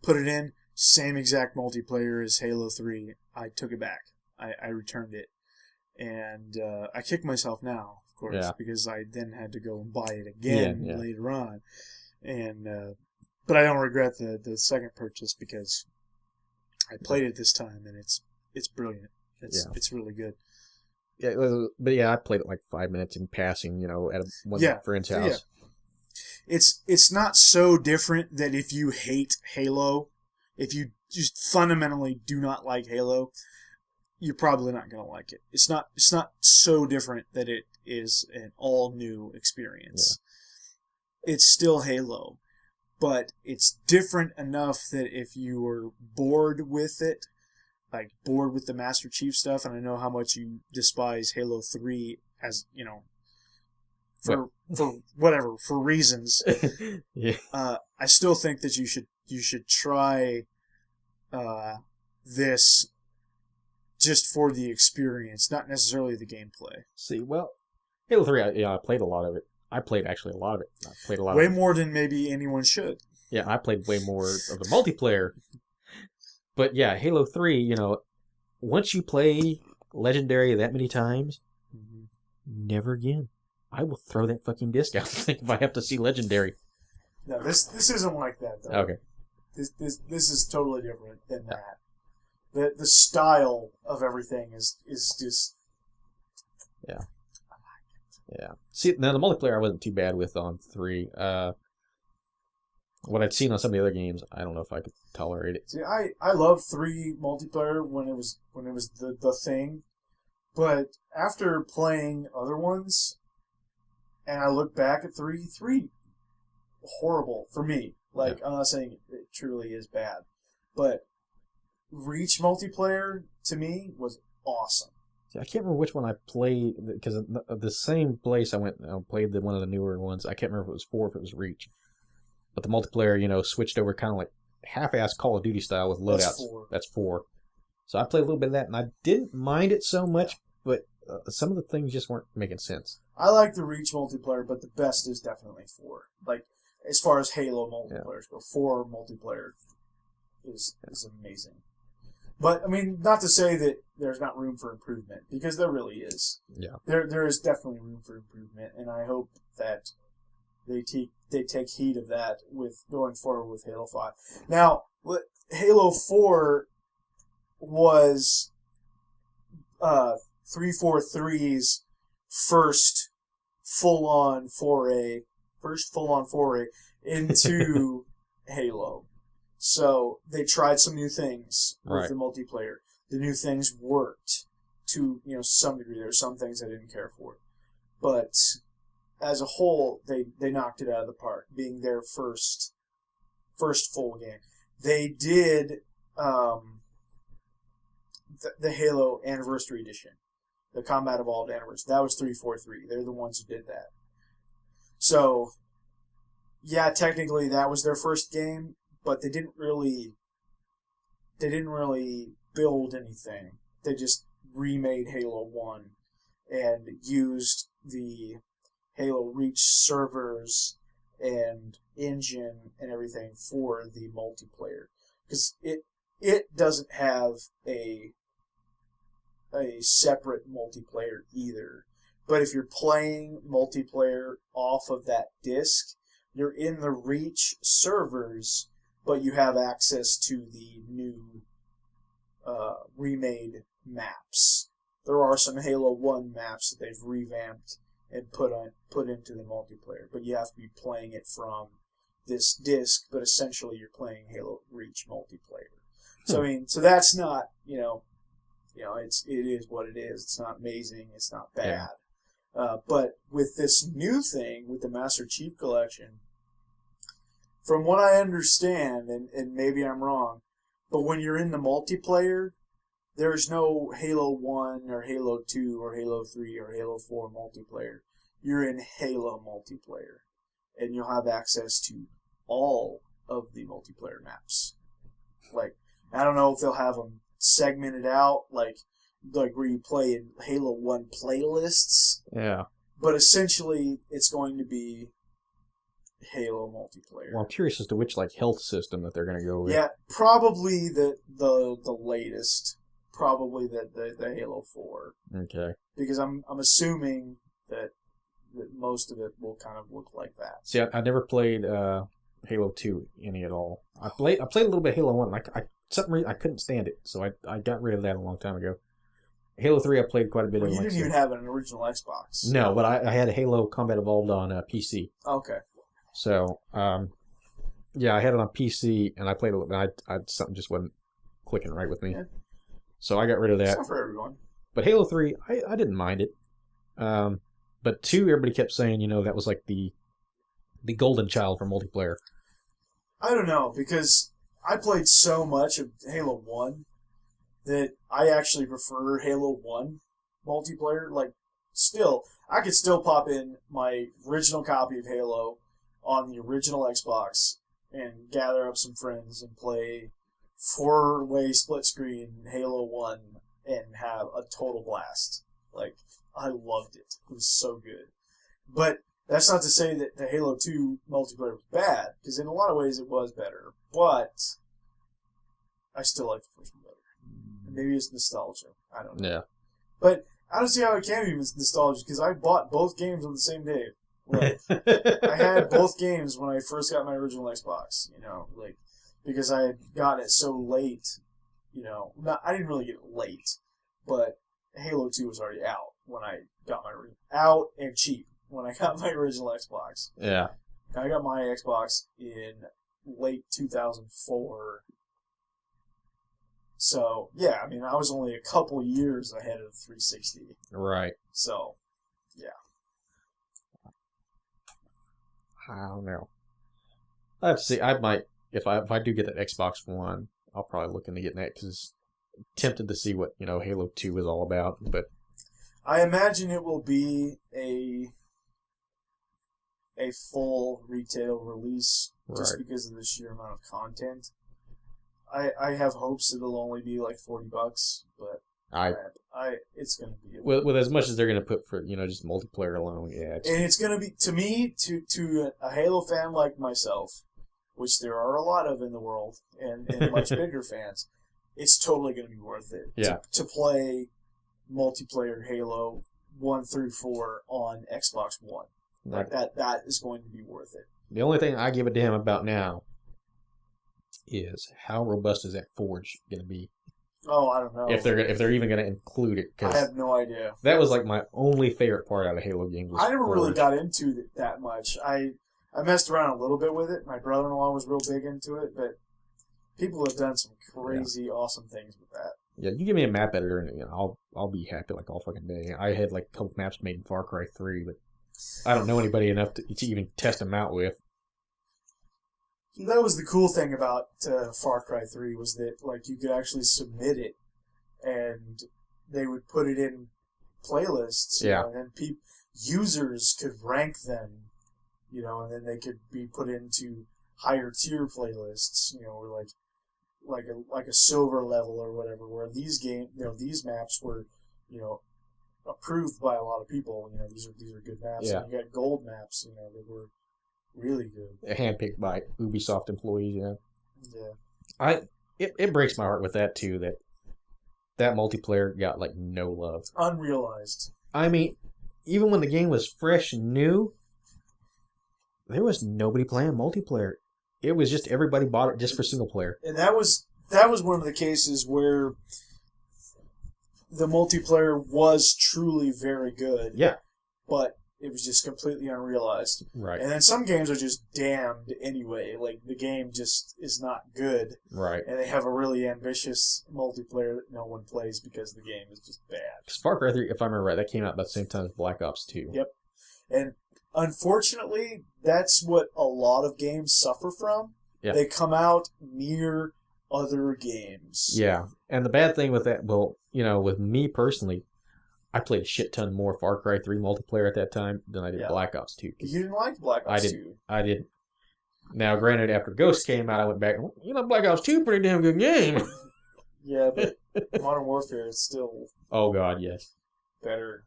Put it in, same exact multiplayer as Halo 3. I took it back. I returned it. And I kick myself now, of course, because I then had to go and buy it again later on. And but I don't regret the second purchase because I played it this time, and it's brilliant. It's really good. Yeah, but I played it 5 minutes in passing, at one friend's house. Yeah. It's not so different that if you hate Halo, if you just fundamentally do not like Halo, you're probably not going to like it. It's not so different that it is an all-new experience. Yeah. It's still Halo. but it's different enough that if you were bored with it, like bored with the Master Chief stuff, and I know how much you despise Halo 3 as, for whatever, for reasons. Yeah. I still think that you should try this just for the experience, not necessarily the gameplay. See, well, Halo 3, I played a lot of it. I played actually a lot of it. I played a lot Way of it. more than maybe anyone should. Yeah, I played way more of the multiplayer. But yeah, Halo 3, once you play Legendary that many times, never again. I will throw that fucking disc out if I have to see Legendary. No, this isn't like that, though. Okay. This is totally different than that. The style of everything is just... Yeah. Yeah. See, now the multiplayer I wasn't too bad with on 3. What I'd seen on some of the other games, I don't know if I could tolerate it. See, I love 3 multiplayer when it was the thing, but after playing other ones, and I look back at 3 horrible for me. Like, I'm not saying it truly is bad, but Reach multiplayer to me was awesome. See, I can't remember which one I played, because the same place I played one of the newer ones. I can't remember if it was 4 or if it was Reach. But the multiplayer, switched over kind of like half-ass Call of Duty style with loadouts. That's 4. So I played a little bit of that, and I didn't mind it so much, but some of the things just weren't making sense. I like the Reach multiplayer, but the best is definitely 4. Like, as far as Halo multiplayers go, 4 multiplayer is amazing. But, I mean, not to say that there's not room for improvement, because there really is. Yeah. There is definitely room for improvement, and I hope that they take heed of that with going forward with Halo 5. Now, Halo 4 was 343's first full-on foray into Halo. So they tried some new things with the multiplayer. The new things worked to some degree. There were some things I didn't care for, but as a whole, they knocked it out of the park, being their first full game. They did the Halo Anniversary Edition, the Combat Evolved Anniversary. That was 343. They're the ones who did that. So, yeah, technically that was their first game, but they didn't really build anything. They just remade Halo 1 and used the Halo Reach servers and engine and everything for the multiplayer, because it doesn't have a separate multiplayer either. But if you're playing multiplayer off of that disc, you're in the Reach servers, but you have access to the new remade maps. There are some Halo 1 maps that they've revamped and put into the multiplayer, but you have to be playing it from this disc, but essentially you're playing Halo Reach multiplayer. So I mean, so that's not, it is what it is. It's not amazing, it's not bad. Yeah. But with this new thing, with the Master Chief Collection, from what I understand, and maybe I'm wrong, but when you're in the multiplayer, there's no Halo 1 or Halo 2 or Halo 3 or Halo 4 multiplayer. You're in Halo multiplayer, and you'll have access to all of the multiplayer maps. Like, I don't know if they'll have them segmented out, like where you play in Halo 1 playlists. Yeah. But essentially, it's going to be Halo multiplayer. Well, I'm curious as to which health system that they're going to go with. Yeah, probably the latest. Probably the Halo 4. Okay. Because I'm assuming that most of it will kind of look like that. See, I never played Halo 2 any at all. I played a little bit of Halo 1. Something reason I couldn't stand it, so I got rid of that a long time ago. Halo 3 I played quite a bit of. You didn't even have an original Xbox. No, but I had a Halo Combat Evolved on PC. Okay. So, yeah, I had it on PC, and I played a little bit. Something just wasn't clicking right with me. Yeah. So I got rid of that. It's not for everyone. But Halo 3, I didn't mind it. But 2, everybody kept saying, that was like the golden child for multiplayer. I don't know, because I played so much of Halo 1 that I actually prefer Halo 1 multiplayer. Like, still, I could still pop in my original copy of Halo on the original Xbox and gather up some friends and play 4-way split screen Halo 1 and have a total blast. Like, I loved it. It was so good. But that's not to say that the Halo 2 multiplayer was bad, because in a lot of ways it was better. But I still like the first one better. Maybe it's nostalgia. I don't know. Yeah. But I don't see how it can be nostalgia, because I bought both games on the same day. Like, I had both games when I first got my original Xbox, like, because I had gotten it so late, I didn't really get it late, but Halo 2 was already out when I got out and cheap when I got my original Xbox. Yeah. I got my Xbox in late 2004. So, yeah, I mean, I was only a couple years ahead of 360. Right. So, yeah. I don't know. I have to see. I might, if I do get that Xbox One, I'll probably look into getting that, because I'm tempted to see what, Halo 2 is all about. But I imagine it will be a full retail release, just right. because of the sheer amount of content. I have hopes it'll only be like $40, but it's going to be with as much as they're going to put for just multiplayer alone, yeah. And it's going to be, to me, to a Halo fan like myself, which there are a lot of in the world, and much bigger fans, it's totally going to be worth it. Yeah. To play multiplayer Halo 1 through 4 on Xbox One. Like that is going to be worth it. The only thing I give a damn about now is how robust is that Forge going to be? Oh, I don't know. If they're even going to include it, I have no idea. That was like my only favorite part out of Halo games. I never really got into it that much. I messed around a little bit with it. My brother-in-law was real big into it, but people have done some crazy, awesome things with that. Yeah, you give me a map editor, and I'll be happy like all fucking day. I had like a couple maps made in Far Cry 3, but I don't know anybody enough to even test them out with. That was the cool thing about Far Cry 3, was that like you could actually submit it, and they would put it in playlists. Yeah. And then users could rank them, and then they could be put into higher tier playlists, or like a silver level or whatever. Where these these maps were, approved by a lot of people. These are good maps. Yeah. And you got gold maps, that were really good. Handpicked by Ubisoft employees, Yeah. It breaks my heart with that too, that multiplayer got like no love. Unrealized. I mean, even when the game was fresh and new, there was nobody playing multiplayer. It was just everybody bought it just for single player. And that was one of the cases where the multiplayer was truly very good. Yeah. But it was just completely unrealized. Right. And then some games are just damned anyway. Like, the game just is not good. Right. And they have a really ambitious multiplayer that no one plays because the game is just bad. Far Cry 3, if I remember right, that came out about the same time as Black Ops 2. Yep. And unfortunately, that's what a lot of games suffer from. Yeah. They come out near other games. Yeah. And the bad thing with that, well, with me personally, I played a shit ton more Far Cry 3 multiplayer at that time than I did Black Ops 2. You didn't like Black Ops 2. I did. Now, granted, after Ghost came out, I went back, Black Ops 2 pretty damn good game. Yeah, but Modern Warfare is still... Oh, God, yes. Better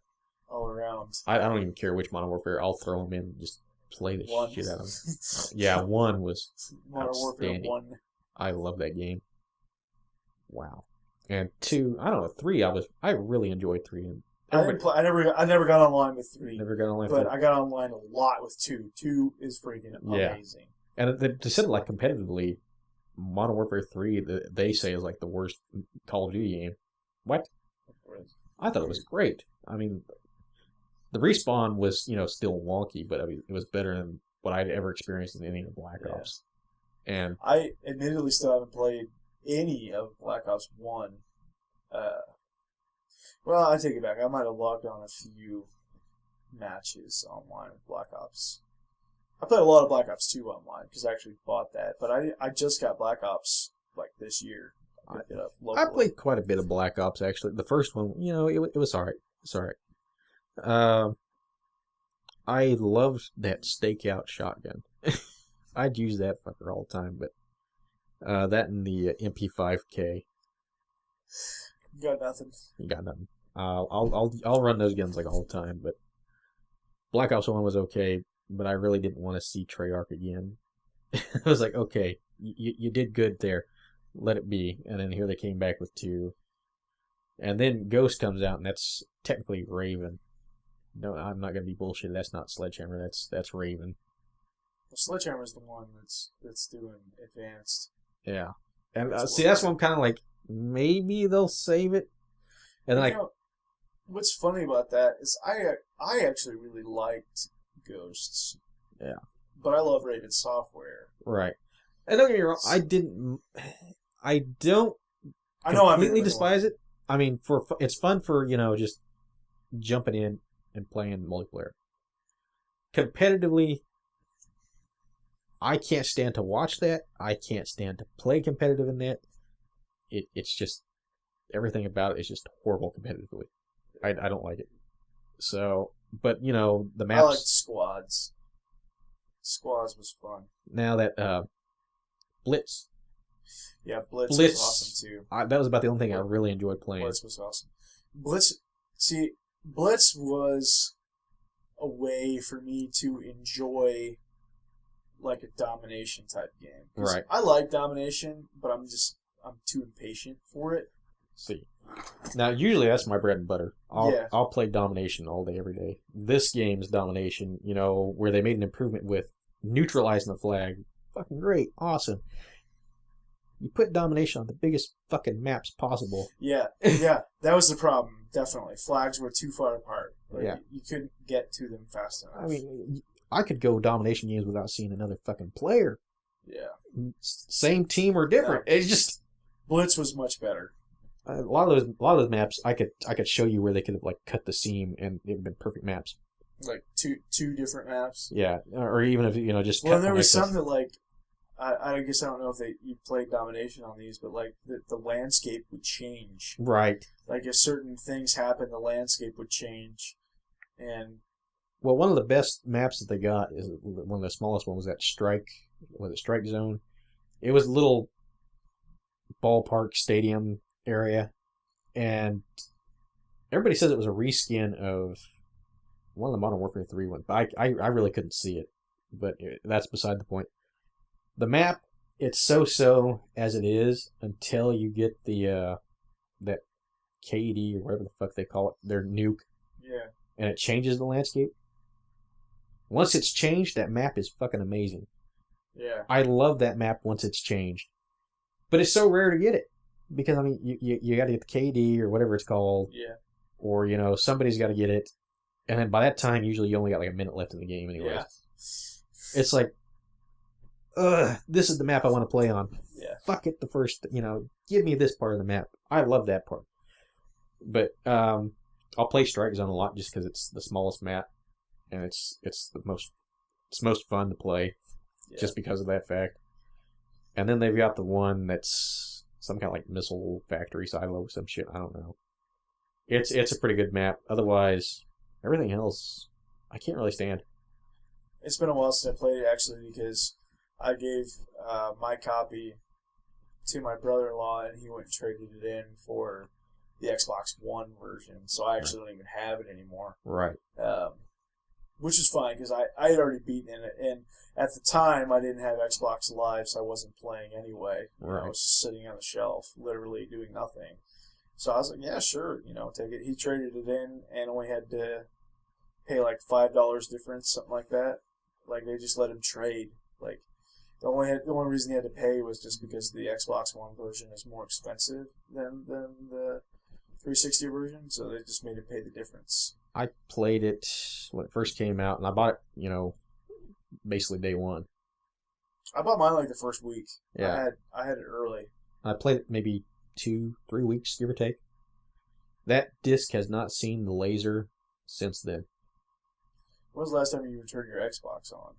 all around. I don't even care which Modern Warfare. I'll throw them in and just play the shit out of them. Yeah, 1 was Modern Warfare 1. I love that game. Wow. And 2, I don't know, 3, I really enjoyed 3. And I never got online with 3. Never got online with 3. But I got online a lot with 2. 2 is freaking amazing. And to set it like competitively, Modern Warfare 3, they say is like the worst Call of Duty game. What? I thought it was great. I mean, the respawn was, still wonky, but I mean, it was better than what I'd ever experienced in any of Black Ops. And I admittedly still haven't played any of Black Ops 1. Well, I take it back. I might have logged on a few matches online with Black Ops. I played a lot of Black Ops 2 online because I actually bought that, but I just got Black Ops like this year. I picked it up locally. I played quite a bit of Black Ops actually. The first one, it was alright. It's alright. I loved that stakeout shotgun. I'd use that fucker all the time, but that and the MP5K. You got nothing. You got nothing. I'll run those guns like all the time, but Black Ops 1 was okay, but I really didn't want to see Treyarch again. I was like, okay, you did good there. Let it be. And then here they came back with 2. And then Ghost comes out, and that's technically Raven. No, I'm not going to be bullshit. That's not Sledgehammer. That's Raven. Well, Sledgehammer's the one that's doing advanced. Yeah. And see, that's why I'm kind of like, maybe they'll save it. And then what's funny about that is I actually really liked Ghosts. Yeah. But I love Raven Software. Right. And don't get me wrong, I don't completely despise it. I mean, it's fun for, just jumping in and playing multiplayer. Competitively, I can't stand to watch that. I can't stand to play competitive in that. It's just, everything about it is just horrible competitively. I don't like it. So, but, the maps... I liked Squads. Squads was fun. Now that, Blitz. Yeah, Blitz was awesome too. That was about the only thing I really enjoyed playing. Blitz was awesome. Blitz was a way for me to enjoy like a domination type game. Right. I like domination, but I'm too impatient for it. See. Now, usually that's my bread and butter. I'll play domination all day, every day. This game's domination, where they made an improvement with neutralizing the flag. Fucking great. Awesome. You put domination on the biggest fucking maps possible. Yeah. Yeah. That was the problem. Definitely. Flags were too far apart. You couldn't get to them fast enough. I mean, I could go domination games without seeing another fucking player. Yeah. Same team or different. Yeah. It's just... Blitz was much better. A lot of those maps, I could show you where they could have like cut the seam and it would have been perfect maps. Like two different maps. Yeah, or even if just. Well, there was some that like, I guess I don't know if you played domination on these, but like the landscape would change. Right. Like if certain things happened, the landscape would change, and. Well, one of the best maps that they got is one of the smallest ones was that Strike Zone. It was a little ballpark stadium area, and everybody says it was a reskin of one of the Modern Warfare 3 ones, but I really couldn't see it, but that's beside the point. The map, it's so as it is until you get the that KD or whatever the fuck they call it, their nuke. Yeah. And it changes the landscape. Once it's changed, that map is fucking amazing. Yeah. I love that map once it's changed. But it's so rare to get it. Because, I mean, you got to get the KD or whatever it's called. Yeah. Or, somebody's got to get it. And then by that time, usually you only got like a minute left in the game anyway. Yeah. It's like, this is the map I want to play on. Yeah. Fuck it, the first, give me this part of the map. I love that part. But I'll play Strike Zone a lot just because it's the smallest map. And it's the most fun to play. Yeah. Just because of that fact. And then they've got the one that's some kind of like missile factory silo or some shit. I don't know. It's a pretty good map. Otherwise, everything else, I can't really stand. It's been a while since I played it, actually, because I gave my copy to my brother-in-law, and he went and traded it in for the Xbox One version. So I actually don't even have it anymore. Right. Which is fine, because I had already beaten it, and at the time, I didn't have Xbox Live, so I wasn't playing anyway. Right. I was just sitting on the shelf, literally doing nothing. So I was like, yeah, sure, take it. He traded it in and only had to pay like $5 difference, something like that. Like, they just let him trade. Like, the only reason he had to pay was just because the Xbox One version is more expensive than the 360 version, so they just made him pay the difference. I played it when it first came out, and I bought it, basically day one. I bought mine like the first week. Yeah. I had it early. I played it maybe 2-3 weeks, give or take. That disc has not seen the laser since then. When was the last time you returned your Xbox on?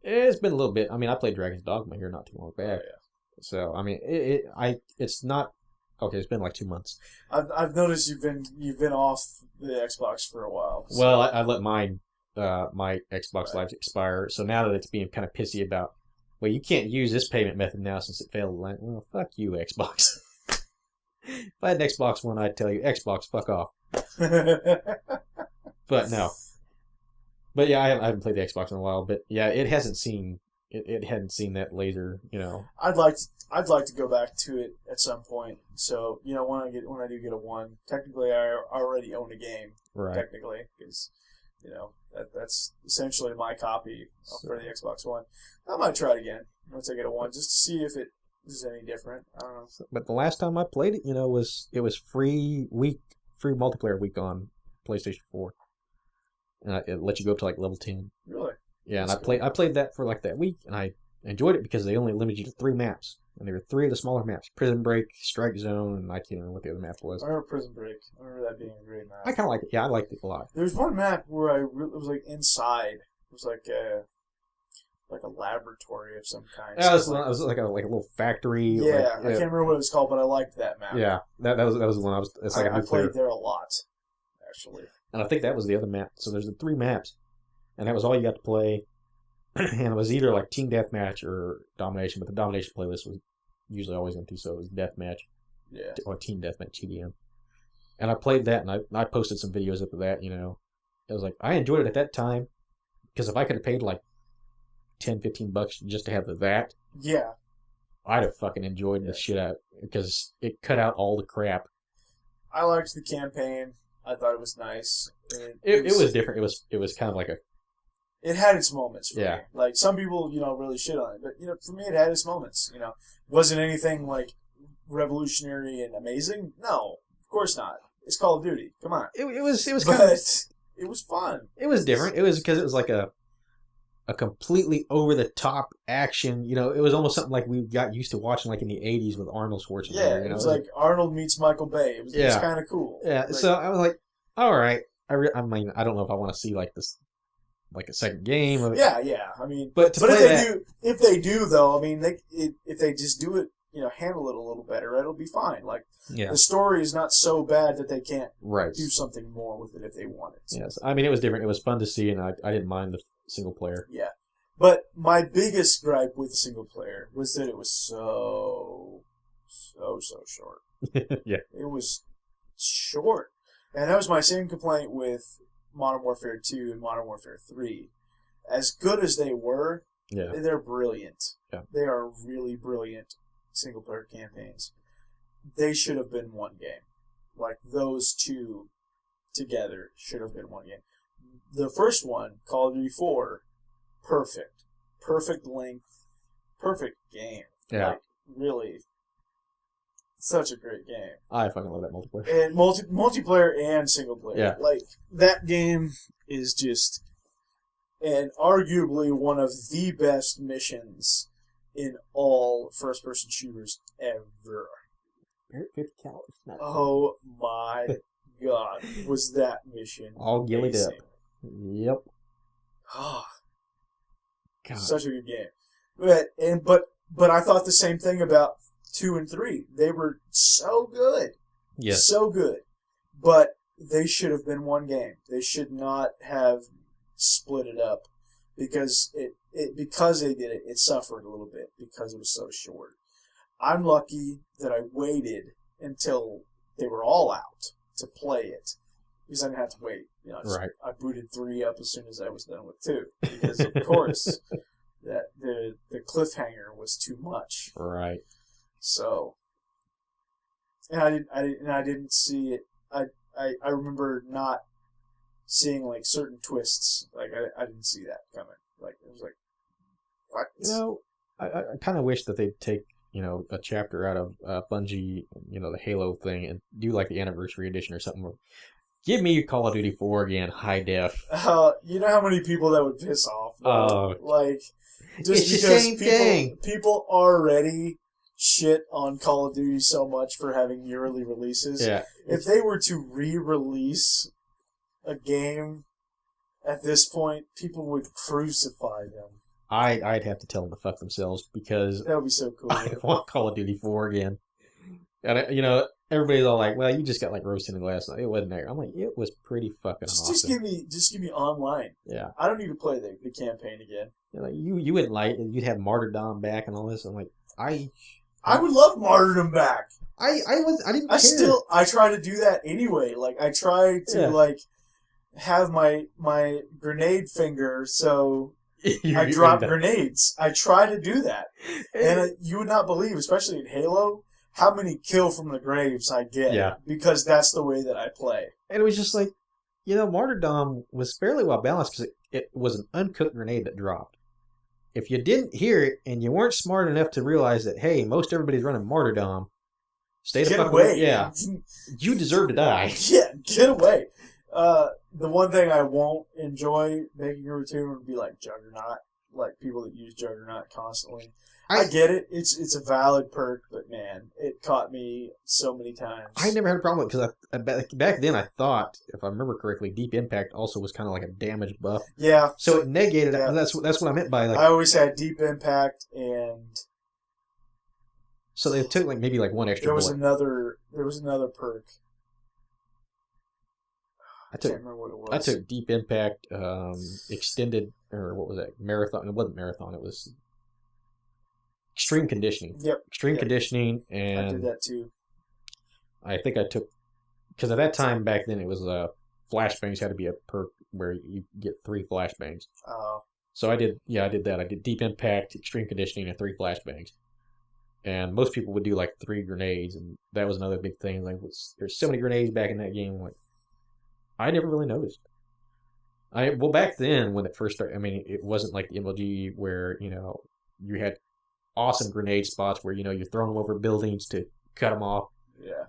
It's been a little bit. I mean, I played Dragon's Dogma here not too long back. Oh, yeah. So I mean, it's not okay. It's been like 2 months. I've noticed you've been off the Xbox for a while. So. Well, I let mine my Xbox Live expire. So now that it's being kind of pissy about, well, you can't use this payment method now since it failed. Like, well, fuck you, Xbox. If I had an Xbox One, I'd tell you, Xbox, fuck off. But no. But yeah, I haven't played the Xbox in a while. But yeah, it hadn't seen that laser. I'd like to go back to it at some point. So when I do get a One, technically I already own a game. Right. Technically, because that's essentially my copy for the Xbox One. I might try it again once I get a One, just to see if it is any different. I don't know. But the last time I played it, it was free multiplayer week on PlayStation 4. And it let you go up to like level 10. Really? Yeah, and I played that for like that week, and I enjoyed it because they only limited you to 3 maps. And there were 3 of the smaller maps: Prison Break, Strike Zone, and I can't remember what the other map was. I remember Prison Break. I remember that being a great map. I kind of like it. Yeah, I liked it a lot. There was one map where it was like inside. It was like a laboratory of some kind. Yeah, it was like a little factory. Yeah, I can't remember what it was called, but I liked that map. Yeah, that was the one I was. It's like I played there a lot, actually. And I think that was the other map. So there's the 3 maps, and that was all you got to play. And it was either like Team Deathmatch or Domination, but the Domination playlist was usually always empty, so it was Deathmatch. Yeah. Or Team Deathmatch, TDM. And I played that, and I posted some videos up of that, It was like, I enjoyed it at that time, because if I could have paid like $10-15 just to have that, yeah, I'd have fucking enjoyed the shit out, because it cut out all the crap. I liked the campaign. I thought it was nice. It was different. It was kind of like it had its moments for me. Like, some people, really shit on it. But, for me, it had its moments, Wasn't anything, like, revolutionary and amazing? No, of course not. It's Call of Duty. Come on. It was it was fun. It was different. It was because it was like a completely over-the-top action. It was almost something like we got used to watching like in the 80s with Arnold Schwarzenegger. Yeah, it was like Arnold meets Michael Bay. It was kind of cool. Yeah, like, so I was like, all right. I mean, I don't know if I want to see like this, like a second game. Yeah. I mean, but if they do though, I mean, if they just do it, handle it a little better, it'll be fine. Like, the story is not so bad that they can't do something more with it if they wanted to. Yes, I mean, it was different. It was fun to see, and I didn't mind the single player. Yeah. But my biggest gripe with single player was that it was so short. Yeah. It was short. And that was my same complaint with Modern Warfare 2 and Modern Warfare 3. As good as they were, they're brilliant. Yeah. They are really brilliant single player campaigns. They should have been one game. Like, those two together should have been one game. The first one, Call of Duty 4, perfect. Perfect length. Perfect game. Yeah. Like, really, such a great game. I fucking love that multiplayer. And multiplayer and single player. Yeah. Like, that game is just, and arguably one of the best missions in all first-person shooters ever. 50 calories. Oh my god, was that mission all gillied up. Yep. Oh, God. Such a good game. But I thought the same thing about 2 and 3. They were so good. Yes. So good. But they should have been one game. They should not have split it up. Because because they did it, it suffered a little bit because it was so short. I'm lucky that I waited until they were all out to play it. Because I didn't have to wait. Right. I booted 3 up as soon as I was done with 2. Because, of course, that the cliffhanger was too much. Right. So, and I didn't see it. I remember not seeing like certain twists. Like I didn't see that coming. Like it was like, what? I kind of wish that they'd take a chapter out of Bungie, the Halo thing, and do like the anniversary edition or something. Give me Call of Duty 4 again, high def. You know how many people that would piss off? Like, just it's because the same people already shit on Call of Duty so much for having yearly releases. Yeah. If they were to re-release a game at this point, people would crucify them. I'd have to tell them to fuck themselves because That would be so cool. I want Call of Duty 4 again. And, everybody's all like, well, you just got, like, roasted in the glass. It wasn't there. I'm like, it was pretty fucking awesome. Just give me online. Yeah. I don't need to play the campaign again. Like, you would like, you'd have Martyrdom back and all this. I'm like, I would love Martyrdom back. I didn't care. I try to do that anyway. Like, I try to, have my grenade finger, so I drop grenades. I try to do that. And you would not believe, especially in Halo, how many kill from the graves I get. Yeah. Because that's the way that I play. And it was just like, Martyrdom was fairly well balanced because it was an uncooked grenade that dropped. If you didn't hear it and you weren't smart enough to realize that, hey, most everybody's running Martyrdom, stay the fuck away. Yeah. You deserve to die. Yeah, get away. The one thing I won't enjoy making a routine would be like Juggernaut, like people that use Juggernaut constantly. I get it; it's a valid perk, but man, it caught me so many times. I never had a problem because back then I thought, if I remember correctly, Deep Impact also was kind of like a damage buff. Yeah. So it negated. Yeah. That's what I meant by like. I always had Deep Impact and. So they took maybe one extra. There was another perk. I can't remember what it was. I took Deep Impact, extended, or what was that? Marathon. It wasn't Marathon. It was Extreme Conditioning. Yep. Extreme Conditioning, and I did that too. I think I took, because at that time back then it was flashbangs had to be a perk where you get 3 flashbangs. Oh. So I did that. I did Deep Impact, Extreme Conditioning, and 3 flashbangs. And most people would do 3 grenades, and that was another big thing. There's so many grenades back in that game. I never really noticed. Back then when it first started, it wasn't like the MLG where you had awesome grenade spots where you're throwing them over buildings to cut them off. Yeah,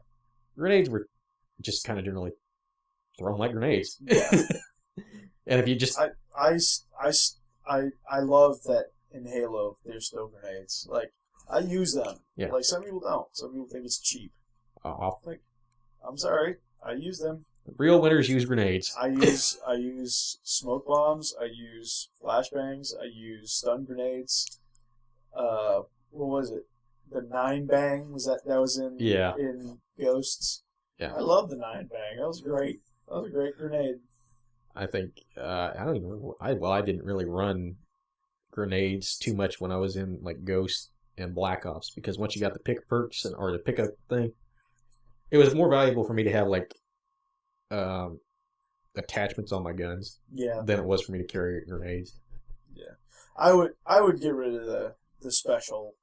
grenades were just kind of generally thrown like grenades. Yeah. And if you just I love that in Halo there's still grenades. I use them. Yeah. Some people don't. Some people think it's cheap. Oh. I'm sorry. I use them. Real winners use grenades. I use smoke bombs. I use flashbangs. I use stun grenades. What was it? The 9-bang that was in Ghosts. Yeah. I love the 9-bang. That was great. That was a great grenade. I think I don't even remember. I didn't really run grenades too much when I was in Ghost and Black Ops because once you got the pick perks or the pickup thing, it was more valuable for me to have attachments on my guns than it was for me to carry grenades. Yeah, I would get rid of the special,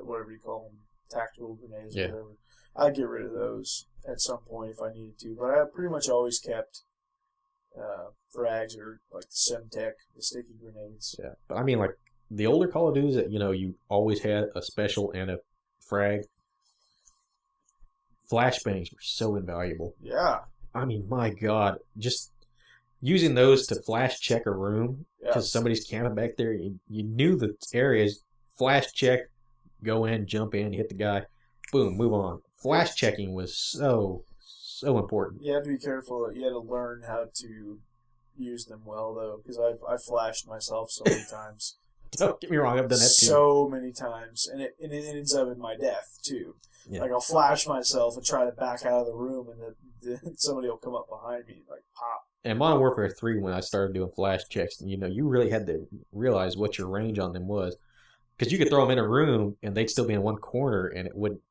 whatever you call them, tactical grenades or whatever. I'd get rid of those at some point if I needed to, but I pretty much always kept frags or the Semtech, the sticky grenades. Yeah, but the older Call of Duties that you always had a special and a frag. Flashbangs were so invaluable. Yeah. My God, just using those to flash check a room because somebody's camping back there. You knew the areas. Flash check, go in, jump in, hit the guy, boom, move on. Flash checking was so important. You have to be careful. You had to learn how to use them well, though, because I flashed myself so many times. Don't get me wrong, I've done that too. So many times, and it ends up in my death too. Yeah. I'll flash myself and try to back out of the room, and then somebody will come up behind me, pop. And Modern Warfare 3, when I started doing flash checks, you really had to realize what your range on them was, because you could throw them in a room and they'd still be in one corner, and it wouldn't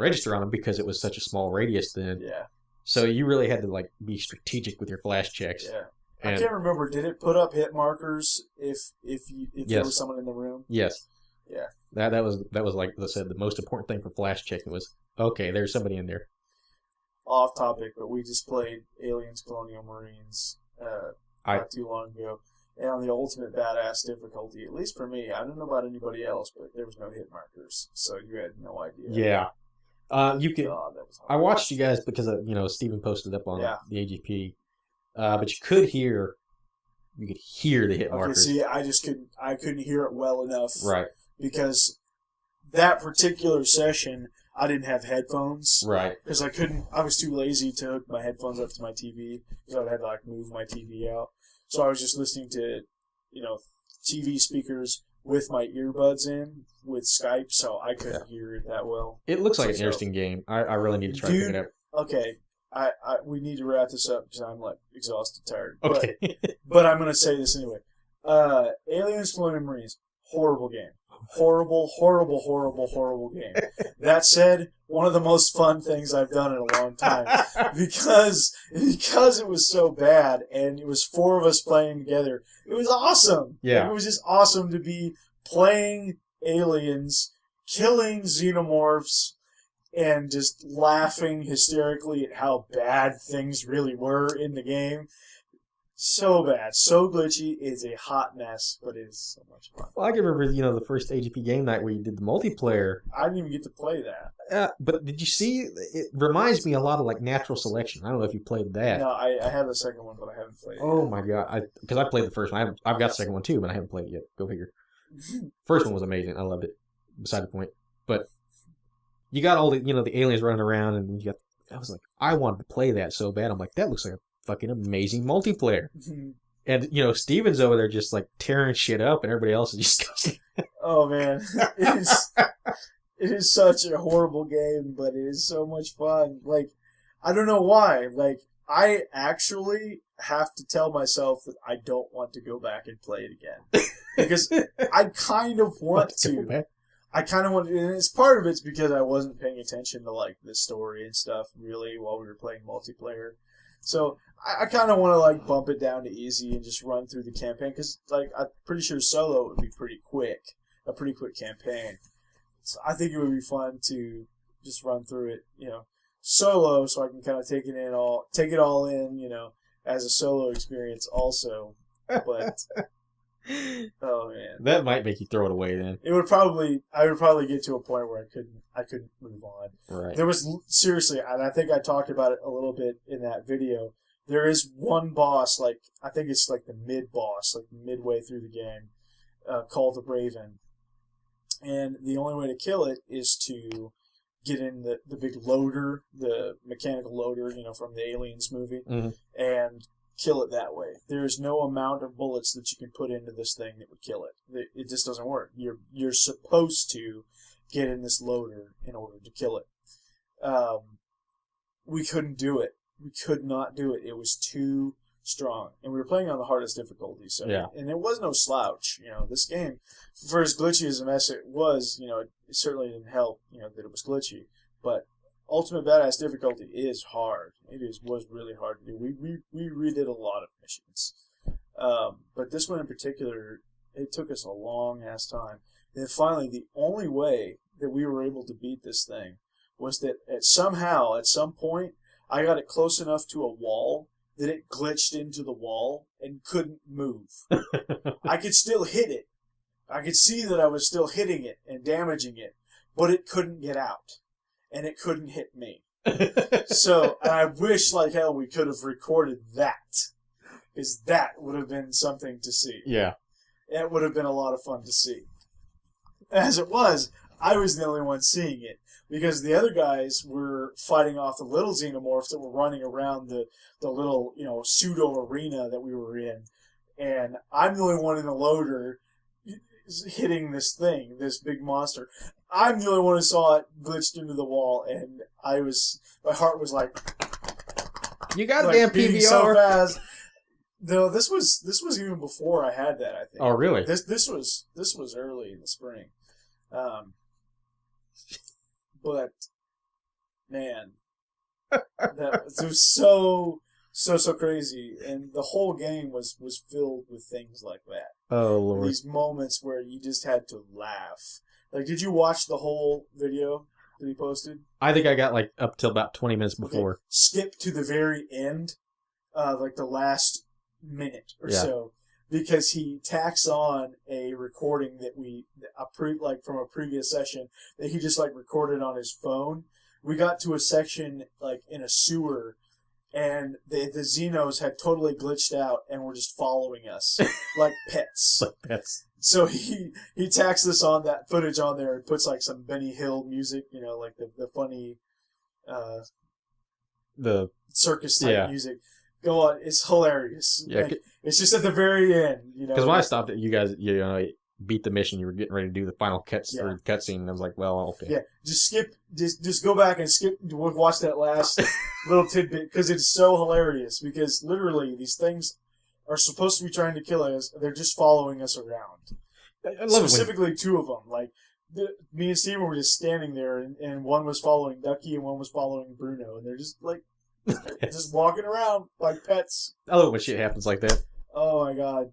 register on them because it was such a small radius then. Yeah. So you really had to be strategic with your flash checks. Yeah. I can't remember. Did it put up hit markers if there was someone in the room? Yes. Yeah. That was like I said, the most important thing for flash checking was there's somebody in there. Off topic, but we just played Aliens Colonial Marines not too long ago, and on the ultimate badass difficulty, at least for me, I don't know about anybody else, but there was no hit markers, so you had no idea. Yeah. You could. God, that was hard. I watched you guys because Steven posted up on the AGP, but you could hear the hit markers. See, I couldn't hear it well enough, right? Because that particular session, I didn't have headphones, right? Because I was too lazy to hook my headphones up to my TV, because I would have to move my TV out. So I was just listening to, TV speakers with my earbuds in with Skype, so I couldn't hear it that well. It looks like an interesting game. I really need to try to pick it up. Okay, we need to wrap this up because I'm like exhausted, tired. Okay. But I'm gonna say this anyway. Aliens, Colonial Marines, horrible game. Horrible, horrible, horrible, horrible game. That said, one of the most fun things I've done in a long time because it was so bad and it was 4 of us playing together. It was awesome. Yeah, it was just awesome to be playing aliens, killing xenomorphs, and just laughing hysterically at how bad things really were in the game. So bad, so glitchy. It's a hot mess, but it is so much fun. Well, I can remember, the first AGP game night where you did the multiplayer. I didn't even get to play that. But did you see? It reminds me a lot of like Natural Selection. I don't know if you played that. No, I have the second one, but I haven't played it. Oh my god! Because I played the first one. I've got the second one too, but I haven't played it yet. Go figure. First one was amazing. I loved it. Beside the point, but you got all the the aliens running around, and I was like, I wanted to play that so bad. I'm like, that looks like a fucking amazing multiplayer. And Steven's over there just like tearing shit up, and everybody else is just oh man, it is such a horrible game, but it is so much fun. Like, I don't know why. Like, I actually have to tell myself that I don't want to go back and play it again because I kind of want to. I kind of want to, and it's part of it's because I wasn't paying attention to like the story and stuff really while we were playing multiplayer. So I kind of want to like bump it down to easy and just run through the campaign because like I'm pretty sure solo would be a pretty quick campaign. So I think it would be fun to just run through it, solo, so I can kind of take it all in, as a solo experience also. But oh man, that might make you throw it away. Then I would probably get to a point where I couldn't move on. Right. There was seriously, and I think I talked about it a little bit in that video. There is one boss, like I think it's like the mid boss, like midway through the game, called the Raven, and the only way to kill it is to get in the big loader, the mechanical loader, from the Aliens movie, and kill it that way. There's no amount of bullets that you can put into this thing that would kill it. It just doesn't work. You're supposed to get in this loader in order to kill it. We couldn't do it. We could not do it. It was too strong, and we were playing on the hardest difficulty. So yeah. And it was no slouch. This game, for as glitchy as a mess it was, it certainly didn't help. That it was glitchy, but Ultimate Badass difficulty is hard. Was really hard to do. We redid a lot of missions, but this one in particular, it took us a long ass time. And finally, the only way that we were able to beat this thing was that at some point, I got it close enough to a wall that it glitched into the wall and couldn't move. I could still hit it. I could see that I was still hitting it and damaging it, but it couldn't get out. And it couldn't hit me. So, and I wish like hell we could have recorded that. Because that would have been something to see. Yeah. It would have been a lot of fun to see. As it was, I was the only one seeing it. Because the other guys were fighting off the little xenomorphs that were running around the little, pseudo arena that we were in. And I'm the only one in the loader hitting this thing, this big monster. I'm the only one who saw it glitched into the wall, and my heart was like, you got a damn PVR so fast. No, this was even before I had that. I think. Oh, really? This was early in the spring, but man, it was so crazy, and the whole game was filled with things like that. Oh Lord! These moments where you just had to laugh. Like, did you watch the whole video that he posted? I think I got like up till about 20 minutes before. Okay. Skip to the very end, like the last minute or so, because he tacks on a recording that from a previous session that he just like recorded on his phone. We got to a section like in a sewer, and the Xenos had totally glitched out and were just following us like pets. Like pets. So he tacks that footage on there and puts like some Benny Hill music, like the funny the circus type music. Go on. It's hilarious. Yeah, like, it's just at the very end, you know. Because when I stopped it, you guys, beat the mission. You were getting ready to do the final cutscene. And I was like, well, okay. Yeah, just skip. Just go back and skip. Watch that last little tidbit because it's so hilarious. Because literally, these things are supposed to be trying to kill us. They're just following us around. I love Specifically, two of them. Like me and Steven were just standing there, and one was following Ducky, and one was following Bruno, and they're just like just walking around like pets. I love when shit happens like that. Oh my god.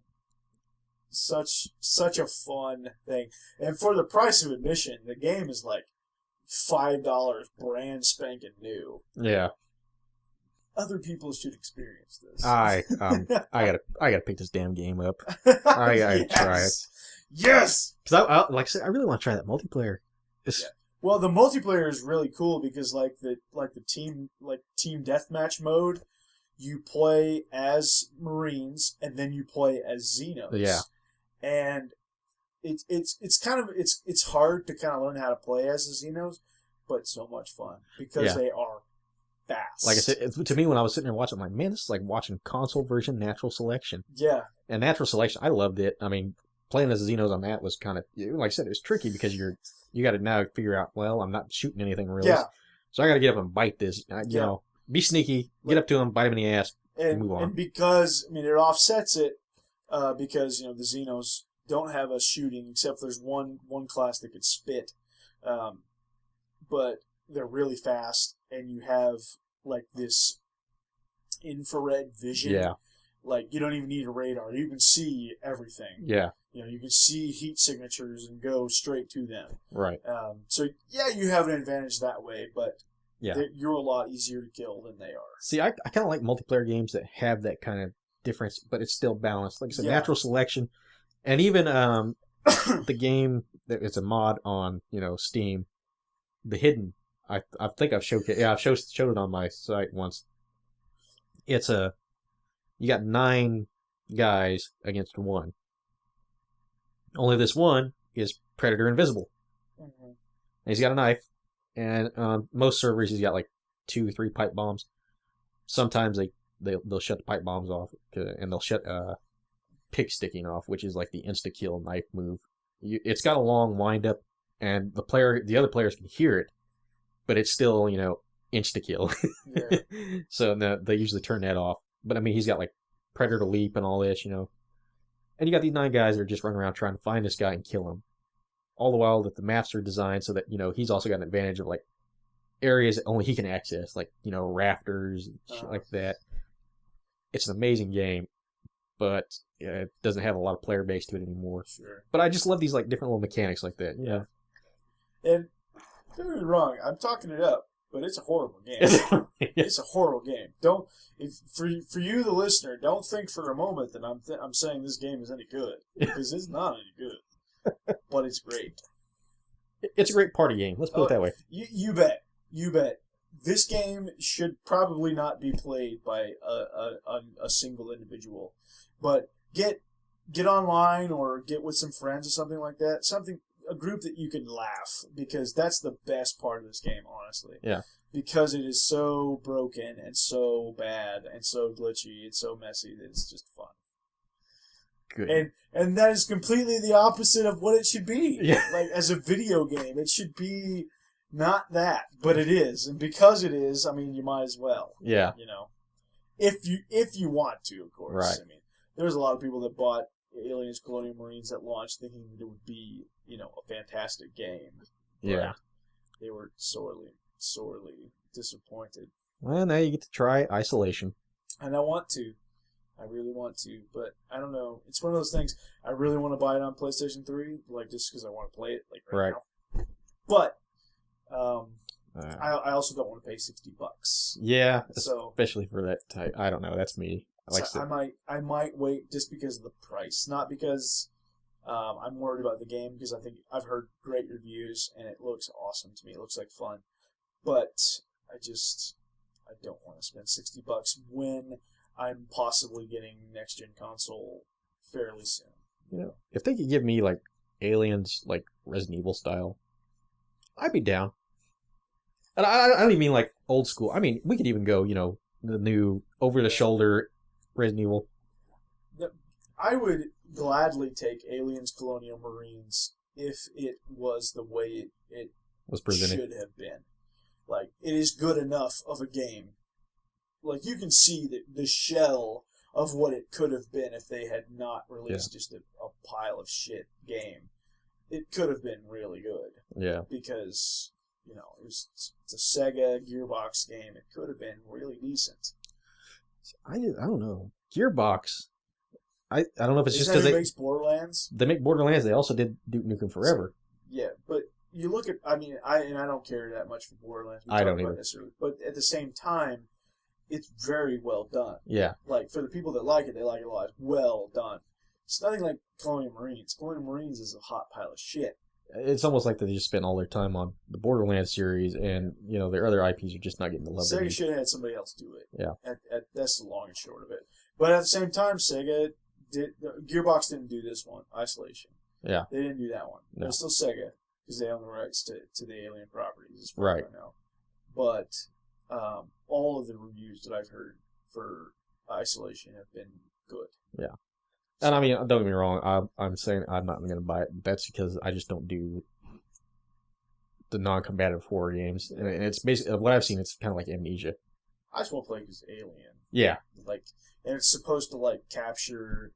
Such a fun thing. And for the price of admission, the game is like $5 brand spanking new. Yeah. Other people should experience this. I gotta pick this damn game up. I gotta try it. Yes. Because I like I said, I really want to try that multiplayer. Yeah. Well, the multiplayer is really cool because like the team deathmatch mode, you play as Marines and then you play as Xenos. Yeah. And it's hard to kind of learn how to play as the Xenos, but so much fun because they are fast. Like I said, to me when I was sitting there watching, I'm like, man, this is like watching console version natural selection. Yeah. And natural selection, I loved it. I mean, playing as Xenos on that was kind of, like I said, it was tricky because you got to now figure out, well, I'm not shooting anything really. Yeah. So I got to get up and bite this. You know, be sneaky, get up to him, bite him in the ass, and move on. And because, I mean, it offsets it because, the Xenos don't have a shooting except there's one class that could spit. But they're really fast and you have like this infrared vision. Yeah. Like you don't even need a radar. You can see everything. Yeah. You can see heat signatures and go straight to them. Right. So yeah, you have an advantage that way, but yeah, you're a lot easier to kill than they are. See, I kind of like multiplayer games that have that kind of difference, but it's still balanced. Like I said, natural selection, and even the game that it's a mod on Steam, The Hidden. I think I've showed it on my site once. It's you got 9 guys against 1. Only this one is Predator Invisible. Mm-hmm. And he's got a knife, and on most servers he's got like 2-3 pipe bombs. Sometimes they'll shut the pipe bombs off, and they'll shut pig sticking off, which is like the insta kill knife move. It's got a long wind up, and the other players can hear it, but it's still insta kill. Yeah. So they usually turn that off. But I mean, he's got like Predator leap and all this, And you got these 9 guys that are just running around trying to find this guy and kill him. All the while that the maps are designed so that, he's also got an advantage of like areas that only he can access, like, rafters and shit like that. It's an amazing game, but it doesn't have a lot of player base to it anymore. Sure. But I just love these like different little mechanics like that. Yeah. And don't get me wrong, I'm talking it up, but it's a horrible game. It's a horrible game. For you, the listener, don't think for a moment that I'm saying this game is any good, because it's not any good. But it's great. It's a great party game. Let's put it that way. You bet. You bet. This game should probably not be played by a single individual, but get online or get with some friends or something like that. A group that you can laugh, because that's the best part of this game, honestly. Yeah. Because it is so broken and so bad and so glitchy and so messy that it's just fun. Good. And that is completely the opposite of what it should be. Yeah. Like as a video game, it should be not that, but it is. And because it is, I mean, you might as well. Yeah. If you want to, of course. Right. I mean, there's a lot of people that bought Aliens Colonial Marines at launch thinking that it would be, a fantastic game. Yeah. They were sorely disappointed. Well, now you get to try Isolation. And I want to. I really want to, but I don't know. It's one of those things. I really want to buy it on PlayStation 3, like just because I want to play it, like right now. But I also don't want to pay $60. Yeah, so, especially for that type. I don't know. That's me. I might wait just because of the price, not because I'm worried about the game, because I think I've heard great reviews and it looks awesome to me. It looks like fun, but I don't want to spend $60 when I'm possibly getting next-gen console fairly soon. If they could give me, like, Aliens, like, Resident Evil style, I'd be down. And I don't even mean, like, old school. I mean, we could even go, the new over-the-shoulder Resident Evil. I would gladly take Aliens Colonial Marines if it was the way it Was presented. should have been. Like, it is good enough of a game. Like, you can see the shell of what it could have been if they had not released just a pile of shit game. It could have been really good. Yeah. Because, it's a Sega Gearbox game. It could have been really decent. I don't know. Gearbox. I don't know if it's Isn't just because that who makes Borderlands? they make Borderlands. They also did Duke Nukem Forever. Yeah, but you look at, I don't care that much for Borderlands. I don't either. But at the same time, it's very well done. Yeah. Like, for the people that like it, they like it a lot. It's well done. It's nothing like Colonial Marines. Colonial Marines is a hot pile of shit. It's almost like they just spent all their time on the Borderlands series, and their other IPs are just not getting the love. Sega should have had somebody else do it. Yeah. That's the long and short of it. But at the same time, Gearbox didn't do this one, Isolation. Yeah. They didn't do that one. No. It's still Sega, because they own the rights to the Alien properties, as far right. as I know. But all of the reviews that I've heard for Isolation have been good. Yeah. And I mean, don't get me wrong, I'm saying I'm not going to buy it. That's because I just don't do the non-combative horror games. And it's basically, what I've seen, it's kind of like Amnesia. I just want to play because Alien. Yeah. And it's supposed to, capture,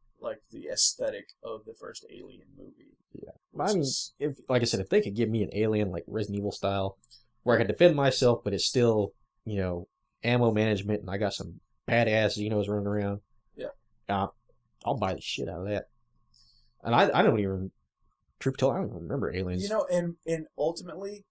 the aesthetic of the first Alien movie. Yeah. I mean, like I said, if they could give me an Alien, Resident Evil style, where I can defend myself, but it's still, ammo management, and I got some badass Xenos running around. Yeah. I'll buy the shit out of that. And I don't even, truth be told, I don't even remember Aliens. And ultimately,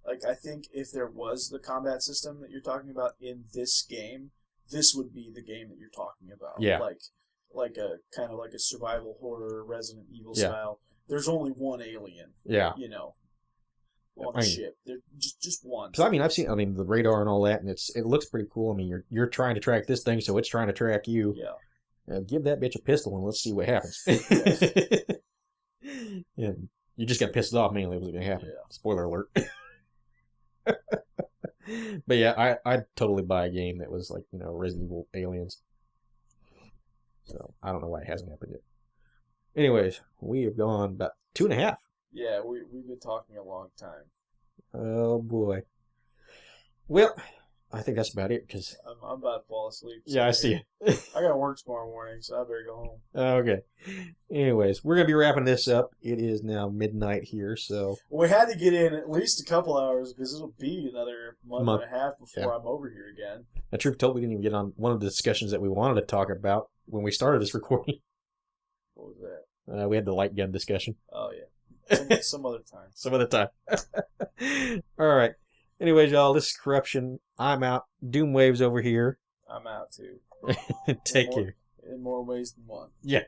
I think if there was the combat system that you're talking about in this game, this would be the game that you're talking about. Yeah. Like a kind of like a survival horror Resident Evil style. There's only one alien. Yeah. On the ship. They're just one. Because I've seen the radar and all that, and it looks pretty cool. I mean, you're trying to track this thing, so it's trying to track you. Yeah. Give that bitch a pistol and let's see what happens. Yeah, you just got pissed off mainly. What's going to happen? Yeah. Spoiler alert. But yeah, I'd totally buy a game that was Resident Evil Aliens. So I don't know why it hasn't happened yet. Anyways, we have gone about 2.5. Yeah, we've been talking a long time. Oh boy. Well, I think that's about it because I'm about to fall asleep. So yeah, I see it. I got to work tomorrow morning, so I better go home. Okay. Anyways, we're gonna be wrapping this up. It is now midnight here, so we had to get in at least a couple hours because it'll be another month and a half before I'm over here again. The truth told, we didn't even get on one of the discussions that we wanted to talk about when we started this recording. What was that? We had the light gun discussion. Oh yeah, some other time. Some other time. All right. Anyways, y'all, this is Korrupt10n. I'm out. Doomwave's over here. I'm out too. Take care. In more ways than one. Yeah.